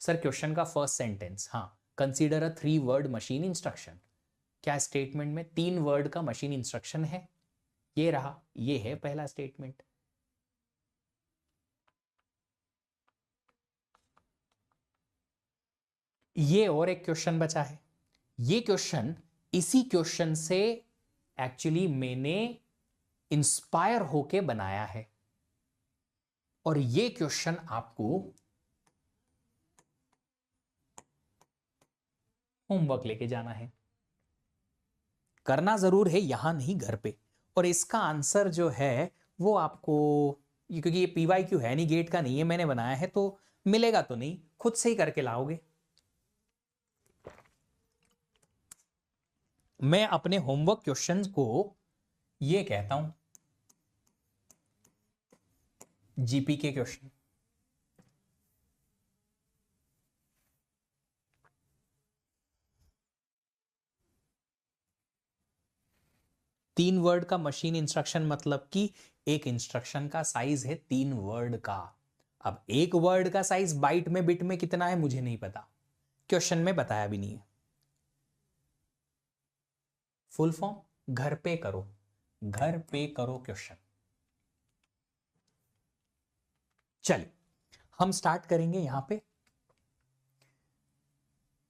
सर क्वेश्चन का फर्स्ट सेंटेंस, हाँ, consider a 3 word machine instruction. क्या स्टेटमेंट में 3 वर्ड का मशीन इंस्ट्रक्शन है? ये रहा, ये है पहला स्टेटमेंट। ये और एक क्वेश्चन बचा है। ये क्वेश्चन इसी क्वेश्चन से एक्चुअली मैंने इंस्पायर होके बनाया है और ये क्वेश्चन आपको होमवर्क लेके जाना है, करना जरूर है, यहां नहीं घर पे। और इसका आंसर जो है वो आपको, क्योंकि ये पीवाईक्यू है नहीं, गेट का नहीं है, मैंने बनाया है तो मिलेगा तो नहीं, खुद से ही करके लाओगे। मैं अपने होमवर्क क्वेश्चंस को ये कहता हूं जीपी के क्वेश्चन। तीन वर्ड का मशीन इंस्ट्रक्शन मतलब कि एक इंस्ट्रक्शन का साइज है 3 वर्ड का। अब एक वर्ड का साइज बाइट में बिट में कितना है मुझे नहीं पता, क्वेश्चन में बताया भी नहीं है। फुल फॉर्म घर पे करो, घर पे करो क्वेश्चन। चलिए हम स्टार्ट करेंगे यहां पे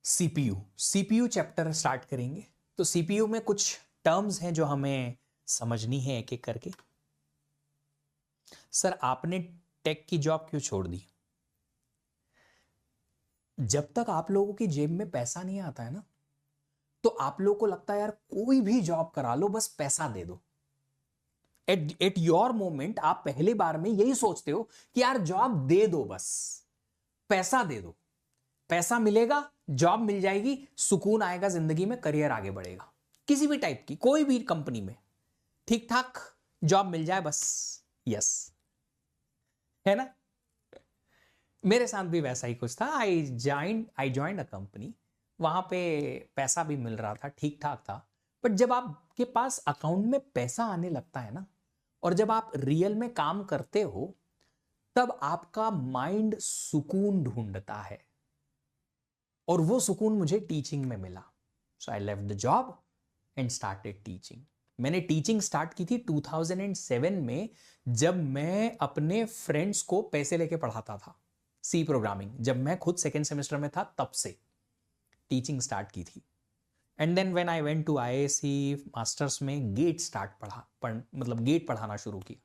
सीपीयू, सीपीयू चैप्टर स्टार्ट करेंगे। तो सीपीयू में कुछ टर्म्स हैं जो हमें समझनी है एक एक करके। सर आपने टेक की जॉब क्यों छोड़ दी? जब तक आप लोगों की जेब में पैसा नहीं आता है ना, तो आप लोगों को लगता है यार कोई भी जॉब करा लो बस पैसा दे दो। एट योर मोमेंट आप पहली बार में यही सोचते हो कि यार जॉब दे दो, बस पैसा दे दो, पैसा मिलेगा, जॉब मिल जाएगी, सुकून आएगा जिंदगी में, करियर आगे बढ़ेगा। किसी भी टाइप की कोई भी कंपनी में ठीक ठाक जॉब मिल जाए बस, यस, है ना? मेरे साथ भी वैसा ही कुछ था। आई ज्वाइंड अ कंपनी, वहां पे पैसा भी मिल रहा था, ठीक ठाक था। बट जब आपके पास अकाउंट में पैसा आने लगता है ना, और जब आप रियल में काम करते हो, तब आपका माइंड सुकून ढूंढता है। और वो सुकून मुझे टीचिंग में मिला। So I left the job and started teaching. मैंने टीचिंग स्टार्ट की थी 2007 में, जब मैं अपने फ्रेंड्स को पैसे लेके पढ़ाता था सी प्रोग्रामिंग। जब मैं खुद सेकेंड सेमेस्टर में था तब से टीचिंग स्टार्ट की थी। And then when I went to IISc masters में गेट मतलब गेट पढ़ाना शुरू किया।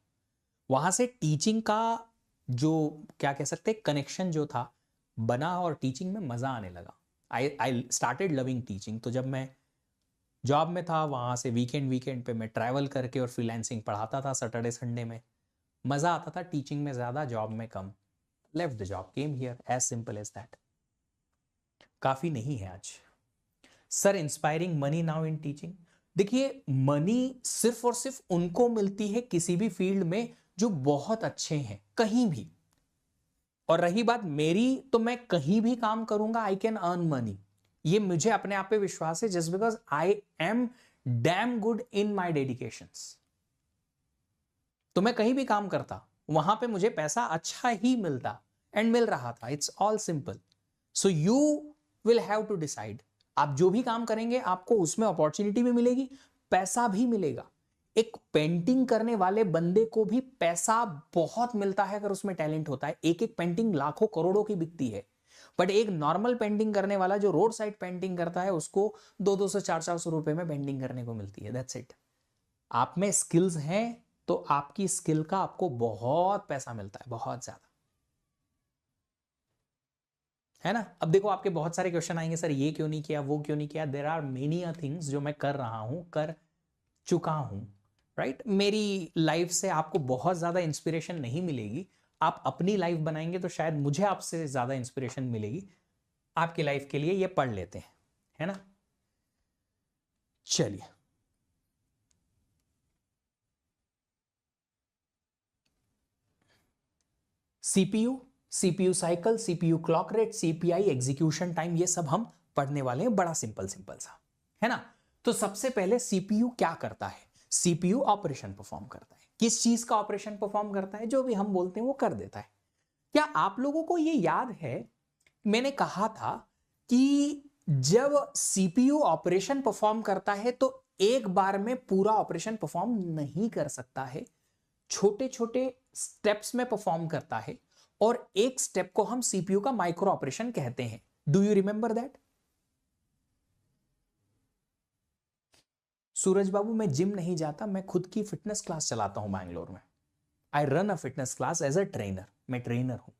वहां से टीचिंग का जो क्या कह सकते हैं कनेक्शन जो था बना, और टीचिंग में मजा आने लगा। I started loving teaching. तो जब मैं जॉब में था वहां से वीकेंड पे मैं ट्रैवल करके और फ्रीलांसिंग पढ़ाता था सैटरडे संडे में। मजा आता था टीचिंग में ज्यादा, जॉब में कम। Left the job, came here, as simple as that. काफी नहीं है आज। Sir inspiring money now in teaching. देखिए, मनी सिर्फ और सिर्फ उनको मिलती है किसी भी फील्ड में जो बहुत अच्छे हैं कहीं भी। और रही बात मेरी, तो मैं कहीं भी काम करूंगा, आई कैन अर्न मनी। ये मुझे अपने आप पे विश्वास है, just because I am damn good in my dedications. तो मैं कहीं भी काम करता, वहां पे मुझे पैसा अच्छा ही मिलता एंड मिल रहा था। It's all simple. So you will have to decide. आप जो भी काम करेंगे आपको उसमें अपॉर्चुनिटी भी मिलेगी, पैसा भी मिलेगा। एक पेंटिंग करने वाले बंदे को भी पैसा बहुत मिलता है अगर उसमें टैलेंट होता है। एक एक पेंटिंग लाखों करोड़ों की बिकती है। बट एक नॉर्मल पेंटिंग करने वाला जो रोड साइड पेंटिंग करता है, उसको 200-400 रुपए में पेंटिंग करने को मिलती है। That's it. आप में स्किल्स हैं तो आपकी स्किल का आपको बहुत पैसा मिलता है, बहुत ज्यादा, है ना। अब देखो, आपके बहुत सारे क्वेश्चन आएंगे, सर ये क्यों नहीं किया, वो क्यों नहीं किया। देयर आर मेनी थिंग्स जो मैं कर रहा हूं, कर चुका हूं, राइट। मेरी लाइफ से आपको बहुत ज्यादा इंस्पिरेशन नहीं मिलेगी। आप अपनी लाइफ बनाएंगे तो शायद मुझे आपसे ज्यादा इंस्पिरेशन मिलेगी। आपकी लाइफ के लिए ये पढ़ लेते हैं, है ना। चलिए, CPU, CPU cycle, CPU clock rate, CPI execution time, ये सब हम पढ़ने वाले हैं। बड़ा सिंपल सिंपल सा, है ना। तो सबसे पहले सीपीयू क्या करता है। सीपीयू ऑपरेशन परफॉर्म करता है। किस चीज का ऑपरेशन परफॉर्म करता है, जो भी हम बोलते हैं वो कर देता है। क्या आप लोगों को ये याद है, मैंने कहा था कि जब सीपीयू ऑपरेशन परफॉर्म करता है तो एक बार में पूरा ऑपरेशन परफॉर्म नहीं कर सकता है, छोटे छोटे स्टेप्स में परफॉर्म करता है। और एक स्टेप को हम सीपीयू का माइक्रो ऑपरेशन कहते हैं। Do you remember that. Suraj babu, मैं जिम नहीं जाता, मैं खुद की फिटनेस क्लास चलाता हूं बैंगलोर में। I run a fitness class as a trainer, मैं ट्रेनर हूं।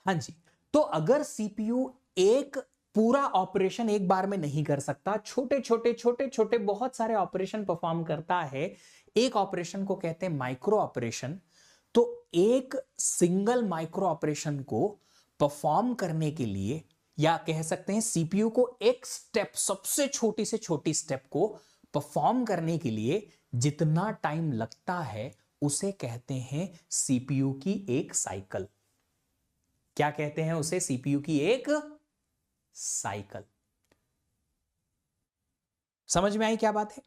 हाँ जी। तो अगर सीपीयू एक पूरा ऑपरेशन एक बार में नहीं कर सकता, छोटे छोटे छोटे छोटे बहुत सारे ऑपरेशन परफॉर्म करता है, एक ऑपरेशन को कहते हैं माइक्रो ऑपरेशन। तो एक सिंगल माइक्रो ऑपरेशन को परफॉर्म करने के लिए, या कह सकते हैं सीपीयू को एक स्टेप, सबसे छोटी से छोटी स्टेप को परफॉर्म करने के लिए जितना टाइम लगता है, उसे कहते हैं सीपीयू की एक साइकिल। क्या कहते हैं उसे, सीपीयू की एक साइकिल। समझ में आई क्या बात है।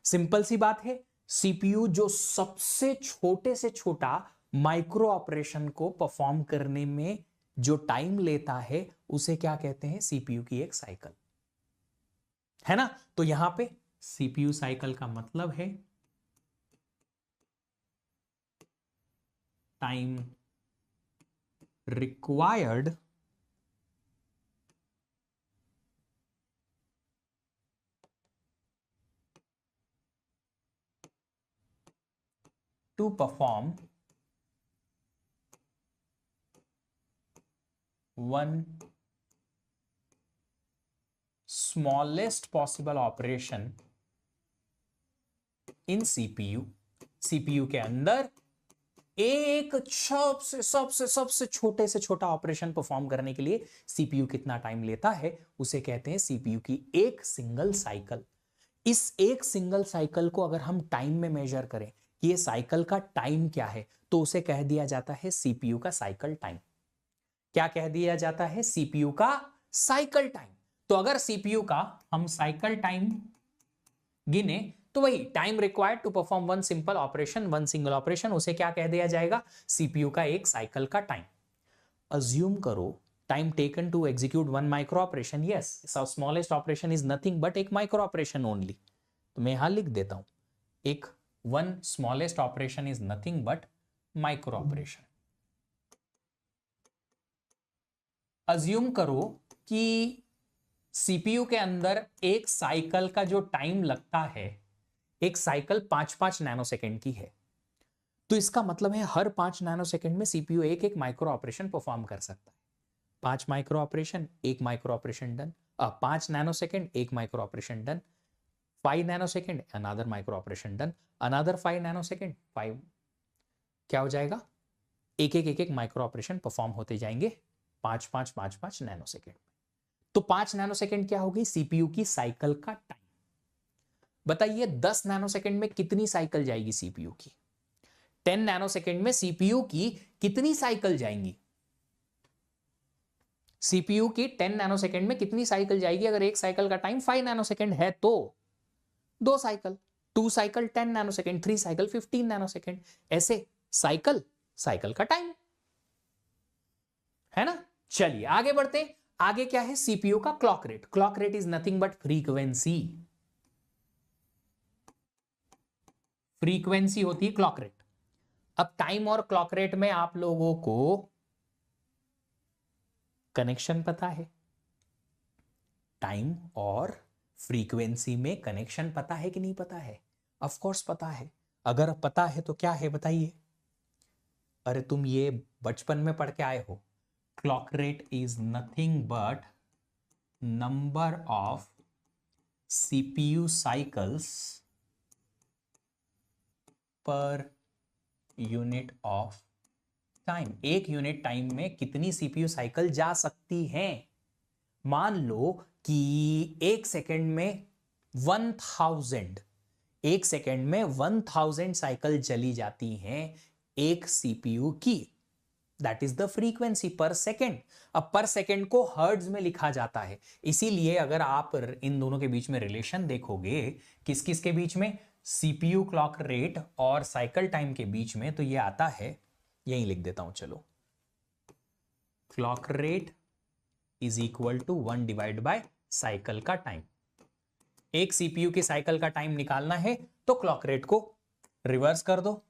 सिंपल सी बात है। सीपीयू जो सबसे छोटे से छोटा माइक्रो ऑपरेशन को परफॉर्म करने में जो टाइम लेता है, उसे क्या कहते हैं, सीपीयू की एक साइकिल, है ना। तो यहां पे सीपीयू साइकिल का मतलब है time required to perform one smallest possible operation in CPU। CPU के अंदर एक सबसे सबसे सबसे छोटे से छोटा ऑपरेशन परफॉर्म करने के लिए सीपीयू कितना टाइम लेता है, उसे कहते हैं सीपीयू की एक सिंगल साइकिल। इस एक सिंगल साइकिल को अगर हम टाइम में मेजर करें कि ये साइकिल का टाइम क्या है, तो उसे कह दिया जाता है सीपीयू का साइकिल टाइम। क्या कह दिया जाता है, सीपीयू का साइकिल टाइम। तो अगर सीपीयू का हम साइकिल टाइम गिने, तो वही time required to perform one simple operation, one single operation, उसे क्या कह दिया जाएगा, सीपीयू का एक साइकिल का टाइम। अज्यूम करो time taken to execute one micro operation, yes smallest operation is nothing but एक माइक्रो ऑपरेशन ओनली। तो मैं यहां लिख देता हूं, एक one smallest operation is nothing but micro operation. Assume करो कि सीपीयू के अंदर एक साइकिल का जो टाइम लगता है, एक साइकिल 5-5 नैनोसेकंड की है। तो इसका मतलब है हर 5 नैनोसेकंड में सीपीयू एक एक माइक्रो ऑपरेशन परफॉर्म कर सकता है। 5 माइक्रो ऑपरेशन, एक माइक्रो ऑपरेशन डन। 5 नैनोसेकंड, एक micro operation done. 5 nanosecond, another micro operation done. Another 5 nanosecond, 5, क्या हो जाएगा, एक एक माइक्रो ऑपरेशन परफॉर्म होते जाएंगे 5-5 नैनोसेकंड। तो 5 नैनोसेकंड क्या होगी, सीपीयू की साइकिल का टाइम। बताइए 10 नैनोसेकंड में कितनी साइकिल जाएगी सीपीयू की? 10 नैनोसेकंड में सीपीयू की कितनी साइकिल जाएंगी? सीपीयू की 10 नैनोसेकंड में कितनी साइकिल जाएगी? अगर एक साइकिल का टाइम 5 नैनोसेकंड है तो 2 cycle, 2 cycle 10 nanosecond, 3 cycle 15 nanosecond, ऐसे साइकिल साइकिल का टाइम है ना। चलिए आगे बढ़ते हैं। आगे क्या है, सीपीयू का clock rate. Clock rate is nothing but frequency. Frequency होती है क्लॉक रेट। अब टाइम और क्लॉक रेट में आप लोगों को कनेक्शन पता है? टाइम और फ्रीक्वेंसी में कनेक्शन पता है कि नहीं पता है? ऑफ कोर्स पता है। अगर पता है तो क्या है बताइए? अरे तुम ये बचपन में पढ़ के आए हो। Clock rate is nothing but number of CPU cycles per unit of time. एक यूनिट टाइम में कितनी सीपीयू साइकिल जा सकती हैं? मान लो कि एक सेकेंड में 1000, एक सेकेंड में 1000 साइकिल चली जाती हैं एक सीपीयू की। दैट इज द फ्रीक्वेंसी पर सेकेंड। अब पर सेकेंड को हर्ट्ज में लिखा जाता है, इसीलिए अगर आप इन दोनों के बीच में रिलेशन देखोगे, किस किस के बीच में, सीपीयू क्लॉक रेट और साइकिल टाइम के बीच में, तो ये आता है, यही लिख देता हूं चलो, clock rate is equal to 1 divide by cycle का टाइम। एक सीपीयू की साइकिल का टाइम निकालना है तो क्लॉक रेट को रिवर्स कर दो।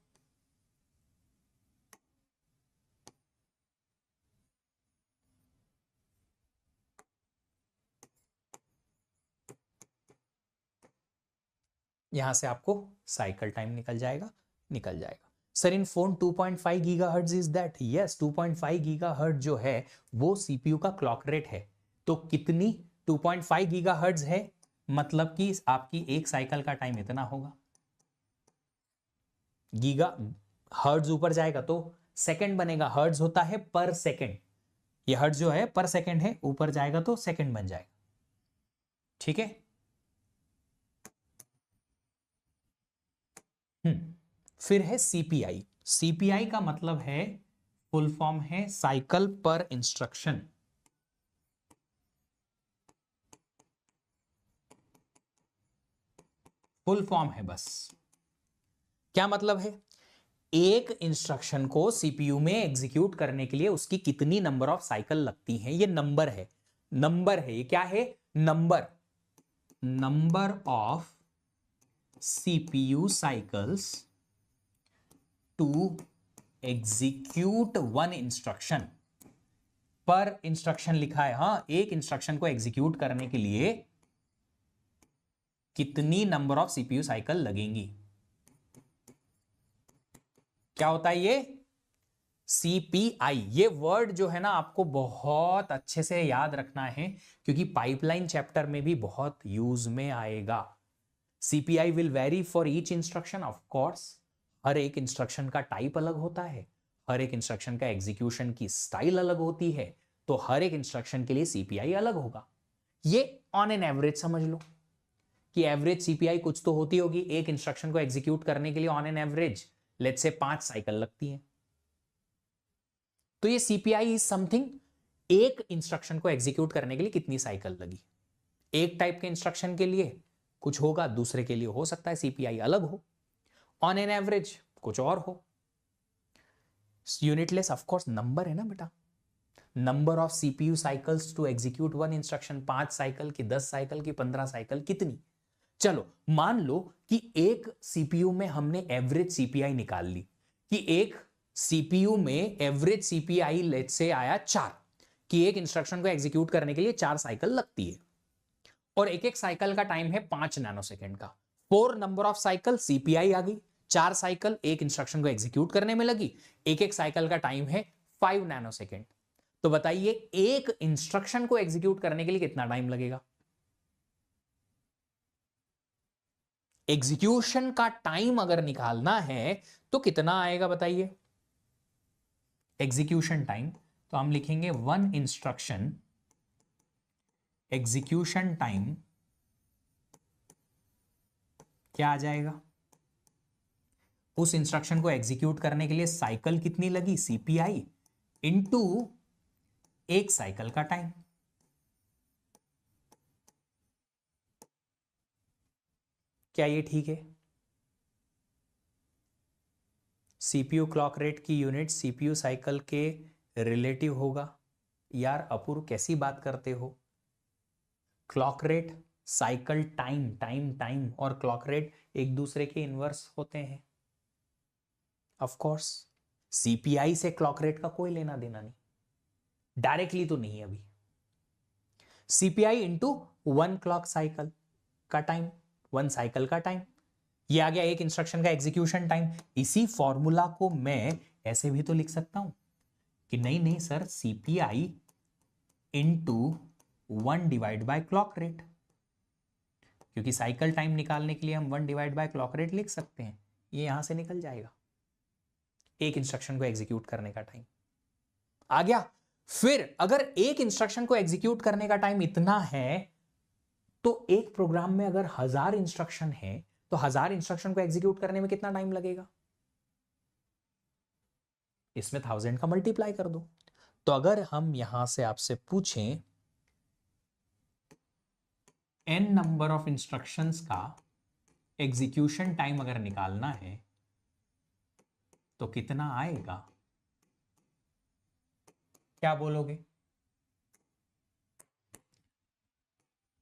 यहां से आपको साइकिल टाइम निकल जाएगा, निकल जाएगा। Sir in phone 2.5 gigahertz is that? Yes, 2.5 gigahertz जो है वो सीपीयू का क्लॉक रेट है। तो कितनी 2.5 गीगाहर्ट्ज है, मतलब कि आपकी एक साइकिल का टाइम इतना होगा। गीगा हर्ट्ज ऊपर जाएगा तो सेकंड बनेगा, हर्ट्ज होता है पर सेकंड, ये हर्ट्ज जो है पर सेकंड है, ऊपर जाएगा तो सेकंड बन जाएगा। ठीक है। फिर है सीपीआई। सीपीआई का मतलब है, फुल फॉर्म है साइकिल पर इंस्ट्रक्शन। फुल फॉर्म है बस। क्या मतलब है, एक इंस्ट्रक्शन को सीपीयू में एग्जीक्यूट करने के लिए उसकी कितनी नंबर ऑफ साइकिल लगती हैं, ये नंबर है। नंबर है, ये क्या है, number. Number of CPU cycles to execute one instruction. पर इंस्ट्रक्शन लिखा है, हां, एक इंस्ट्रक्शन को एग्जीक्यूट करने के लिए कितनी नंबर ऑफ सीपीयू साइकिल लगेंगी। क्या होता है ये, सीपीआई। ये वर्ड जो है ना आपको बहुत अच्छे से याद रखना है, क्योंकि पाइपलाइन चैप्टर में भी बहुत यूज में आएगा। CPI will very for each instruction, of course. हर एक इंस्ट्रक्शन का टाइप अलग होता है, हर एक इंस्ट्रक्शन का एग्जीक्यूशन की स्टाइल अलग होती है, तो हर एक इंस्ट्रक्शन के लिए सीपीआई अलग होगा। ये ऑन एन एवरेज समझ लो कि एवरेज सीपीआई कुछ तो होती होगी। एक इंस्ट्रक्शन को एग्जीक्यूट करने के लिए on an average let's say 5 cycle लगती है। तो ये सीपीआई इज समथिंग, एक इंस्ट्रक्शन को एग्जीक्यूट करने के लिए कितनी साइकिल लगी। एक टाइप के इंस्ट्रक्शन के लिए कुछ होगा, दूसरे के लिए हो सकता है सीपीआई अलग हो, ऑन एन एवरेज कुछ और हो। यूनिटलेस ऑफ कोर्स नंबर है ना बेटा, number of CPU cycles to execute one instruction, 5 cycle की, 10 साइकिल की, 15 साइकिल, कितनी? चलो मान लो कि एक सीपीयू में हमने एवरेज सीपीआई निकाल ली कि एक सीपीयू में एवरेज सीपीआई लेट से आया 4, कि एक इंस्ट्रक्शन को एग्जीक्यूट करने के लिए 4 साइकिल लगती है और एक एक साइकिल का टाइम है 5 नैनोसेकंड का। 4 नंबर ऑफ साइकिल सीपीआई आ गई, 4 साइकिल एक इंस्ट्रक्शन को एग्जीक्यूट करने में लगी, एक एक साइकिल का टाइम है 5 नैनोसेकंड। तो बताइए एक इंस्ट्रक्शन को एग्जीक्यूट करने के लिए कितना टाइम लगेगा? एग्जीक्यूशन का टाइम अगर निकालना है तो कितना आएगा बताइए? एग्जीक्यूशन टाइम तो हम लिखेंगे वन इंस्ट्रक्शन एग्जीक्यूशन टाइम क्या आ जाएगा? उस इंस्ट्रक्शन को एग्जीक्यूट करने के लिए साइकिल कितनी लगी, सीपीआई, इनटू एक साइकिल का टाइम। क्या ये ठीक है? सीपीयू क्लॉक रेट की यूनिट सीपीयू साइकिल के रिलेटिव होगा। यार अपूर्व कैसी बात करते हो? Clock rate, cycle time, time और क्लॉक रेट एक दूसरे के इनवर्स होते हैं। ऑफ कोर्स सीपीआई से क्लॉक रेट का कोई लेना देना नहीं, डायरेक्टली तो नहीं अभी। सीपीआई इंटू 1 क्लॉक साइकिल का टाइम, 1 साइकिल का टाइम, ये आ गया एक इंस्ट्रक्शन का एग्जीक्यूशन टाइम। इसी फॉर्मूला को मैं ऐसे भी तो लिख सकता हूं कि नहीं नहीं sir, CPI into 1 divide bye clock rate, क्योंकि साइकिल टाइम निकालने के लिए हम 1 डिवाइड बाय क्लॉक रेट लिख सकते हैं। ये यहां से निकल जाएगा, एक इंस्ट्रक्शन को एग्जीक्यूट करने का टाइम आ गया। फिर अगर एक इंस्ट्रक्शन को एग्जीक्यूट करने का टाइम इतना है तो एक प्रोग्राम में अगर 1000 इंस्ट्रक्शन है तो 1000 इंस्ट्रक्शन को एग्जीक्यूट करने में कितना टाइम लगेगा? इसमें 1000 का मल्टीप्लाई कर दो। तो अगर हम यहां से आपसे पूछें n नंबर ऑफ इंस्ट्रक्शंस का एग्जीक्यूशन टाइम अगर निकालना है तो कितना आएगा? क्या बोलोगे?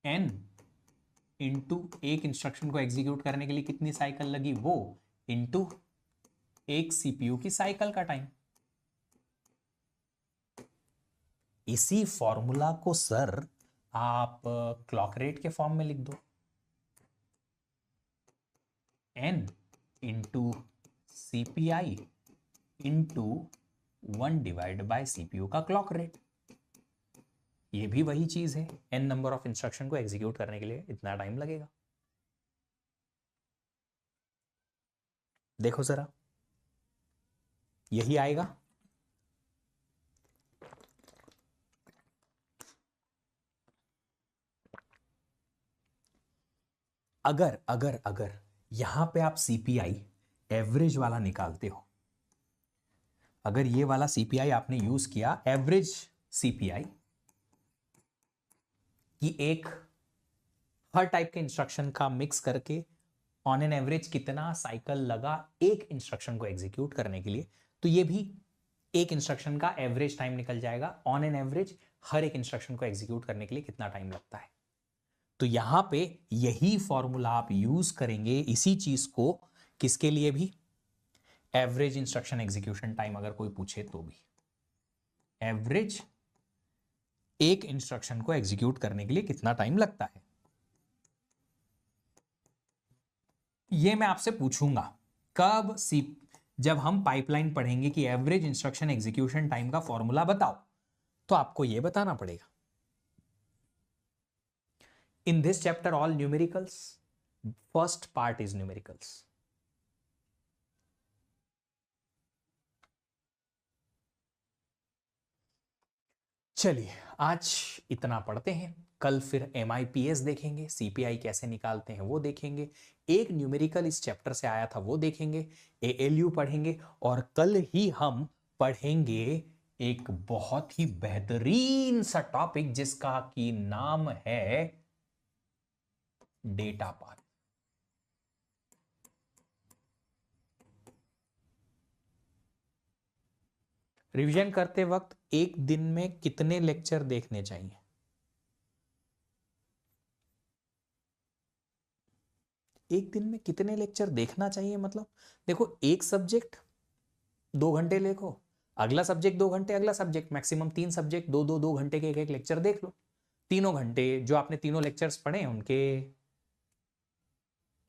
n इंटू एक इंस्ट्रक्शन को एग्जीक्यूट करने के लिए कितनी साइकिल लगी वो, इंटू एक सीपीयू की साइकिल का टाइम। इसी फॉर्मूला को सर आप क्लॉक रेट के फॉर्म में लिख दो, n into CPI into 1 divide bye CPU का क्लॉक रेट। ये भी वही चीज है, n नंबर ऑफ इंस्ट्रक्शन को एग्जीक्यूट करने के लिए इतना टाइम लगेगा। देखो जरा, यही आएगा। अगर अगर अगर यहां पे आप सीपीआई एवरेज वाला निकालते हो, अगर ये वाला सीपीआई आपने यूज किया एवरेज सीपीआई कि एक हर टाइप के इंस्ट्रक्शन का मिक्स करके ऑन एन एवरेज कितना साइकिल लगा एक इंस्ट्रक्शन को एग्जीक्यूट करने के लिए, तो ये भी एक इंस्ट्रक्शन का एवरेज टाइम निकल जाएगा। ऑन एन एवरेज हर एक इंस्ट्रक्शन को एग्जीक्यूट करने के लिए कितना टाइम लगता है। तो यहां पे यही फॉर्मूला आप यूज करेंगे इसी चीज को, किसके लिए भी? एवरेज इंस्ट्रक्शन एग्जीक्यूशन टाइम अगर कोई पूछे तो भी, एवरेज एक इंस्ट्रक्शन को एग्जीक्यूट करने के लिए कितना टाइम लगता है, ये मैं आपसे पूछूंगा कब जब हम पाइपलाइन पढ़ेंगे कि एवरेज इंस्ट्रक्शन एग्जीक्यूशन टाइम का फॉर्मूला बताओ, तो आपको यह बताना पड़ेगा। In this chapter all numericals, first part is numericals. चलिए आज इतना पढ़ते हैं, कल फिर MIPS देखेंगे, सीपीआई कैसे निकालते हैं वो देखेंगे, एक न्यूमेरिकल इस चैप्टर से आया था वो देखेंगे, ALU पढ़ेंगे, और कल ही हम पढ़ेंगे एक बहुत ही बेहतरीन सा टॉपिक जिसका की नाम है डेटा पाथ। रिवीजन करते वक्त एक दिन में कितने लेक्चर देखने चाहिए? एक दिन में कितने लेक्चर देखना चाहिए मतलब देखो, एक सब्जेक्ट 2 घंटे देखो, अगला सब्जेक्ट 2 घंटे, अगला सब्जेक्ट, मैक्सिमम 3 सब्जेक्ट, 2-2 घंटे के एक लेक्चर देख लो। तीनों घंटे जो आपने तीनों लेक्चर्स पढ़े हैं उनके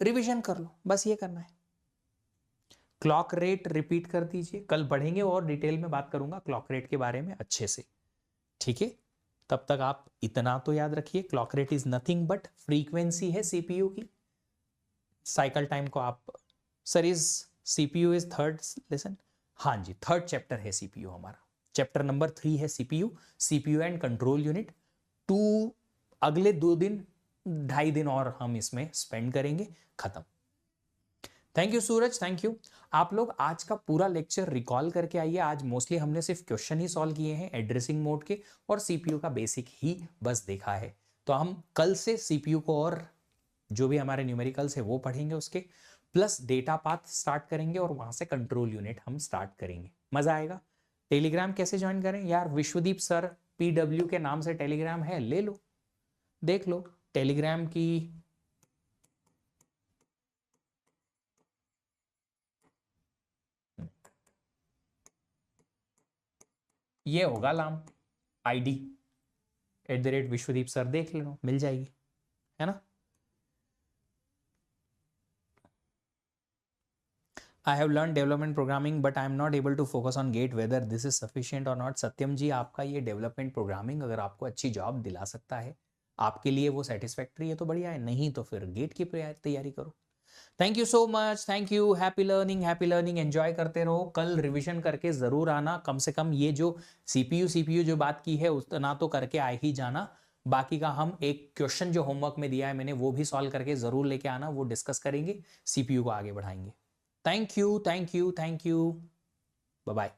रिवीजन कर लो, बस ये करना है। क्लॉक रेट रिपीट कर दीजिए, कल पढ़ेंगे और डिटेल में बात करूंगा क्लॉक रेट के बारे में अच्छे से, ठीक है? तब तक आप इतना तो याद रखिए, clock rate is nothing but frequency है सीपीयू की। साइकिल टाइम को आप, sir is CPU is third lesson, हाँ जी, थर्ड चैप्टर है सीपीयू हमारा, चैप्टर नंबर 3 है CPU, CPU and control unit. अगले 2 दिन 2.5 दिन और हम इसमें स्पेंड करेंगे, खत्म। Thank you Suraj, thank you. आप लोग आज का पूरा लेक्चर रिकॉल करके आइए। आज मोस्टली हमने सिर्फ क्वेश्चन ही सॉल्व किए हैं एड्रेसिंग मोड के, और सीपीयू का बेसिक ही बस देखा है। तो हम कल से सीपीयू को और जो भी हमारे न्यूमेरिकल्स है वो पढ़ेंगे, उसके प्लस डेटा पाथ स्टार्ट करेंगे और वहां से कंट्रोल यूनिट हम स्टार्ट करेंगे। मजा आएगा। टेलीग्राम कैसे ज्वाइन करें यार? विश्वदीप सर PW के नाम से टेलीग्राम है, ले लो, देख लो टेलीग्राम की। ये होगा लाम ID @विश्वदीप सर, देख लो मिल जाएगी, है ना? I have learned development programming but I am not able to focus on gate whether this is sufficient or not। सत्यम जी, आपका ये डेवलपमेंट प्रोग्रामिंग अगर आपको अच्छी जॉब दिला सकता है, आपके लिए वो सेटिस्फैक्ट्री है तो बढ़िया है, नहीं तो फिर गेट की तैयारी करो। Thank you so much, thank you. Happy learning, enjoy करते रहो। कल रिवीजन करके जरूर आना, कम से कम ये जो सीपीयू जो बात की है उतना तो करके आ ही जाना। बाकी का हम एक क्वेश्चन जो होमवर्क में दिया है मैंने वो भी सॉल्व करके जरूर लेके आना, वो डिस्कस करेंगे, सीपीयू को आगे बढ़ाएंगे। Thank you, thank you, thank you, bye bye.